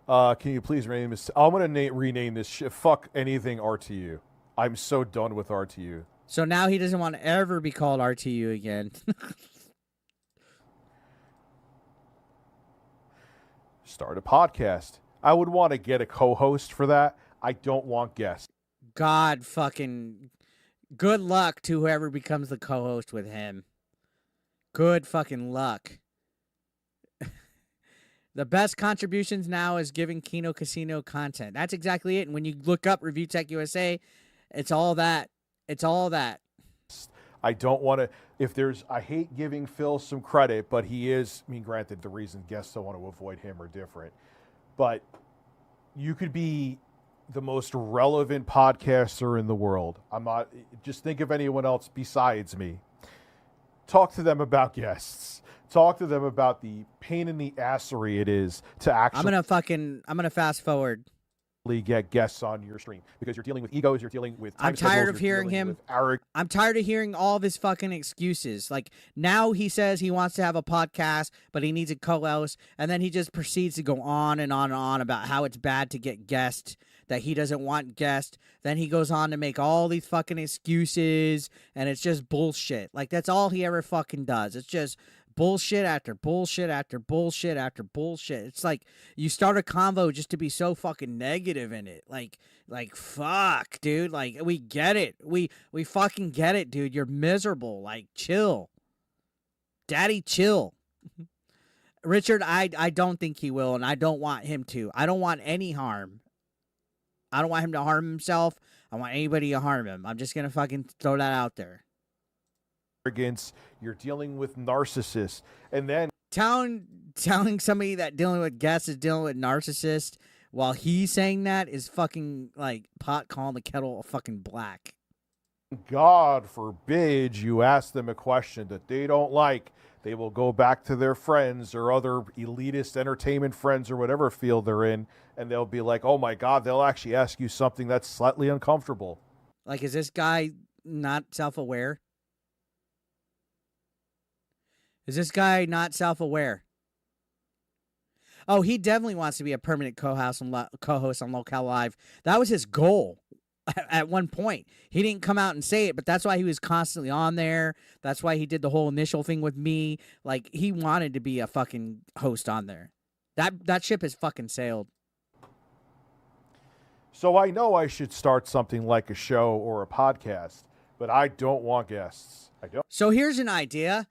can you please rename this? I'm going to rename this shit. Fuck anything RTU. I'm so done with RTU. So now he doesn't want to ever be called RTU again. Start a podcast. I would want to get a co-host for that. I don't want guests. God fucking good luck to whoever becomes the co-host with him. Good fucking luck. The best contributions now is giving Kino Casino content. That's exactly it. And when you look up Review Tech USA, it's all that. It's all that. I don't want to, I hate giving Phil some credit, but he is, I mean, granted, the reason guests don't want to avoid him are different. But you could be the most relevant podcaster in the world. I'm not, just think of anyone else besides me. Talk to them about guests. Talk to them about the pain in the assery it is to actually. I'm gonna fast forward. Get guests on your stream because you're dealing with egos, you're dealing with. I'm tired of hearing him. I'm tired of hearing all of his fucking excuses. Like now he says he wants to have a podcast, but he needs a co-host, and then he just proceeds to go on and on and on about how it's bad to get guests, that he doesn't want guests. Then he goes on to make all these fucking excuses, and it's just bullshit. Like that's all he ever fucking does. It's just bullshit after bullshit after bullshit after bullshit. It's like you start a convo just to be so fucking negative in it. Like fuck, dude. Like we get it. We fucking get it, dude. You're miserable. Like chill. Daddy, chill. Richard, I don't think he will, and I don't want him to. I don't want any harm. I don't want him to harm himself. I want anybody to harm him. I'm just gonna fucking throw that out there. Arrogance, you're dealing with narcissists, and then telling somebody that dealing with guests is dealing with narcissists while he's saying that is fucking like pot calling the kettle fucking black. God forbid you ask them a question that they don't like. They will go back to their friends or other elitist entertainment friends or whatever field they're in, and they'll be like, oh my God, they'll actually ask you something that's slightly uncomfortable. Like, is this guy not self-aware? Is this guy not self-aware? Oh, he definitely wants to be a permanent co-host on Locale Live. That was his goal at one point. He didn't come out and say it, but that's why he was constantly on there. That's why he did the whole initial thing with me. Like, he wanted to be a fucking host on there. That ship has fucking sailed. So I know I should start something like a show or a podcast, but I don't want guests. I don't. So here's an idea.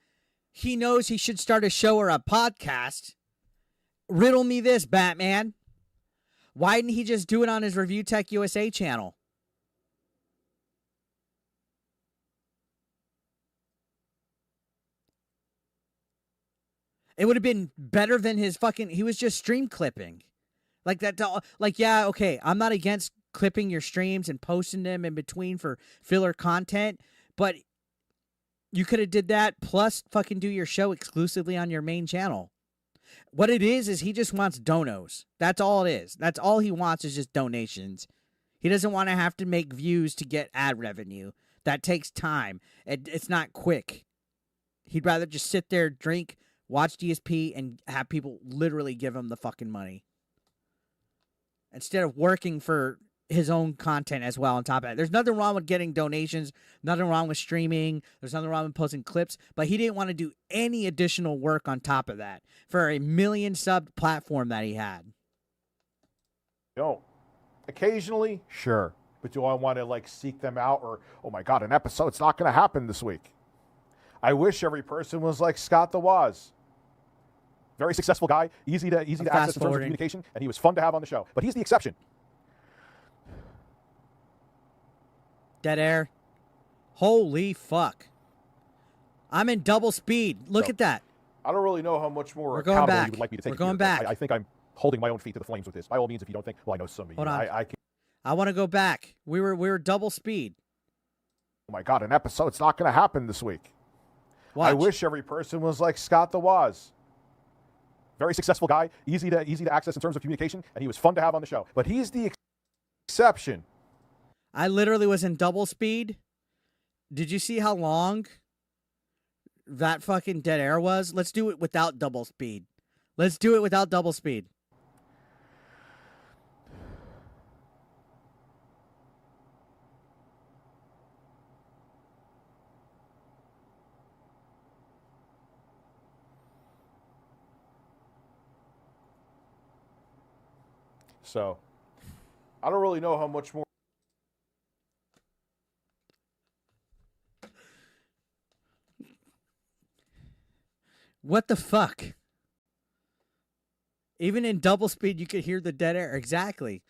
He knows he should start a show or a podcast. Riddle me this, Batman. Why didn't he just do it on his Review Tech USA channel? It would have been better than his fucking. He was just stream clipping, like that. Like, yeah, okay, I'm not against clipping your streams and posting them in between for filler content, but you could have did that plus fucking do your show exclusively on your main channel. What it is he just wants donos. That's all it is. That's all he wants is just donations. He doesn't want to have to make views to get ad revenue. That takes time. It's not quick. He'd rather just sit there, drink, watch DSP, and have people literally give him the fucking money. Instead of working for his own content as well on top of that. There's nothing wrong with getting donations, nothing wrong with streaming, there's nothing wrong with posting clips, but he didn't want to do any additional work on top of that for a 1 million sub platform that he had. No. Occasionally, sure. But do I want to like seek them out or, oh my God, an episode's not going to happen this week? I wish every person was like Scott the Woz. Very successful guy, easy to access in terms of communication, and he was fun to have on the show. But he's the exception. Dead air. Holy fuck. I'm in double speed. Look at that. I don't really know how much more We're going accountable back. you would like me to take. We're going back. I think I'm holding my own feet to the flames with this. By all means, if you don't think, well, I know some of you. Hold on. I can. I want to go back. We were double speed. Oh my God, an episode's not going to happen this week. Watch. I wish every person was like Scott the Woz. Very successful guy, easy to access in terms of communication, and he was fun to have on the show. But he's the exception. I literally was in double speed. Did you see how long that fucking dead air was? Let's do it without double speed. Let's do it without double speed. So, I don't really know how much more. What the fuck? Even in double speed, you could hear the dead air. Exactly.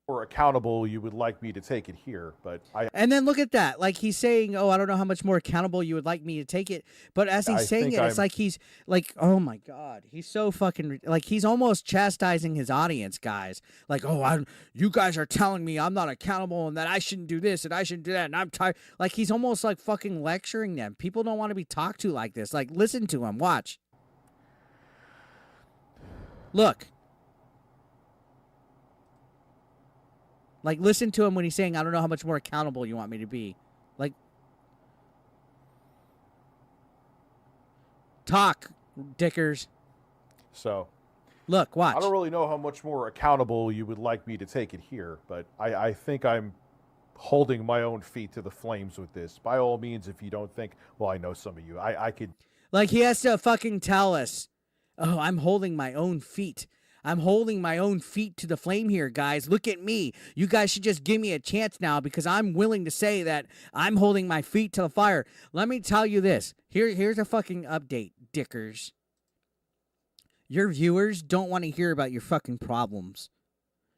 More accountable you would like me to take it here, but And then look at that. Like he's saying, oh, I don't know how much more accountable you would like me to take it. But as he's saying it, it's like he's like, oh my God. He's so fucking, like he's almost chastising his audience, guys. Like, oh, you guys are telling me I'm not accountable and that I shouldn't do this and I shouldn't do that. And I'm tired. Like he's almost like fucking lecturing them. People don't want to be talked to like this. Like, listen to him. Watch. Look. Like, listen to him when he's saying, I don't know how much more accountable you want me to be. Like, talk, dickers. So, look, watch. I don't really know how much more accountable you would like me to take it here, but I think I'm holding my own feet to the flames with this. By all means, if you don't think, well, I know some of you, I could. Like, he has to fucking tell us, oh, I'm holding my own feet. I'm holding my own feet to the flame here, guys. Look at me. You guys should just give me a chance now because I'm willing to say that I'm holding my feet to the fire. Let me tell you this. Here's a fucking update, dickers. Your viewers don't want to hear about your fucking problems.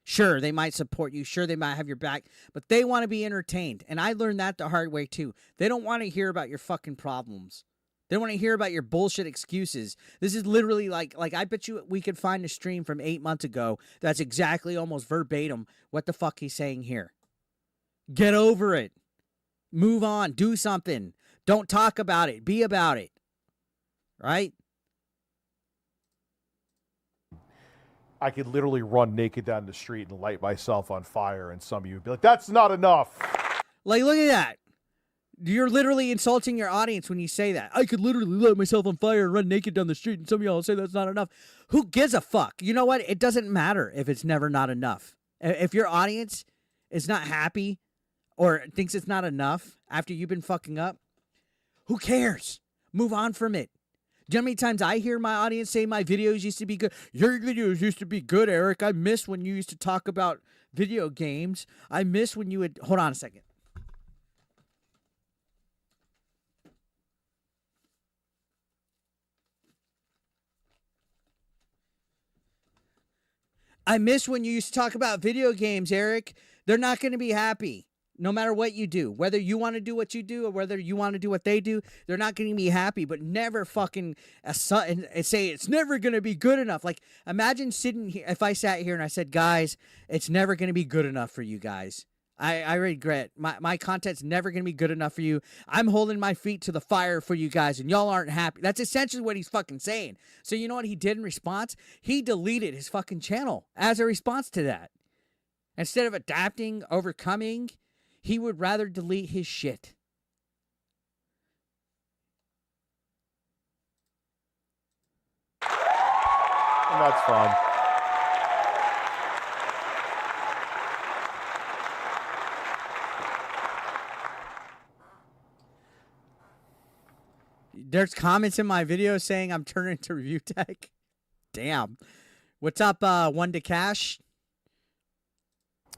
Sure, they might support you. Sure, they might have your back. But they want to be entertained. And I learned that the hard way, too. They don't want to hear about your fucking problems. They don't want to hear about your bullshit excuses. This is literally like I bet you we could find a stream from 8 months ago that's exactly almost verbatim what the fuck he's saying here. Get over it. Move on. Do something. Don't talk about it. Be about it. Right? I could literally run naked down the street and light myself on fire, and some of you would be like, that's not enough. Like, look at that. You're literally insulting your audience when you say that. I could literally light myself on fire and run naked down the street, and some of y'all say that's not enough. Who gives a fuck? You know what? It doesn't matter if it's never not enough. If your audience is not happy or thinks it's not enough after you've been fucking up, who cares? Move on from it. Do you know how many times I hear my audience say my videos used to be good? Your videos used to be good, Eric. I miss when you used to talk about video games. I miss when you would... Hold on a second. I miss when you used to talk about video games, Eric. They're not going to be happy. No matter what you do, whether you want to do what you do or whether you want to do what they do, they're not going to be happy, but never fucking and say it's never going to be good enough. Like, imagine sitting here, if I sat here and I said, guys, it's never going to be good enough for you guys. I regret my content's never going to be good enough for you. I'm holding my feet to the fire for you guys and y'all aren't happy. That's essentially what he's fucking saying. So you know what he did in response? He deleted his fucking channel as a response to that. Instead of adapting, overcoming, he would rather delete his shit. And that's fine. There's comments in my video saying I'm turning to Review Tech. Damn. What's up, One to Cash?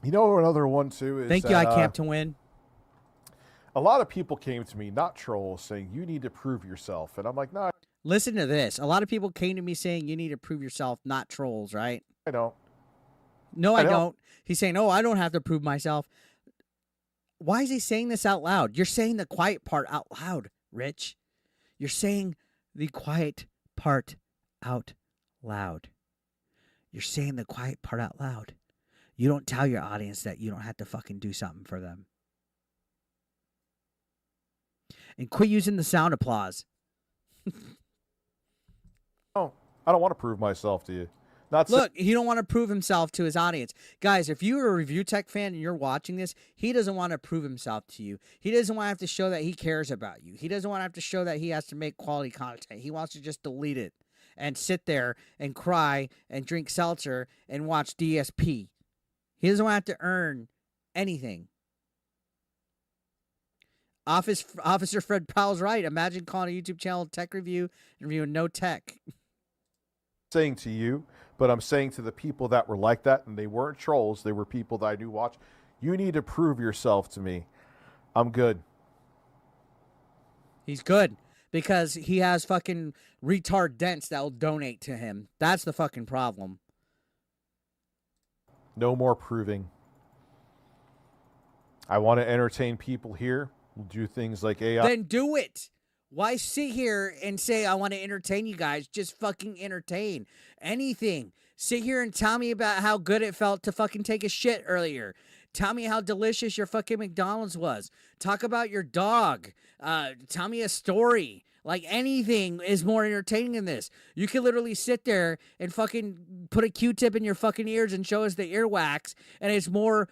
You know, another one too is Thank you, I Camp to Win. A lot of people came to me, not trolls, saying you need to prove yourself, and I'm like, no, Listen to this. A lot of people came to me saying you need to prove yourself, not trolls, right? I don't. No, I don't. He's saying, oh, I don't have to prove myself. Why is he saying this out loud? You're saying the quiet part out loud, Rich. You're saying the quiet part out loud. You're saying the quiet part out loud. You don't tell your audience that you don't have to fucking do something for them. And quit using the sound applause. Oh, I don't want to prove myself to you. Look, he don't want to prove himself to his audience. Guys, if you're a Review Tech fan and you're watching this, he doesn't want to prove himself to you. He doesn't want to have to show that he cares about you. He doesn't want to have to show that he has to make quality content. He wants to just delete it and sit there and cry and drink seltzer and watch DSP. He doesn't want to have to earn anything. Officer Fred Powell's right. Imagine calling a YouTube channel Tech Review and reviewing no tech. Saying to you, but I'm saying to the people that were like that, and they weren't trolls, they were people that I do watch, you need to prove yourself to me. I'm good. He's good because he has fucking retard dents that will donate to him. That's the fucking problem. No more proving. I want to entertain people here. We'll do things like AI. Then do it. Why sit here and say, I want to entertain you guys? Just fucking entertain. Anything. Sit here and tell me about how good it felt to fucking take a shit earlier. Tell me how delicious your fucking McDonald's was. Talk about your dog. Tell me a story. Like, anything is more entertaining than this. You can literally sit there and fucking put a Q-tip in your fucking ears and show us the earwax, and it's more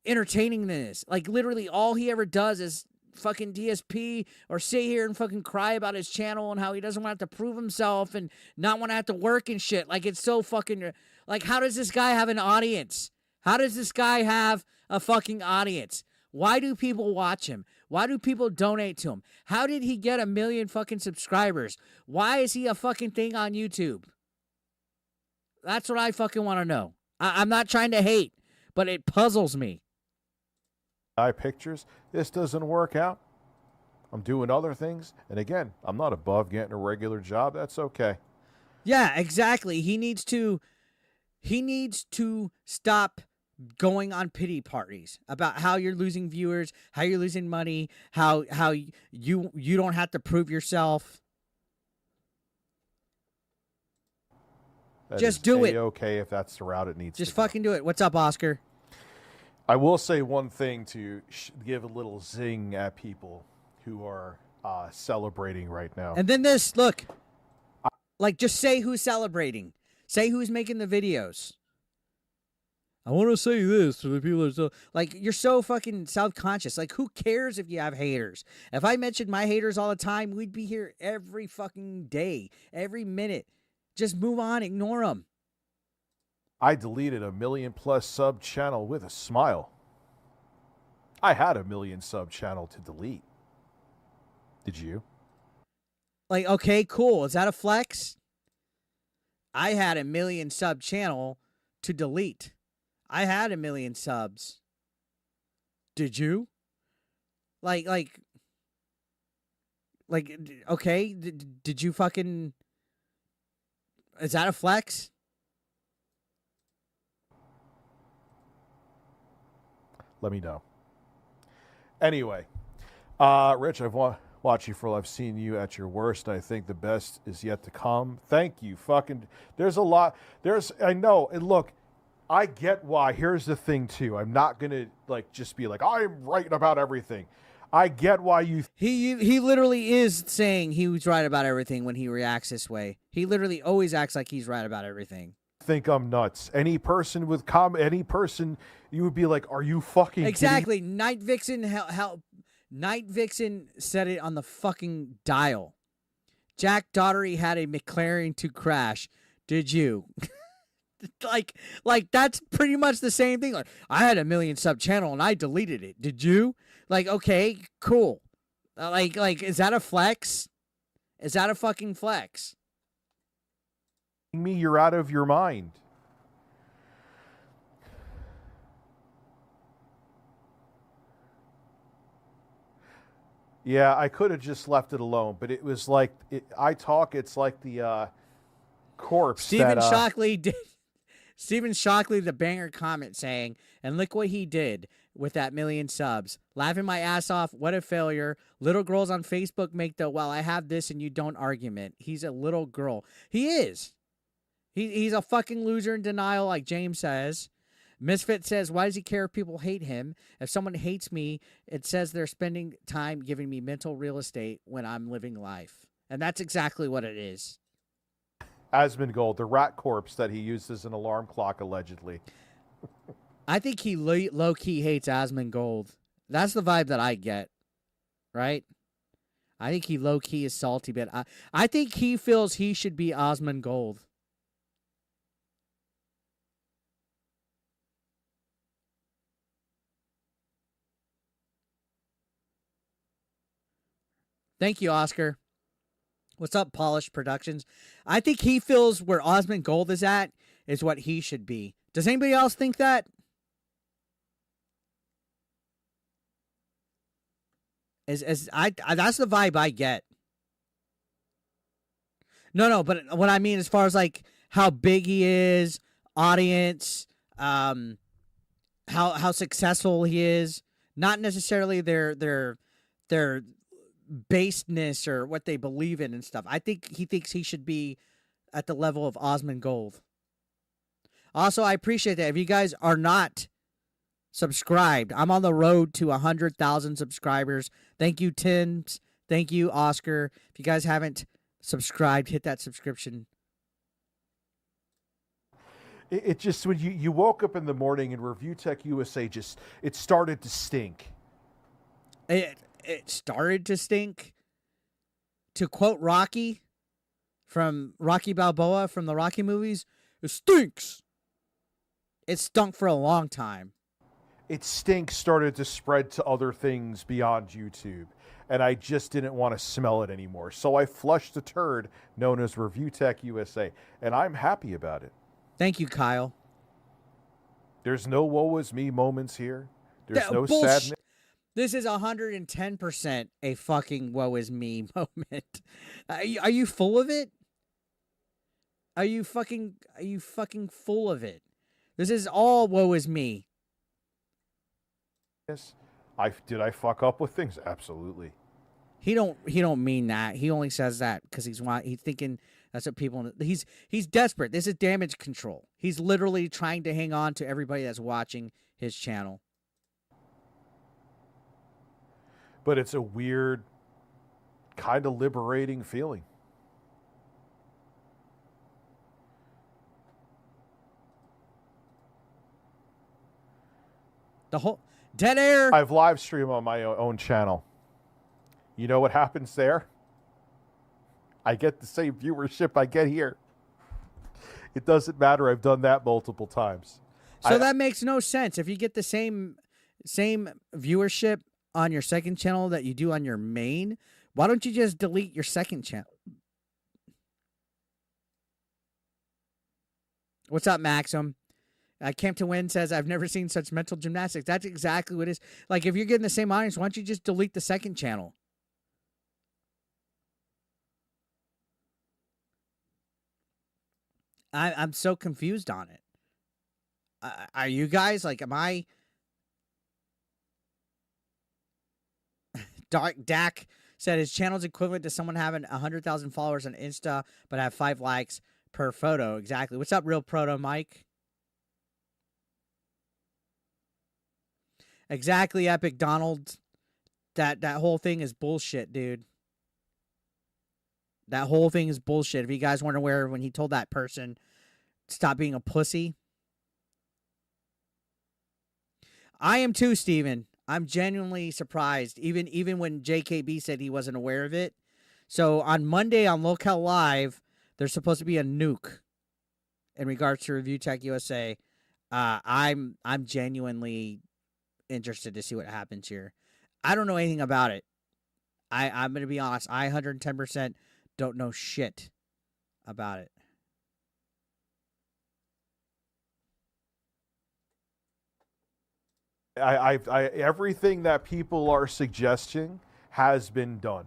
entertaining than this. Like, literally all he ever does is fucking DSP or sit here and fucking cry about his channel and how he doesn't want to have to prove himself and not want to have to work and shit. Like, it's so fucking... Like, how does this guy have an audience? How does this guy have a fucking audience? Why do people watch him? Why do people donate to him? How did he get 1 million fucking subscribers? Why is he a fucking thing on YouTube? That's what I fucking want to know. I'm not trying to hate, but it puzzles me. Pictures. This doesn't work out. I'm doing other things. And again, I'm not above getting a regular job. That's okay. Yeah, exactly. He needs to stop going on pity parties about how you're losing viewers, how you're losing money, how you don't have to prove yourself. Just do it. Okay, if that's the route it needs. Just to go. fucking do it. What's up, Oscar? I will say one thing to give a little zing at people who are celebrating right now. And then this, look, like, just say who's celebrating. Say who's making the videos. I want to say this to the people that are so, like, you're so fucking self-conscious. Like, who cares if you have haters? If I mentioned my haters all the time, we'd be here every fucking day, every minute. Just move on, ignore them. I deleted 1 million+ sub channel with a smile. I had 1 million sub channel to delete. Did you? Like, okay, cool. Is that a flex? I had 1 million sub channel to delete. I had 1 million subs. Did you? Like, okay. Did you fucking... Is that a flex? Let me know. Anyway, Rich, I've watched you for. I've seen you at your worst. I think the best is yet to come. Thank you. Fucking. There's a lot. I know. And look, I get why. Here's the thing too. I'm not gonna just be like I'm right about everything. I get why you. He literally is saying he was right about everything when he reacts this way. He literally always acts like he's right about everything. Think I'm nuts. Any person you would be like, are you fucking exactly? kidding? Night Vixen, Night Vixen said it on the fucking dial. Jack Daugherty had a McLaren to crash. Did you? like that's pretty much the same thing. Like, I had a 1 million sub channel and I deleted it. Did you? Like, okay, cool. Like, is that a flex? Is that a fucking flex? Me, you're out of your mind. Yeah, I could have just left it alone, but it was like it's like the corpse. Stephen Shockley did. Stephen Shockley, the banger comment saying, and look what he did with that 1 million subs. Laughing my ass off. What a failure. Little girls on Facebook make the, well, I have this and you don't argument. He's a little girl. He is. He's a fucking loser in denial, like James says. Misfit says, why does he care if people hate him? If someone hates me, it says they're spending time giving me mental real estate when I'm living life. And that's exactly what it is. Asmongold, the rat corpse that he used as an alarm clock, allegedly. I think he low-key hates Asmongold. That's the vibe that I get, right? I think he low-key is salty, but I think he feels he should be Asmongold. Thank you, Oscar. What's up, Polished Productions? I think he feels where Asmongold is at is what he should be. Does anybody else think that? That's the vibe I get. No, but what I mean as far as like how big he is, audience, how successful he is, not necessarily their baseness or what they believe in and stuff. I think he thinks he should be at the level of Asmongold. Also, I appreciate that. If you guys are not subscribed, I'm on the road to 100,000 subscribers. Thank you, Tims. Thank you, Oscar. If you guys haven't subscribed, hit that subscription. It just, when you woke up in the morning and ReviewTechUSA it started to stink. It started to stink. To quote Rocky from Rocky Balboa from the Rocky movies, it stinks. It stunk for a long time. It started to spread to other things beyond YouTube, and I just didn't want to smell it anymore. So I flushed the turd known as ReviewTechUSA, and I'm happy about it. Thank you, Kyle. There's no woe is me moments here. There's no sadness. This is 110% a fucking woe is me moment. Are you full of it? Are you fucking full of it? This is all woe is me. Yes. Did I fuck up with things? Absolutely. He don't mean that. He only says that because he's thinking that's what people. He's desperate. This is damage control. He's literally trying to hang on to everybody that's watching his channel. But it's a weird, kind of liberating feeling. The whole dead air. I've live streamed on my own channel. You know what happens there? I get the same viewership I get here. It doesn't matter. I've done that multiple times. So that makes no sense. If you get the same viewership on your second channel that you do on your main, why don't you just delete your second channel? What's up, Maxim? Camp to Win says, I've never seen such mental gymnastics. That's exactly what it is. Like, if you're getting the same audience, why don't you just delete the second channel? I'm so confused on it. Are you guys, like, am I... Dak said his channel's equivalent to someone having 100,000 followers on Insta but have 5 likes per photo. Exactly. What's up, Real Proto Mike? Exactly, Epic Donald. That whole thing is bullshit, dude. That whole thing is bullshit. If you guys weren't aware, when he told that person, stop being a pussy. I am too, Steven. I'm genuinely surprised, even when JKB said he wasn't aware of it. So on Monday on Locale Live, there's supposed to be a nuke in regards to ReviewTechUSA. I'm genuinely interested to see what happens here. I don't know anything about it. I'm going to be honest. I 110% don't know shit about it. I everything that people are suggesting has been done.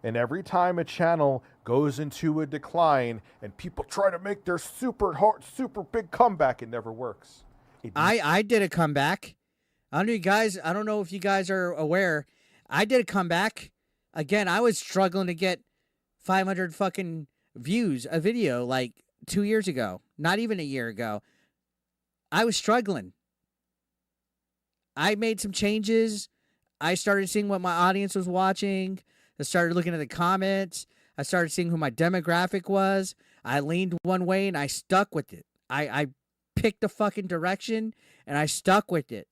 And every time a channel goes into a decline and people try to make their super big comeback, it never works. I did a comeback. I don't know if you guys are aware. I did a comeback. Again, I was struggling to get 500 fucking views a video like 2 years ago. Not even a year ago. I was struggling. I made some changes. I started seeing what my audience was watching. I started looking at the comments. I started seeing who my demographic was. I leaned one way and I stuck with it. I picked the fucking direction and I stuck with it.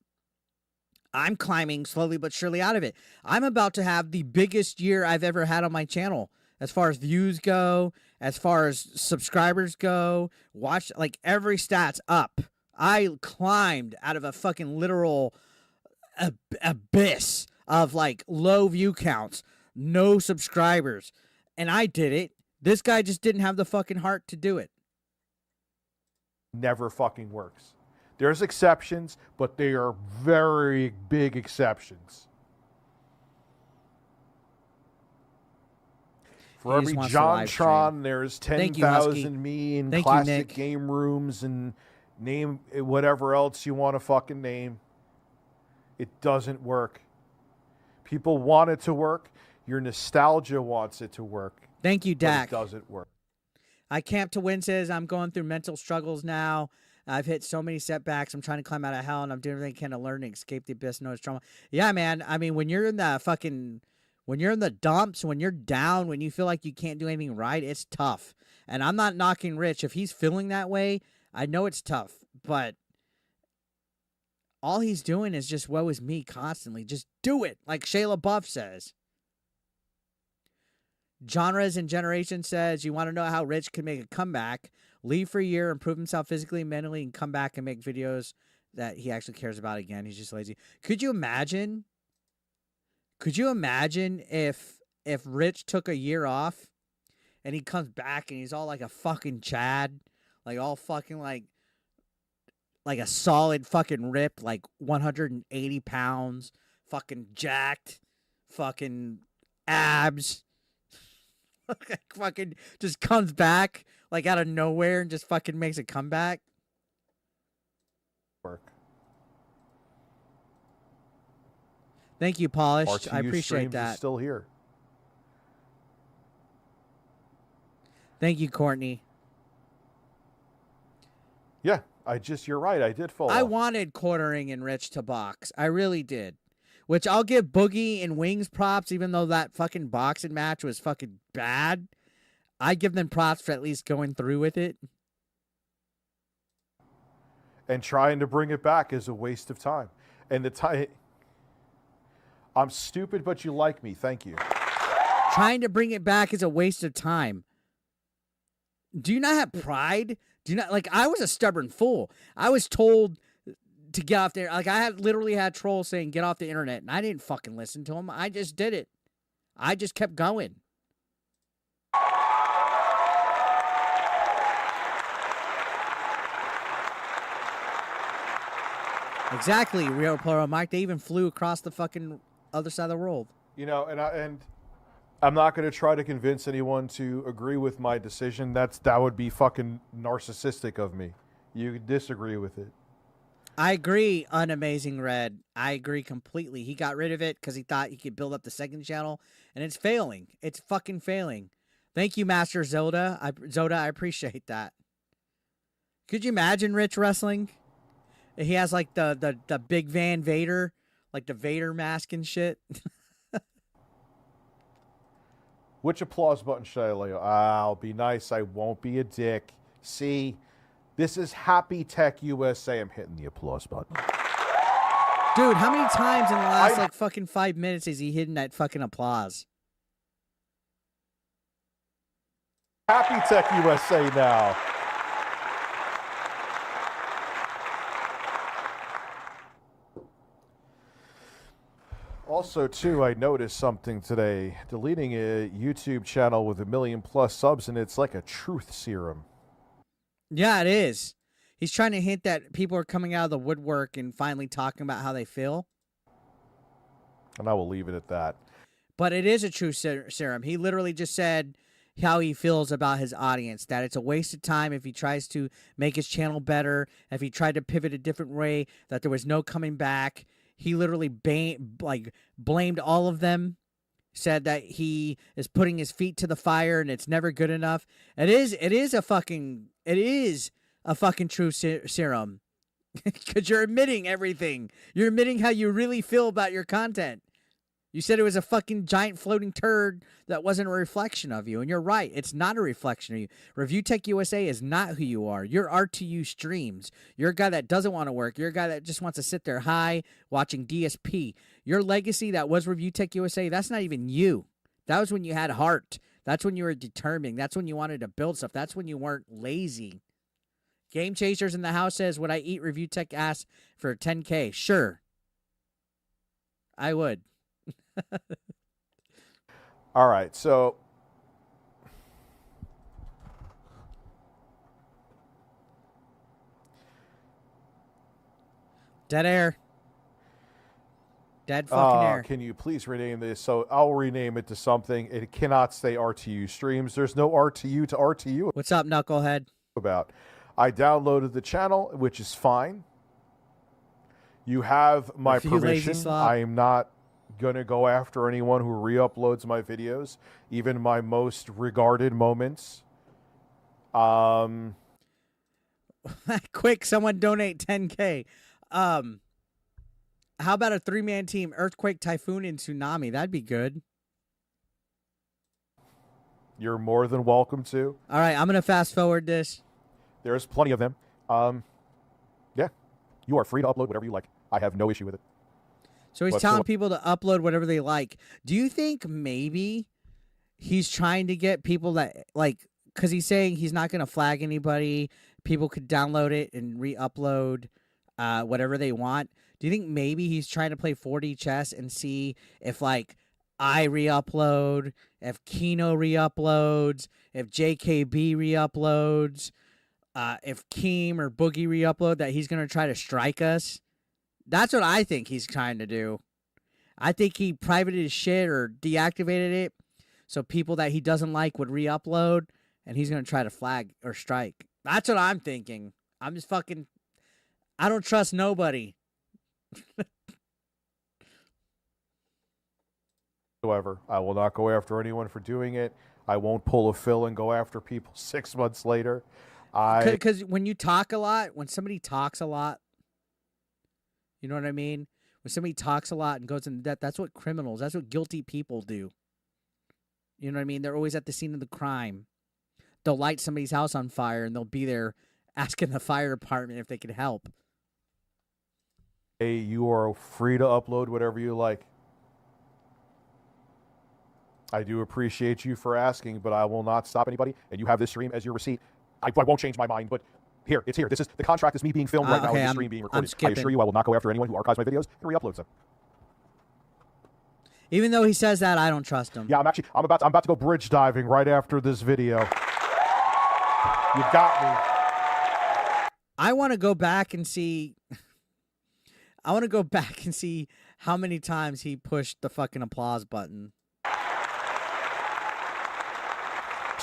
I'm climbing slowly but surely out of it. I'm about to have the biggest year I've ever had on my channel as far as views go, as far as subscribers go. Watch, like, every stat's up. I climbed out of a fucking literal abyss of, like, low view counts, no subscribers. And I did it. This guy just didn't have the fucking heart to do it. Never fucking works. There's exceptions, but they are very big exceptions. For every JonTron, there's 10,000 me in classic game rooms and name whatever else you want to fucking name. It doesn't work. People want it to work. Your nostalgia wants it to work. Thank you, Dak. But it doesn't work. I Camp to Win says, I'm going through mental struggles now. I've hit so many setbacks. I'm trying to climb out of hell, and I'm doing everything I can to learn and escape the abyss. No trauma. Yeah, man. I mean, when you're in the dumps, when you're down, when you feel like you can't do anything right, it's tough. And I'm not knocking Rich. If he's feeling that way, I know it's tough. But all he's doing is just woe is me constantly. Just do it, like Shayla Buff says. Genres and Generation says, you want to know how Rich can make a comeback? Leave for a year, improve himself physically and mentally, and come back and make videos that he actually cares about again. He's just lazy. Could you imagine? Could you imagine if Rich took a year off and he comes back and he's all like a fucking Chad, like all fucking like a solid fucking rip, like 180 pounds, fucking jacked, fucking abs. Fucking just comes back like out of nowhere and just fucking makes a comeback. Work. Thank you, Polished. RTU I appreciate that. Is still here. Thank you, Courtney. Yeah, you're right. I did fall I off. wanted Quartering and Rich to box. I really did. Which I'll give Boogie and Wings props, even though that fucking boxing match was fucking bad. I give them props for at least going through with it. And trying to bring it back is a waste of time. And the time... I'm stupid, but you like me. Thank you. Trying to bring it back is a waste of time. Do you not have pride? Do you not... Like, I was a stubborn fool. I was told to get off there. Like, I literally had trolls saying, get off the internet. And I didn't fucking listen to them. I just did it. I just kept going. Exactly, Real Plural Mike. They even flew across the fucking other side of the world. You know, and I'm not going to try to convince anyone to agree with my decision. That would be fucking narcissistic of me. You disagree with it. I agree, Unamazing Red. I agree completely. He got rid of it because he thought he could build up the second channel, and it's failing. It's fucking failing. Thank you, Master Zoda. I appreciate that. Could you imagine Rich wrestling? He has like the big Van Vader, like the Vader mask and shit. Which applause button should I lay? I'll be nice. I won't be a dick. See, this is Happy Tech USA. I'm hitting the applause button. Dude, how many times in the last like fucking 5 minutes has he hidden that fucking applause? Happy Tech USA now. Also, too, I noticed something today. Deleting a YouTube channel with 1 million+ subs, and it's like a truth serum. Yeah, it is. He's trying to hint that people are coming out of the woodwork and finally talking about how they feel. And I will leave it at that. But it is a true serum. He literally just said how he feels about his audience, that it's a waste of time if he tries to make his channel better, if he tried to pivot a different way, that there was no coming back. He literally blamed all of them, said that he is putting his feet to the fire and it's never good enough. It is a fucking true serum. Because you're admitting everything. You're admitting how you really feel about your content. You said it was a fucking giant floating turd that wasn't a reflection of you. And you're right. It's not a reflection of you. ReviewTechUSA is not who you are. You're RTU streams. You're a guy that doesn't want to work. You're a guy that just wants to sit there high watching DSP. Your legacy that was ReviewTechUSA, that's not even you. That was when you had heart. That's when you were determined. That's when you wanted to build stuff. That's when you weren't lazy. Game Chasers in the house says, would I eat ReviewTech ass for 10K? Sure. I would. All right, so dead air. Dead fucking air. Can you please rename this? So I'll rename it to something. It cannot stay RTU streams. There's no RTU to RTU. What's up, knucklehead? About. I downloaded the channel, which is fine. You have my permission. I am not going to go after anyone who re-uploads my videos, even my most regarded moments. Quick, someone donate 10K. How about a 3-man team? Earthquake, typhoon, and tsunami. That'd be good. You're more than welcome to. All right, I'm going to fast forward this. There's plenty of them. Yeah, you are free to upload whatever you like. I have no issue with it. So he's telling people to upload whatever they like. Do you think maybe he's trying to get people that, like, because he's saying he's not going to flag anybody, people could download it and re-upload whatever they want. Do you think maybe he's trying to play 4D chess and see if, like, I re-upload, if Kino re-uploads, if JKB re-uploads, if Keem or Boogie re-upload, that he's going to try to strike us? That's what I think he's trying to do. I think he privated his shit or deactivated it so people that he doesn't like would re-upload, and he's going to try to flag or strike. That's what I'm thinking. I'm just fucking... I don't trust nobody. However, I will not go after anyone for doing it. I won't pull a Phil and go after people 6 months later. Because when you talk a lot, when somebody talks a lot, you know what I mean? When somebody talks a lot and goes into debt, that's what criminals, that's what guilty people do. You know what I mean? They're always at the scene of the crime. They'll light somebody's house on fire, and they'll be there asking the fire department if they could help. Hey, you are free to upload whatever you like. I do appreciate you for asking, but I will not stop anybody, and you have this stream as your receipt. I won't change my mind, but here, it's here. This is the contract is me being filmed right now, and the stream being recorded. I assure you I will not go after anyone who archives my videos and re-uploads them. Even though he says that, I don't trust him. Yeah, I'm about to go bridge diving right after this video. You got me. I want to go back and see... I want to go back and see how many times he pushed the fucking applause button.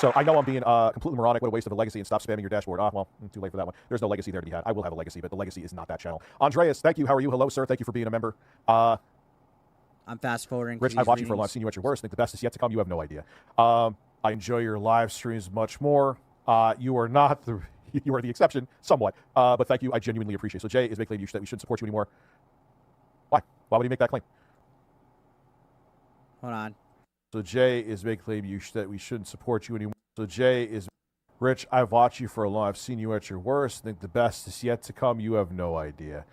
So I know I'm being completely moronic. What a waste of a legacy, and stop spamming your dashboard. Well, too late for that one. There's no legacy there to be had. I will have a legacy, but the legacy is not that channel. Andreas, thank you. How are you? Hello, sir. Thank you for being a member. I'm fast forwarding. Rich, I've watched you for a long. I've seen you at your worst. I think the best is yet to come. You have no idea. I enjoy your live streams much more. You are not the you are the exception, somewhat. But thank you. I genuinely appreciate it. So Jay is making claim that we shouldn't support you anymore. Why? Why would he make that claim? Hold on. So Jay is making claim that we shouldn't support you anymore. So Jay is Rich. I've watched you for a long. I've seen you at your worst. I think the best is yet to come. You have no idea.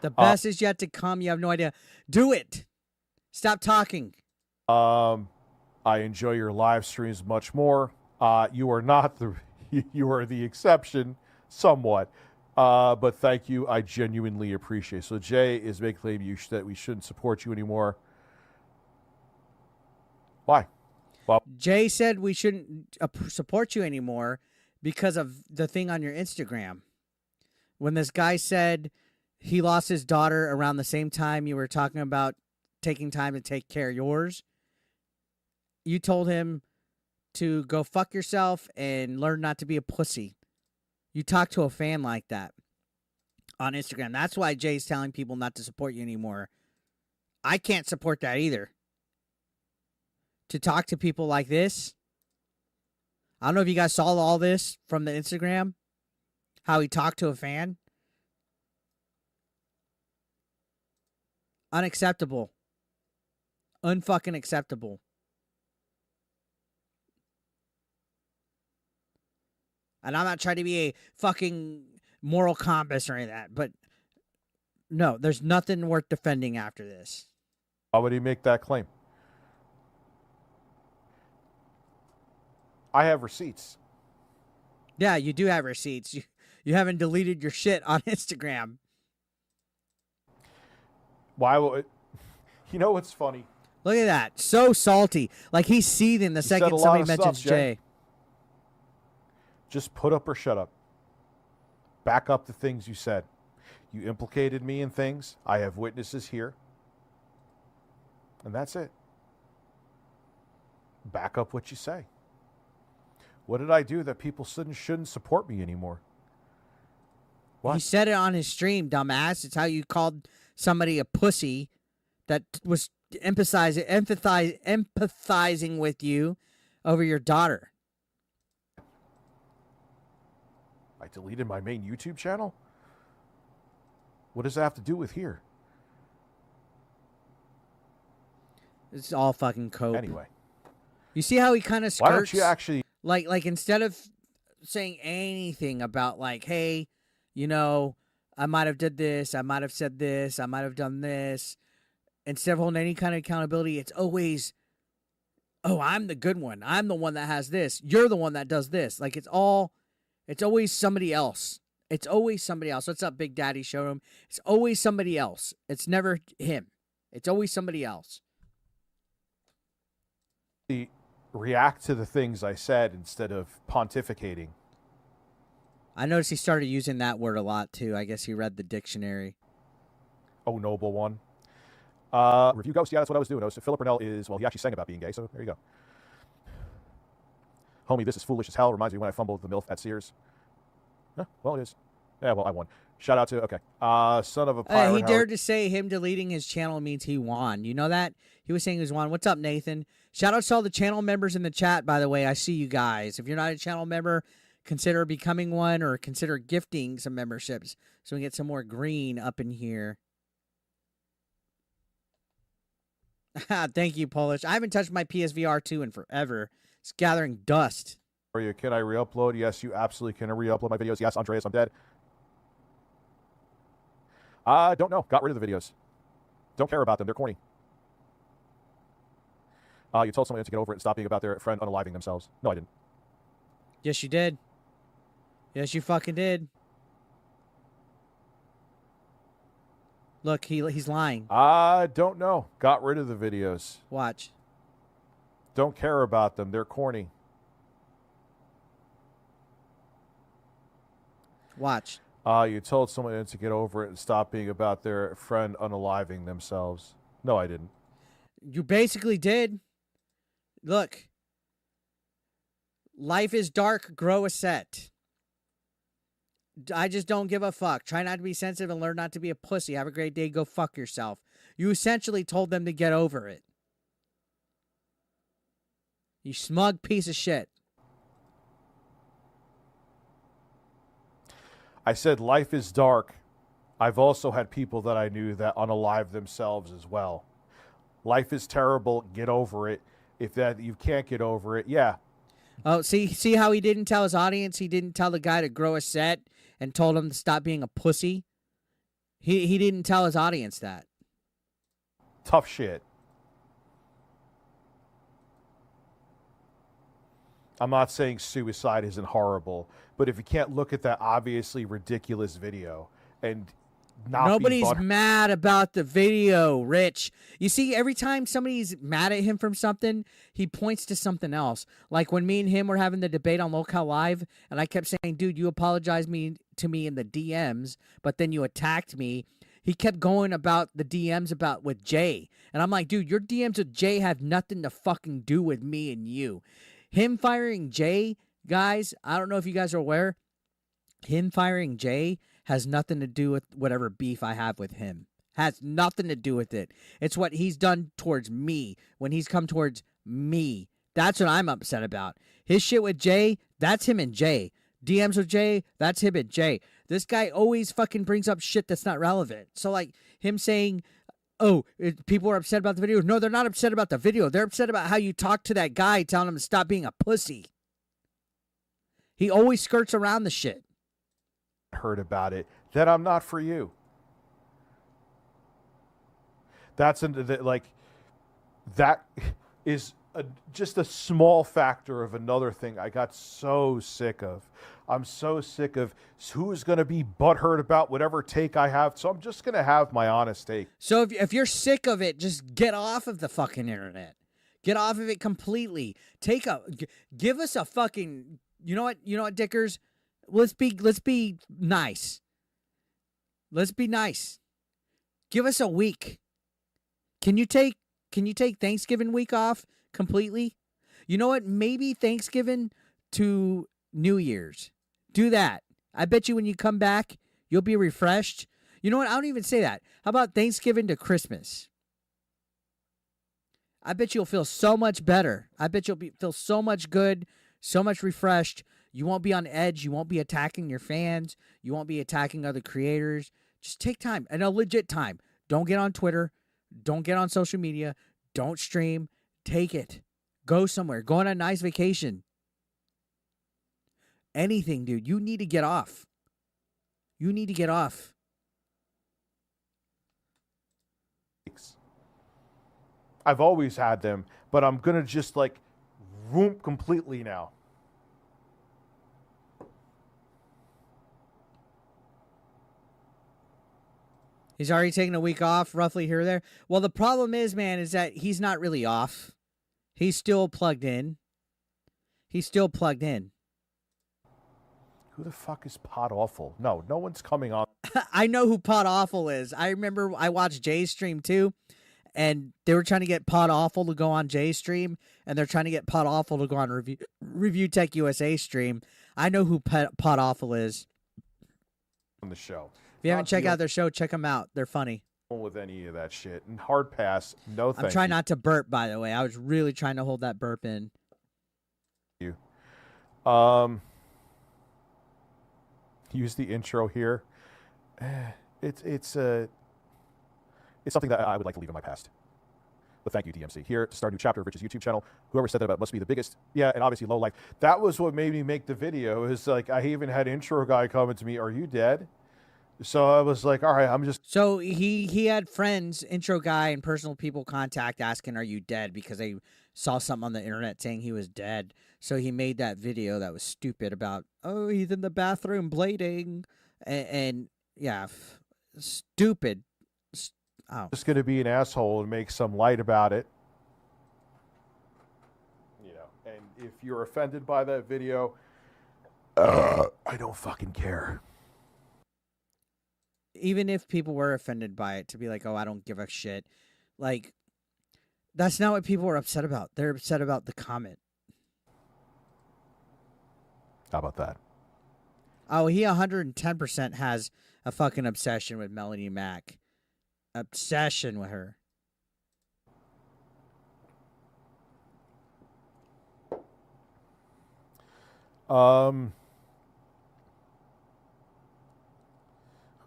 The best is yet to come. You have no idea. Do it. Stop talking. I enjoy your live streams much more. You are not the you are the exception, somewhat. But thank you. I genuinely appreciate it. So Jay is making claim that we shouldn't support you anymore. Why? Well, Jay said we shouldn't support you anymore because of the thing on your Instagram. When this guy said he lost his daughter around the same time you were talking about taking time to take care of yours, you told him to go fuck yourself and learn not to be a pussy. You talk to a fan like that on Instagram. That's why Jay's telling people not to support you anymore. I can't support that either. To talk to people like this. I don't know if you guys saw all this from the Instagram. How he talked to a fan. Unacceptable. Unfucking acceptable. And I'm not trying to be a fucking moral compass or any of that, but no, there's nothing worth defending after this. why would he make that claim? I have receipts. Yeah, you do have receipts. You haven't deleted your shit on Instagram. Why would you know what's funny? Look at that. So salty. Like he's seething the said second a lot somebody of mentions stuff, Jay. Jay. Just put up or shut up. Back up the things you said. You implicated me in things. I have witnesses here. And that's it. Back up what you say. What did I do that people shouldn't support me anymore? What? He said it on his stream, dumbass. It's how you called somebody a pussy that was empathizing with you over your daughter. I deleted my main YouTube channel? What does that have to do with here? It's all fucking cope. Anyway. You see how he kind of skirts? Why don't you actually... Like instead of saying anything about like, hey, you know, I might have did this, I might have said this, I might have done this, instead of holding any kind of accountability, it's always, oh, I'm the good one. I'm the one that has this. You're the one that does this. Like it's always somebody else. It's always somebody else. What's up, Big Daddy Showroom? It's always somebody else. It's never him. It's always somebody else. React to the things I said instead of pontificating. I noticed he started using that word a lot too. I guess he read the dictionary. Oh, noble one. Review Ghost, yeah, that's what I was doing. Philip Burnell is, well, he actually sang about being gay, so there you go. Homie, this is foolish as hell. Reminds me when I fumbled the MILF at Sears. Well, it is. Yeah, well, I won. Shout out to, okay. Son of a pirate. He dared to say him deleting his channel means he won. You know that? He was saying he was won. What's up, Nathan? Shout out to all the channel members in the chat, by the way. I see you guys. If you're not a channel member, consider becoming one or consider gifting some memberships so we can get some more green up in here. Thank you, Polish. I haven't touched my PSVR 2 in forever. It's gathering dust. Can I re-upload? Yes, you absolutely can re-upload my videos. Yes, Andreas, I'm dead. I don't know. Got rid of the videos. Don't care about them. They're corny. You told someone to get over it and stop being about their friend unaliving themselves. No, I didn't. Yes, you did. Yes, you fucking did. Look, he's lying. I don't know. Got rid of the videos. Watch. Don't care about them. They're corny. Watch. You told someone to get over it and stop being about their friend unaliving themselves. No, I didn't. You basically did. Look. Life is dark, grow a set. I just don't give a fuck. Try not to be sensitive and learn not to be a pussy. Have a great day. Go fuck yourself. You essentially told them to get over it. You smug piece of shit. I said life is dark. I've also had people that I knew that unalive themselves as well. Life is terrible. Get over it. If that you can't get over it, yeah. Oh, see how he didn't tell his audience? He didn't tell the guy to grow a set and told him to stop being a pussy. He didn't tell his audience that. Tough shit. I'm not saying suicide isn't horrible, but if you can't look at that obviously ridiculous video and not Nobody's mad about the video, Rich. You see, every time somebody's mad at him from something, he points to something else. Like when me and him were having the debate on Local Live, and I kept saying, dude, you apologized to me in the DMs, but then you attacked me. He kept going about the DMs with Jay. And I'm like, dude, your DMs with Jay have nothing to fucking do with me and you. Him firing Jay, guys, I don't know if you guys are aware, him firing Jay has nothing to do with whatever beef I have with him. Has nothing to do with it. It's what he's done towards me when he's come towards me. That's what I'm upset about. His shit with Jay, that's him and Jay. DMs with Jay, that's him and Jay. This guy always fucking brings up shit that's not relevant. So like him saying, oh, people are upset about the video. No, they're not upset about the video. They're upset about how you talked to that guy telling him to stop being a pussy. He always skirts around the shit. Heard about it, then I'm not for you. That is just a small factor of another thing I got so sick of. I'm so sick of who's going to be butthurt about whatever take I have, so I'm just going to have my honest take. So if you're sick of it, just get off of the fucking internet. Get off of it completely. Give us a fucking, you know what, Dickers? Let's be nice. Let's be nice. Give us a week. Can you take Thanksgiving week off completely? You know what? Maybe Thanksgiving to New Year's. Do that. I bet you when you come back, you'll be refreshed. You know what? I don't even say that. How about Thanksgiving to Christmas? I bet you'll feel so much better. I bet you'll feel so much good, so much refreshed. You won't be on edge. You won't be attacking your fans. You won't be attacking other creators. Just take time, and a legit time. Don't get on Twitter. Don't get on social media. Don't stream. Take it. Go somewhere. Go on a nice vacation. Anything, dude. You need to get off. You need to get off. I've always had them, but I'm going to just room completely now. He's already taken a week off, roughly here or there. Well, the problem is, man, is that he's not really off. He's still plugged in. He's still plugged in. Who the fuck is Pot Awful? No one's coming on. I know who Pot Awful is. I remember I watched Jay's stream too, and they were trying to get Pot Awful to go on Jay's stream, and they're trying to get Pot Awful to go on ReviewTechUSA stream. I know who Pot Awful is. On the show. If you haven't checked out their show, check them out. They're funny. With any of that shit. And hard pass, no thank you. I'm trying not to burp, by the way. I was really trying to hold that burp in. You. Use the intro here. It's something that I would like to leave in my past. But thank you, DMC. Here to start a new chapter of Rich's YouTube channel. Whoever said that about must be the biggest. Yeah, and obviously low life. That was what made me make the video. Is I even had intro guy coming to me, "Are you dead?" So I was like, all right, I'm just... So he had friends, intro guy, and personal people contact asking, are you dead? Because they saw something on the internet saying he was dead. So he made that video that was stupid about, oh, he's in the bathroom blading. And yeah, stupid. Oh. Just going to be an asshole and make some light about it. And if you're offended by that video, I don't fucking care. Even if people were offended by it, to be like, oh, I don't give a shit. Like, that's not what people are upset about. They're upset about the comment. How about that? Oh, he 110% has a fucking obsession with Melanie Mack. Obsession with her. Who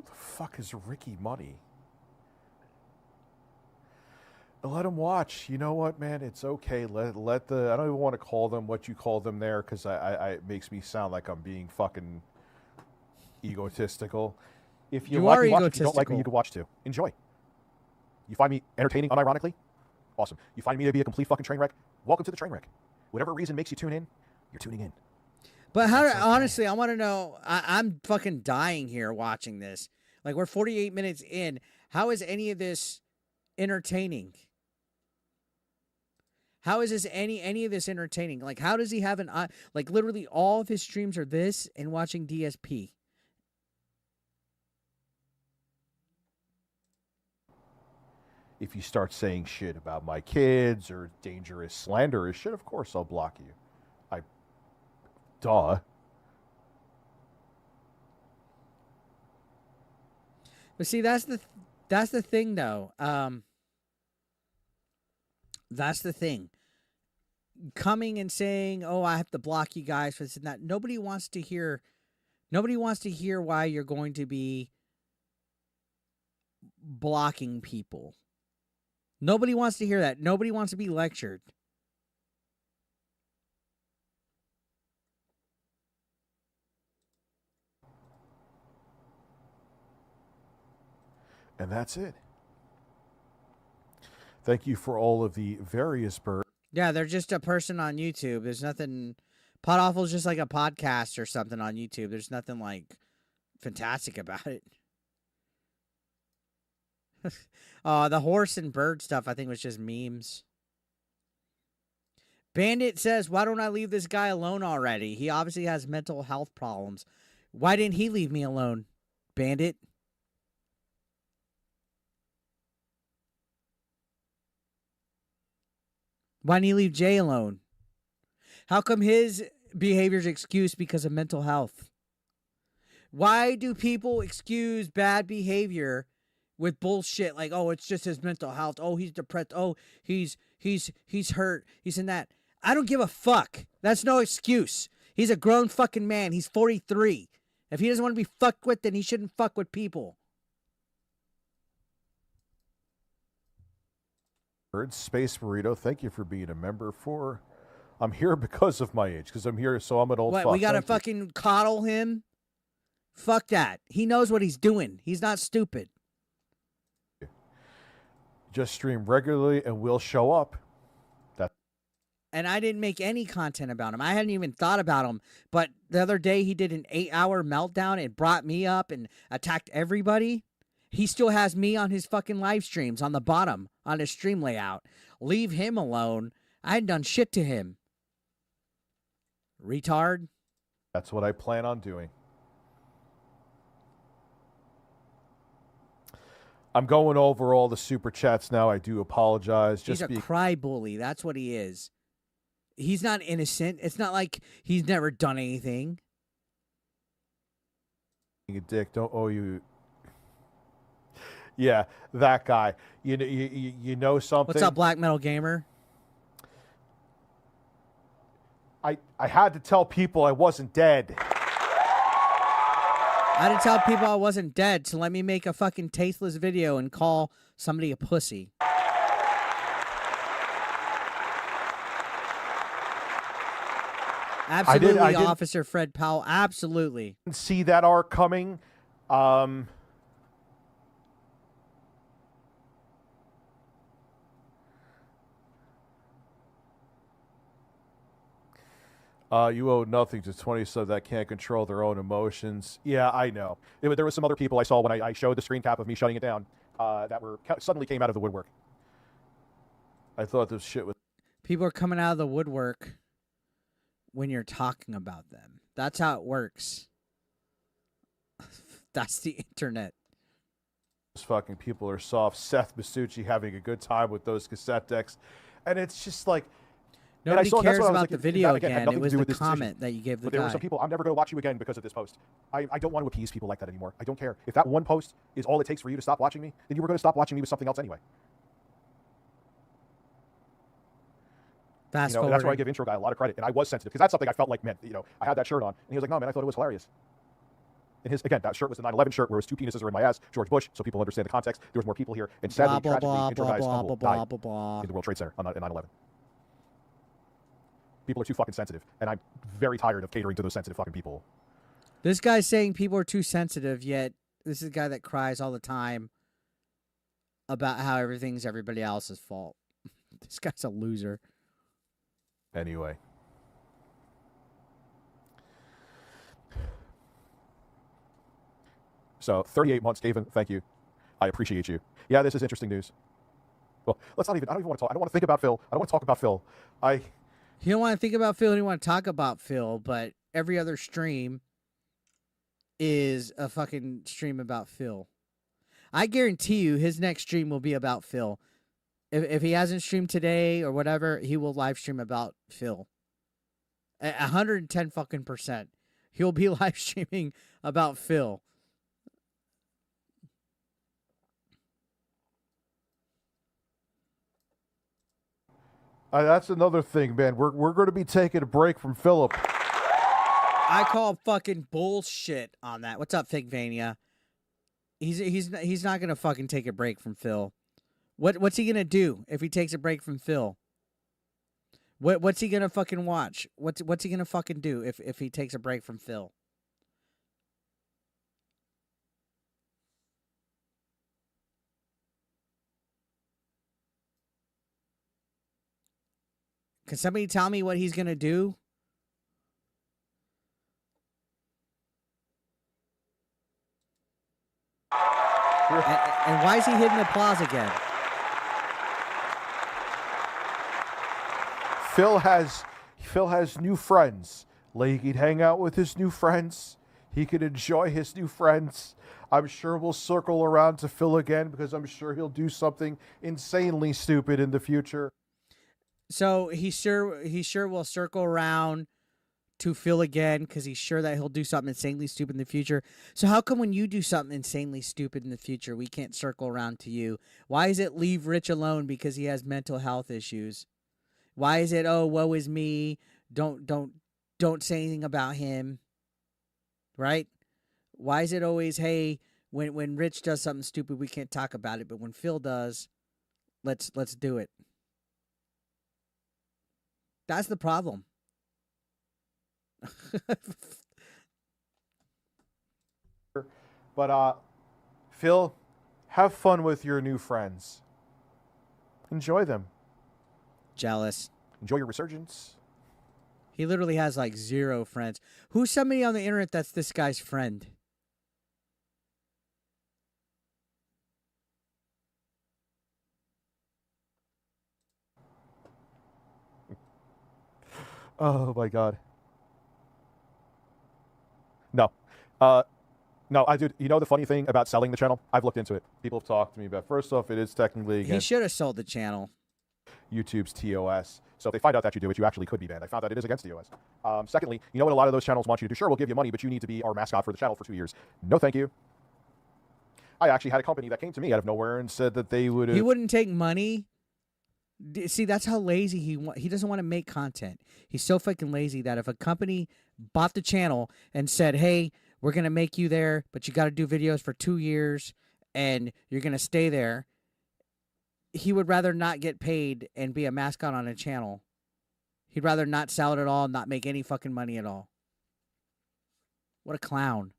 the fuck is Ricky Money? Let him watch. You know what, man? It's okay. Let the. I don't even want to call them what you call them there because it makes me sound like I'm being fucking egotistical. If you like me, watch. If you don't like me, you can watch too. Enjoy. You find me entertaining, unironically? Awesome. You find me to be a complete fucking train wreck? Welcome to the train wreck. Whatever reason makes you tune in, you're tuning in. But how? Honestly, I want to know. I'm fucking dying here watching this. Like, we're 48 minutes in. How is any of this entertaining? How is this any of this entertaining? Like, how does he have an eye? Like, literally all of his streams are this and watching DSP. If you start saying shit about my kids or dangerous, slanderous shit, of course I'll block you. Duh. But see, that's the thing, though. That's the thing. Coming and saying, "Oh, I have to block you guys for this and that." Nobody wants to hear. Nobody wants to hear why you're going to be blocking people. Nobody wants to hear that. Nobody wants to be lectured. And that's it. Thank you for all of the various birds. Yeah, they're just a person on YouTube. There's nothing. Pod Awful's just like a podcast or something on YouTube. There's nothing like fantastic about it. The horse and bird stuff I think was just memes. Bandit says, "Why don't I leave this guy alone already? He obviously has mental health problems. Why didn't he leave me alone, Bandit?" Why didn't he leave Jay alone? How come his behavior's excused because of mental health? Why do people excuse bad behavior with bullshit like, "Oh, it's just his mental health. Oh, he's depressed. Oh, he's hurt. He's in that." I don't give a fuck. That's no excuse. He's a grown fucking man. He's 43. If he doesn't want to be fucked with, then he shouldn't fuck with people. Space Burrito, thank you for being a member for. I'm here because of my age, because I'm here, so I'm an old fuck. We gotta fucking coddle him? Fuck that. He knows what he's doing. He's not stupid. Just stream regularly and we'll show up. And I didn't make any content about him. I hadn't even thought about him. But the other day he did an 8-hour meltdown and brought me up and attacked everybody. He still has me on his fucking live streams on the bottom on his stream layout. Leave him alone. I hadn't done shit to him. Retard. That's what I plan on doing. I'm going over all the super chats now. I do apologize. He's a cry bully. That's what he is. He's not innocent. It's not like he's never done anything. A dick. Don't owe you. Yeah, that guy. You know something? What's up, Black Metal Gamer? I had to tell people I wasn't dead. I had to tell people I wasn't dead, so let me make a fucking tasteless video and call somebody a pussy. Absolutely, Officer Fred Powell. Absolutely. See that arc coming. You owe nothing to 20 subs that can't control their own emotions. Yeah, I know. There were some other people I saw when I showed the screen cap of me shutting it down that suddenly came out of the woodwork. I thought this shit was... People are coming out of the woodwork when you're talking about them. That's how it works. That's the internet. Those fucking people are soft. Seth Masucci having a good time with those cassette decks. And it's just like... Nobody that's cares what I was about like, the that, video again, had again. nothing It to was do the with this decision. comment that you gave the But there were guy. some people, I'm never going to watch you again because of this post. I don't want to appease people like that anymore. I don't care. If that one post is all it takes for you to stop watching me, then you were going to stop watching me with something else anyway. Fast And forward. that's where I give intro guy a lot of credit. And I was sensitive because that's something I felt like meant, I had that shirt on. And he was like, no, man, I thought it was hilarious. And again, that shirt was the 9/11 shirt where his two penises are in my ass, George Bush, so people understand the context. There was more people here. And sadly, blah, tragically, blah, intro blah, guy's blah, uncle blah, died blah, blah. in the World Trade Center on 9/11. People are too fucking sensitive. And I'm very tired of catering to those sensitive fucking people. This guy's saying people are too sensitive, yet this is a guy that cries all the time about how everything's everybody else's fault. This guy's a loser. Anyway. So, 38 months, Gavin, thank you. I appreciate you. Yeah, this is interesting news. Well, I don't even want to talk. I don't want to think about Phil. I don't want to talk about Phil. You don't want to think about Phil, you don't want to talk about Phil, but every other stream is a fucking stream about Phil. I guarantee you his next stream will be about Phil. If he hasn't streamed today or whatever, he will live stream about Phil. 110 fucking %. He'll be live streaming about Phil. That's another thing, man. We're going to be taking a break from Philip. I call fucking bullshit on that. What's up, Figvania? He's not gonna fucking take a break from Phil. What's he gonna do if he takes a break from Phil? What's he gonna fucking watch? What's he gonna fucking do if he takes a break from Phil? Can somebody tell me what he's gonna do? And why is he hitting applause again? Phil has new friends. Like, he could hang out with his new friends. He could enjoy his new friends. I'm sure we'll circle around to Phil again because I'm sure he'll do something insanely stupid in the future. So he sure will circle around to Phil again because he's sure that he'll do something insanely stupid in the future. So how come when you do something insanely stupid in the future, we can't circle around to you? Why is it leave Rich alone because he has mental health issues? Why is it, oh, woe is me, don't say anything about him, right? Why is it always, hey, when Rich does something stupid, we can't talk about it, but when Phil does, let's do it. That's the problem. But Phil, have fun with your new friends. Enjoy them. Jealous. Enjoy your resurgence. He literally has like 0 friends. Who's somebody on the internet that's this guy's friend? Oh my God. No. No, dude, you know the funny thing about selling the channel? I've looked into it. People have talked to me about, first off, it is technically He against should have sold the channel. YouTube's TOS. So if they find out that you do it, you actually could be banned. I found that it is against TOS. Secondly, you know what a lot of those channels want you to do? Sure, we'll give you money, but you need to be our mascot for the channel for 2 years. No, thank you. I actually had a company that came to me out of nowhere and said that they would... He wouldn't take money. See, that's how lazy he doesn't want to make content. He's so fucking lazy that if a company bought the channel and said, hey, we're going to make you there, but you got to do videos for 2 years and you're going to stay there, he would rather not get paid and be a mascot on a channel. He'd rather not sell it at all, not make any fucking money at all. What a clown.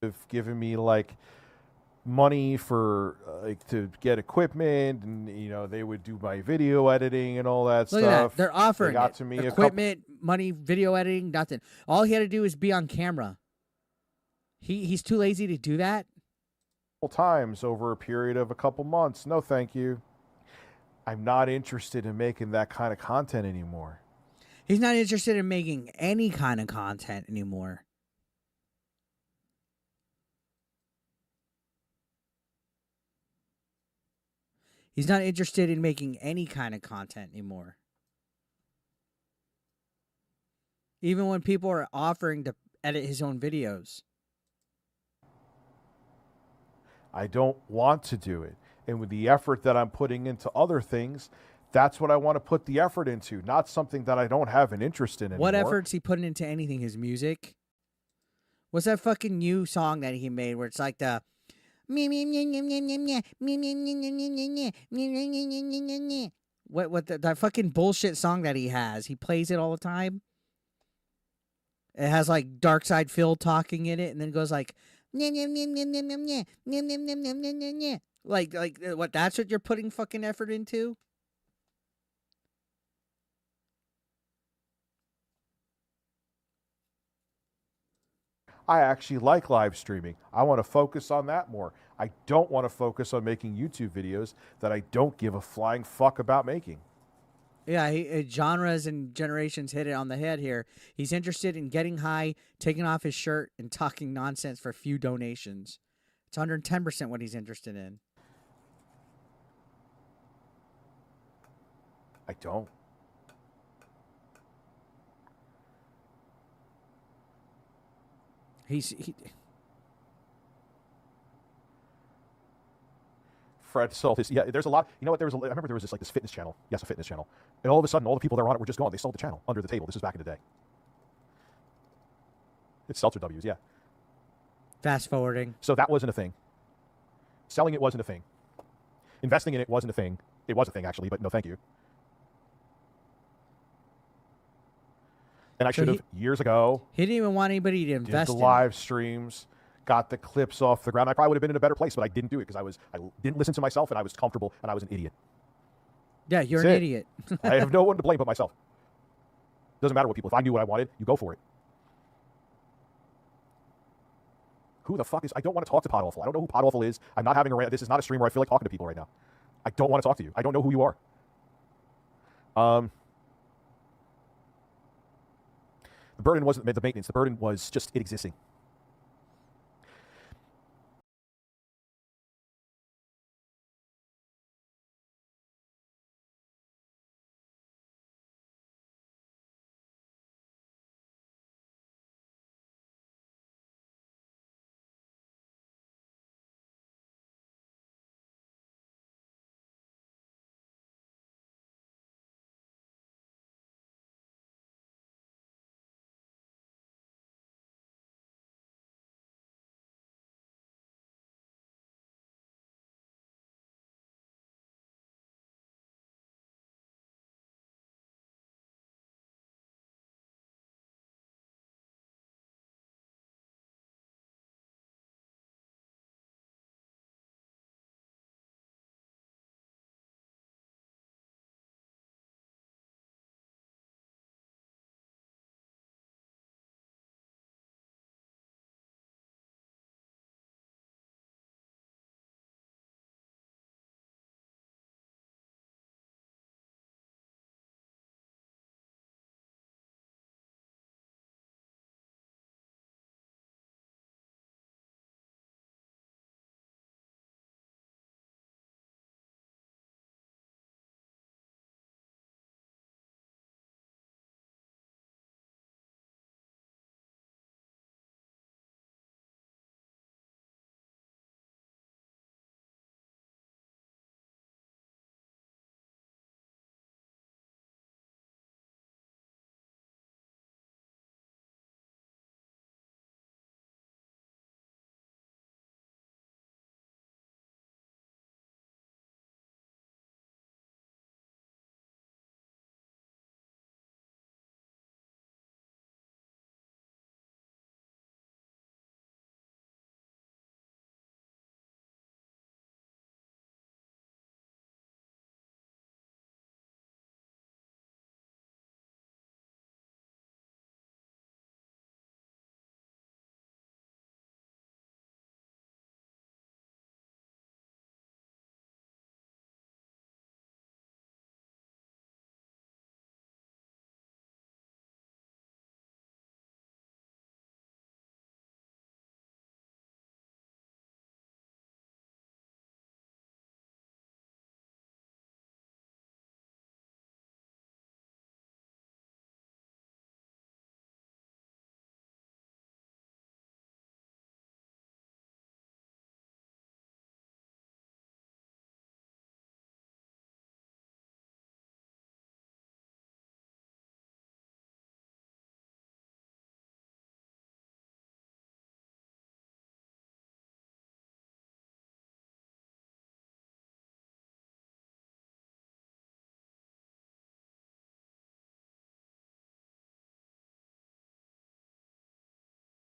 have given me like money for like to get equipment, and you know they would do my video editing and all that Look stuff. at that. They're offering got it. to me Equipment, money, video editing, nothing. All he had to do is be on camera. He's too lazy to do that. Times over a period of a couple months. No, thank you. I'm not interested in making that kind of content anymore. He's not interested in making any kind of content anymore. He's not interested in making any kind of content anymore. Even when people are offering to edit his own videos. I don't want to do it. And with the effort that I'm putting into other things, that's what I want to put the effort into, not something that I don't have an interest in anymore. What effort's he putting into anything? His music? What's that fucking new song that he made where it's like the what that fucking bullshit song that he has? He plays it all the time. It has like Dark Side Phil talking in it, and then it goes like like what? That's what you're putting fucking effort into? I actually like live streaming. I want to focus on that more. I don't want to focus on making YouTube videos that I don't give a flying fuck about making. Yeah, genres and generations hit it on the head here. He's interested in getting high, taking off his shirt, and talking nonsense for few donations. It's 110% what he's interested in. I don't. Fred sold his. Yeah, there's a lot. You know what? I remember there was this fitness channel. Yes, a fitness channel. And all of a sudden, all the people that were on it were just gone. They sold the channel under the table. This was back in the day. It's Seltzer W's, yeah. Fast forwarding. So that wasn't a thing. Selling it wasn't a thing. Investing in it wasn't a thing. It was a thing, actually, but no thank you. And I should have, years ago. He didn't even want anybody to invest in in the live streams, got the clips off the ground. I probably would have been in a better place, but I didn't do it because I didn't listen to myself, and I was comfortable, and I was an idiot. Yeah, you're an idiot. I have no one to blame but myself. Doesn't matter what people. If I knew what I wanted, you go for it. Who the fuck is? I don't want to talk to Pod Awful. I don't know who Pod Awful is. I'm not having a rant. This is not a stream where I feel like talking to people right now. I don't want to talk to you. I don't know who you are. The burden wasn't the maintenance. The burden was just it existing.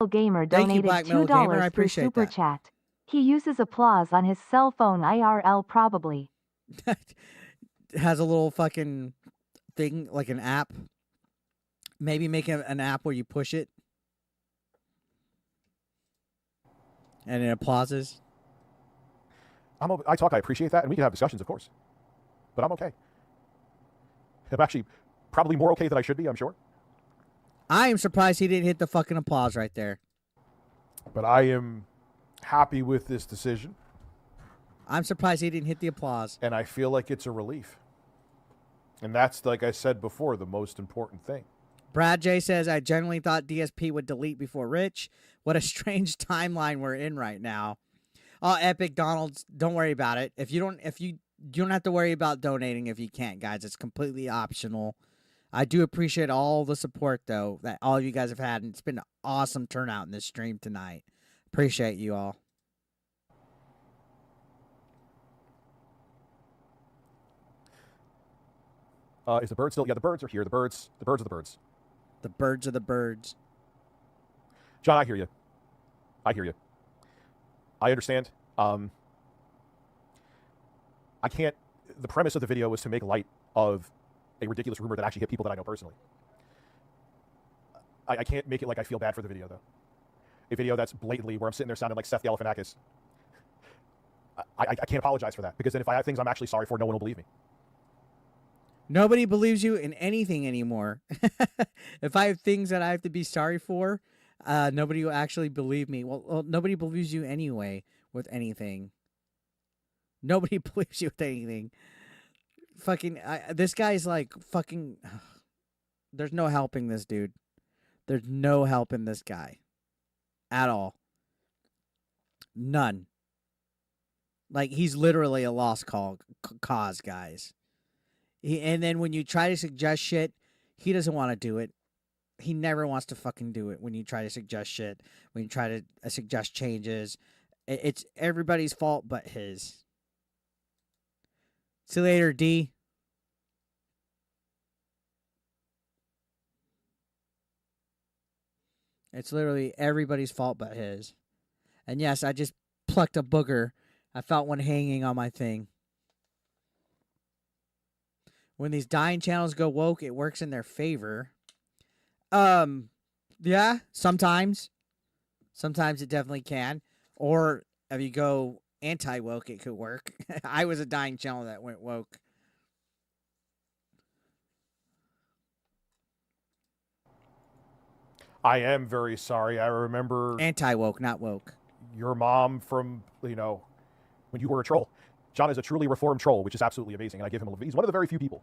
Gamer Thank you, donated Black Metal Gamer. I $2 through appreciate Super that. Chat. He uses applause on his cell phone IRL probably. Has a little fucking thing, like an app. Maybe make an app where you push it. And it applauses. I appreciate that, and we can have discussions, of course. But I'm okay. I'm actually probably more okay than I should be, I'm sure. I am surprised he didn't hit the fucking applause right there. But I am happy with this decision. I'm surprised he didn't hit the applause. And I feel like it's a relief. And that's, like I said before, the most important thing. Brad J says, I genuinely thought DSP would delete before Rich. What a strange timeline we're in right now. Oh, Epic Donald's, don't worry about it. You don't have to worry about donating if you can't, guys. It's completely optional. I do appreciate all the support, though, that all of you guys have had. And it's been an awesome turnout in this stream tonight. Appreciate you all. Is the bird still? Yeah, the birds are here. The birds are the birds. The birds are the birds. John, I hear you. I understand. I can't. The premise of the video was to make light of a ridiculous rumor that actually hit people that I know personally. I can't make it like I feel bad for the video, though. A video that's blatantly where I'm sitting there sounding like Seth Galifianakis. I can't apologize for that, because then if I have things I'm actually sorry for, no one will believe me. Nobody believes you in anything anymore. If I have things that I have to be sorry for, nobody will actually believe me. Well, nobody believes you anyway with anything. Nobody believes you with anything. Fucking, this guy's like fucking. There's no helping this dude. There's no helping this guy. At all. None. Like, he's literally a lost cause, guys. And then when you try to suggest shit, he doesn't want to do it. He never wants to fucking do it when you try to suggest shit. When you try to suggest changes. It's everybody's fault but his. See you later, D. It's literally everybody's fault but his. And yes, I just plucked a booger. I felt one hanging on my thing. When these dying channels go woke, it works in their favor. Yeah, sometimes. Sometimes it definitely can. Or if you go anti-woke, it could work. I was a dying channel that went woke. I am very sorry. I remember Anti-woke, not woke. Your mom from, when you were a troll. John is a truly reformed troll, which is absolutely amazing, and I give him he's one of the very few people.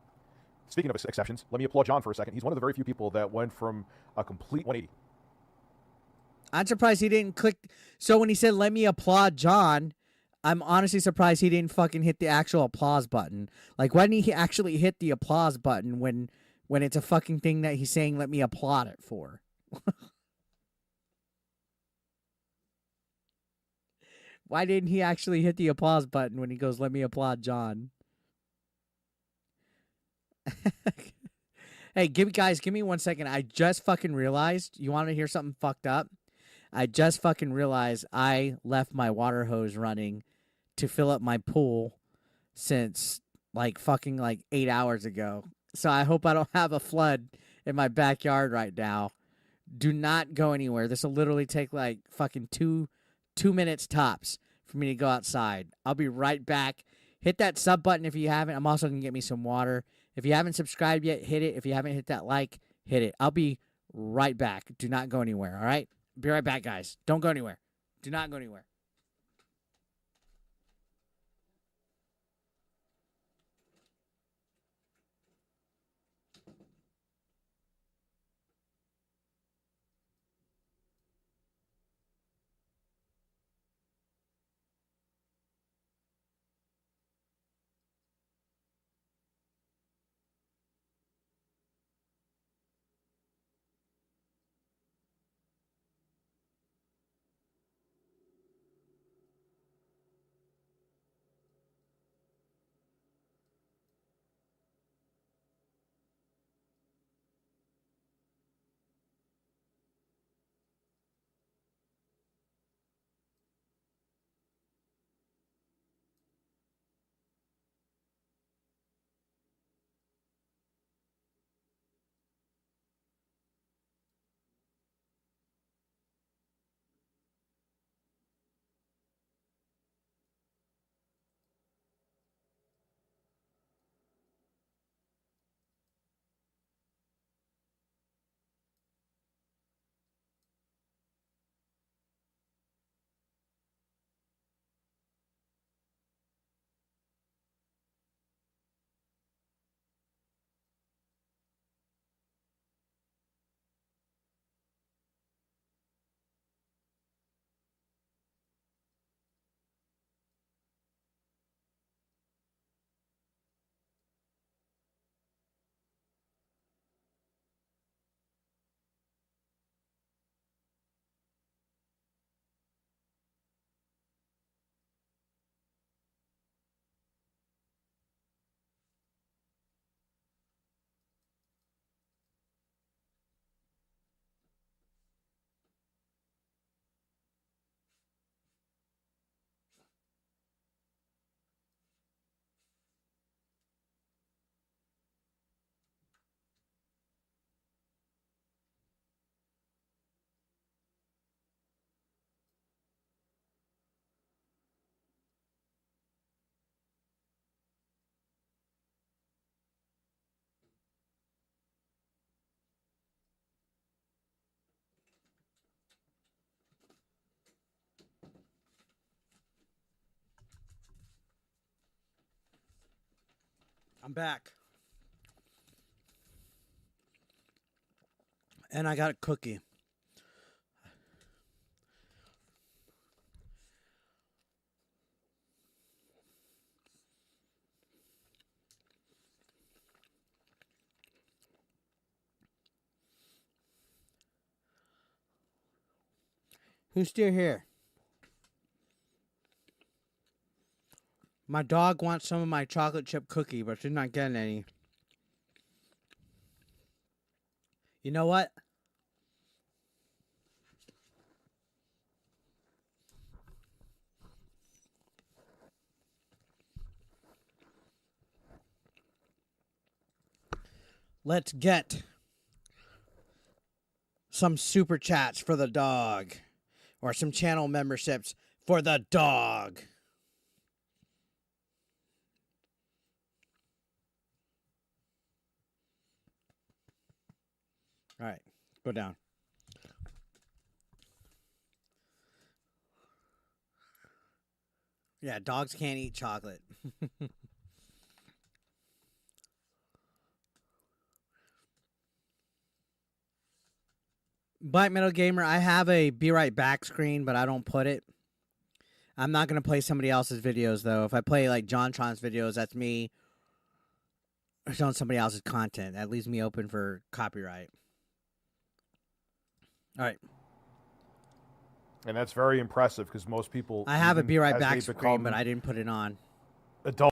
Speaking of exceptions, let me applaud John for a second. He's one of the very few people that went from a complete 180. I'm surprised he didn't click. So when he said, let me applaud John, I'm honestly surprised he didn't fucking hit the actual applause button. Like, why didn't he actually hit the applause button when it's a fucking thing that he's saying, let me applaud it for? Why didn't he actually hit the applause button when he goes, let me applaud John? Hey, give me 1 second. I just fucking realized. You want to hear something fucked up? I just fucking realized I left my water hose running to fill up my pool since like 8 hours ago. So I hope I don't have a flood in my backyard right now. Do not go anywhere. This will literally take like fucking two minutes tops for me to go outside. I'll be right back. Hit that sub button if you haven't. I'm also going to get me some water. If you haven't subscribed yet, hit it. If you haven't hit that like, hit it. I'll be right back. Do not go anywhere, all right? Be right back, guys. Don't go anywhere. Do not go anywhere. I'm back. And I got a cookie. Who's still here? My dog wants some of my chocolate chip cookie, but she's not getting any. You know what? Let's get some super chats for the dog. Or some channel memberships for the dog. All right, go down. Yeah, dogs can't eat chocolate. Black Metal Gamer, I have a Be Right Back screen, but I don't put it. I'm not going to play somebody else's videos, though. If I play, like, JonTron's videos, that's me showing somebody else's content. That leaves me open for copyright. All right. And that's very impressive because most people... I have a even Be Right as Back they screen, become but I didn't put it on. adult.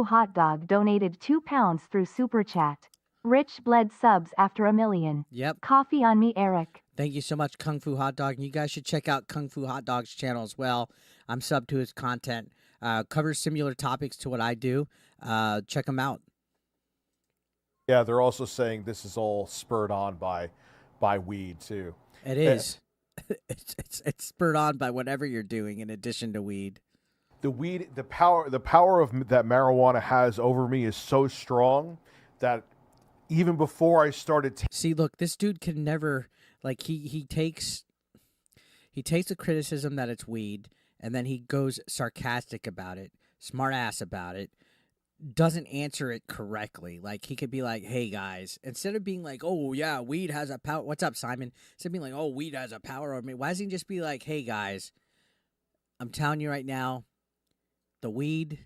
Hot Dog donated £2 through Super Chat. Rich bled subs after 1 million. Yep. Coffee on me, Eric. Thank you so much, Kung Fu Hot Dog. And you guys should check out Kung Fu Hot Dog's channel as well. I'm sub to his content. Covers similar topics to what I do. Check him out. Yeah, they're also saying this is all spurred on by weed too. It is. It's spurred on by whatever you're doing in addition to weed. The weed, the power of that marijuana has over me is so strong that even before I started See, look, this dude can never, like, he takes the criticism that it's weed, and then he goes sarcastic about it, smart ass about it, doesn't answer it correctly. Like, he could be like, hey, guys, instead of being like, oh, yeah, weed has a power. What's up, Simon? Instead of being like, oh, weed has a power over me, why doesn't he just be like, hey, guys, I'm telling you right now, the weed,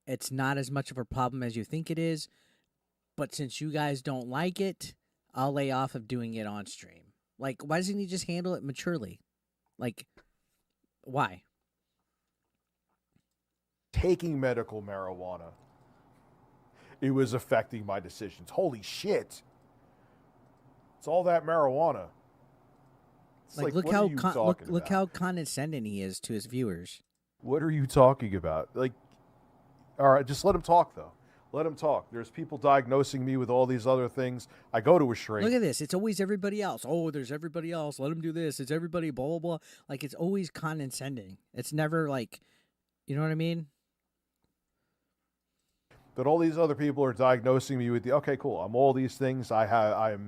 it's not as much of a problem as you think it is, but since you guys don't like it, I'll lay off of doing it on stream. Like, why doesn't he just handle it maturely? Like, why? taking medical marijuana, it was affecting my decisions. Holy shit. It's all that marijuana. It's like look how condescending he is to his viewers. What are you talking about? Like, all right, just let him talk, though. Let him talk. There's people diagnosing me with all these other things. I go to a shrink. Look at this. It's always everybody else. Oh, there's everybody else. Let him do this. It's everybody, blah, blah, blah. Like, it's always condescending. It's never like, you know what I mean? But all these other people are diagnosing me with the, okay, cool. I'm all these things. I've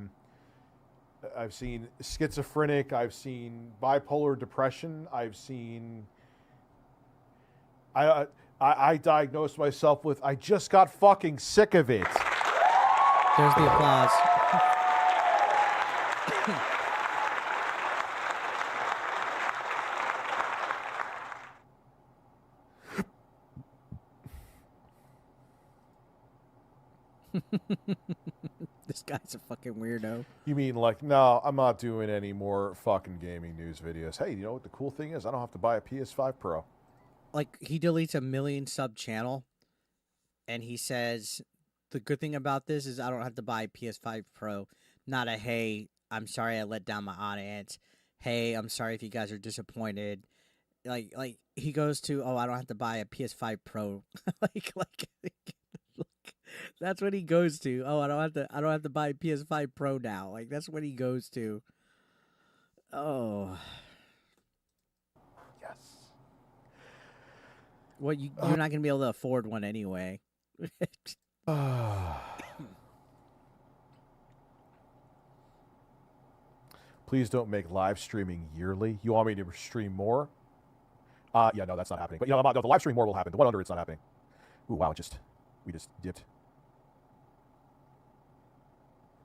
seen schizophrenic. I've seen bipolar depression. I've seen... I diagnosed myself with, I just got fucking sick of it. There's the applause. This guy's a fucking weirdo. You mean like, no, I'm not doing any more fucking gaming news videos. Hey, you know what the cool thing is? I don't have to buy a PS5 Pro. Like, he deletes 1 million sub channel, and he says, the good thing about this is I don't have to buy a PS5 Pro. Not a, hey, I'm sorry I let down my audience. Hey, I'm sorry if you guys are disappointed. Like he goes to, oh, I don't have to buy a PS5 Pro. like, that's what he goes to. Oh, I don't have to buy a PS5 Pro now. Like, that's what he goes to. Oh. Yes. Well, you're not going to be able to afford one anyway. Please don't make live streaming yearly. You want me to stream more? Yeah, no, that's not happening. But you know, no, the live stream more will happen. The one under it's not happening. Ooh, wow, we just dipped.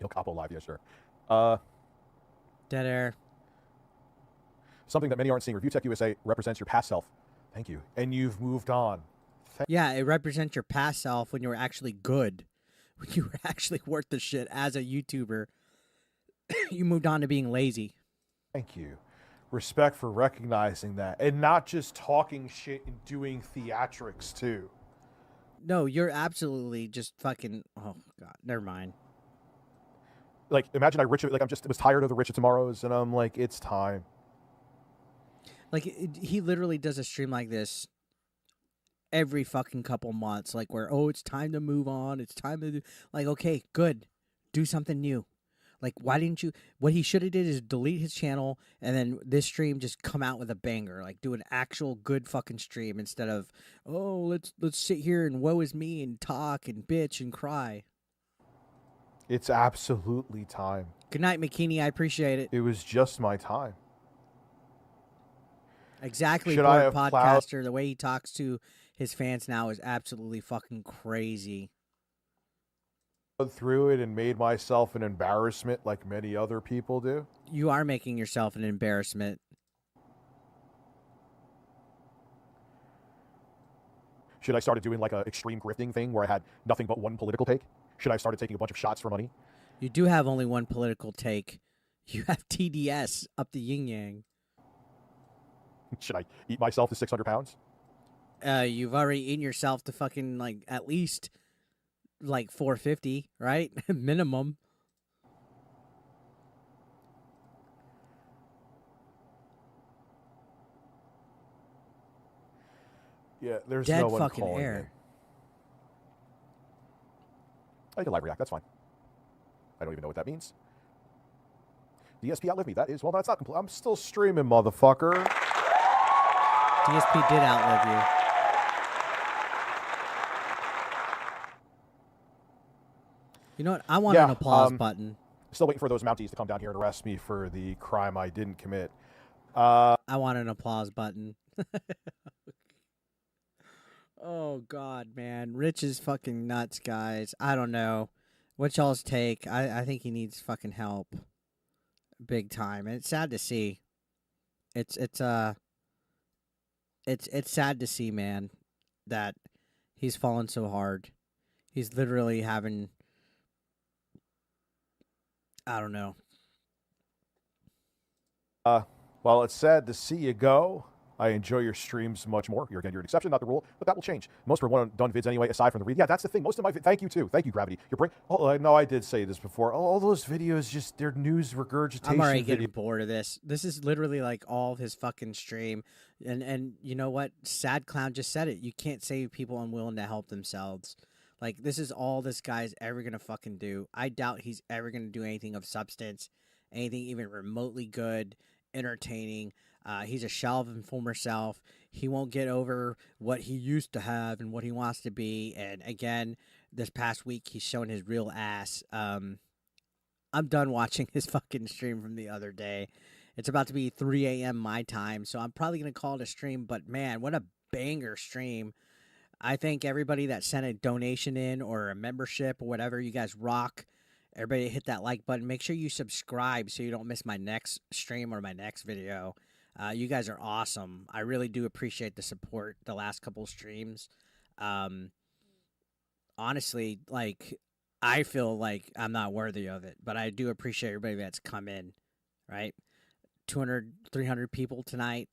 Il Capo live, yeah, sure. Dead air. Something that many aren't seeing. ReviewTechUSA represents your past self. Thank you. And you've moved on. Yeah, it represents your past self when you were actually good. When you were actually worth the shit as a YouTuber. You moved on to being lazy. Thank you. Respect for recognizing that. And not just talking shit and doing theatrics, too. No, you're absolutely just fucking... Oh, God. Never mind. Like, imagine I was tired of the Rich of Tomorrows, and I'm like, it's time. Like, he literally does a stream like this every fucking couple months. Like, where, oh, it's time to move on. It's time to do... Like, okay, good. Do something new. Like, why didn't you... What he should have did is delete his channel, and then this stream just come out with a banger. Like, do an actual good fucking stream instead of, oh, let's sit here and woe is me and talk and bitch and cry. It's absolutely time. Good night, McKinney. I appreciate it. It was just my time. Exactly, bored podcaster. The way he talks to his fans now is absolutely fucking crazy. Through it and made myself an embarrassment like many other people do. You are making yourself an embarrassment. Should I start doing like an extreme grifting thing where I had nothing but one political take? Should I start taking a bunch of shots for money? You do have only one political take. You have TDS up the yin yang. Should I eat myself to 600 pounds? You've already eaten yourself to fucking like at least like 450, right? Minimum. Yeah, there's dead no one fucking calling air. me. I can live react. That's fine. I don't even know what that means. DSP outlived me. That is, well, that's not complete. I'm still streaming, motherfucker. DSP did outlive you. You know what? I want an applause button. Still waiting for those Mounties to come down here and arrest me for the crime I didn't commit. I want an applause button. Oh, God, man. Rich is fucking nuts, guys. I don't know. What y'all's take? I think he needs fucking help. Big time. And it's sad to see. It's sad to see, man, that he's fallen so hard. He's literally having, I don't know. Well, it's sad to see you go. I enjoy your streams much more. You're an exception, not the rule, but that will change. Most are one-done vids anyway, aside from the read. Yeah, that's the thing. Most of my thank you, too. Thank you, Gravity. No, I did say this before. All those videos, just they're news regurgitation. I'm already getting bored of this. This is literally like all of his fucking stream. And you know what? Sad Clown just said it. You can't save people unwilling to help themselves. Like, this is all this guy's ever going to fucking do. I doubt he's ever going to do anything of substance, anything even remotely good, entertaining. He's a shell of his former self. He won't get over what he used to have and what he wants to be. And again, this past week, he's showing his real ass. I'm done watching his fucking stream from the other day. It's about to be 3 a.m. my time, so I'm probably going to call it a stream. But, man, what a banger stream. I thank everybody that sent a donation in or a membership or whatever. You guys rock. Everybody hit that like button. Make sure you subscribe so you don't miss my next stream or my next video. You guys are awesome. I really do appreciate the support the last couple streams. Honestly, like, I feel like I'm not worthy of it, but I do appreciate everybody that's come in, right? 200, 300 people tonight.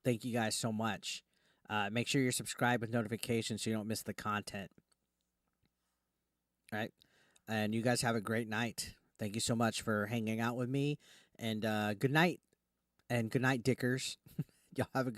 Thank you guys so much. Make sure you're subscribed with notifications so you don't miss the content. All right? And you guys have a great night. Thank you so much for hanging out with me. And good night. And good night, Dickers. Y'all have a good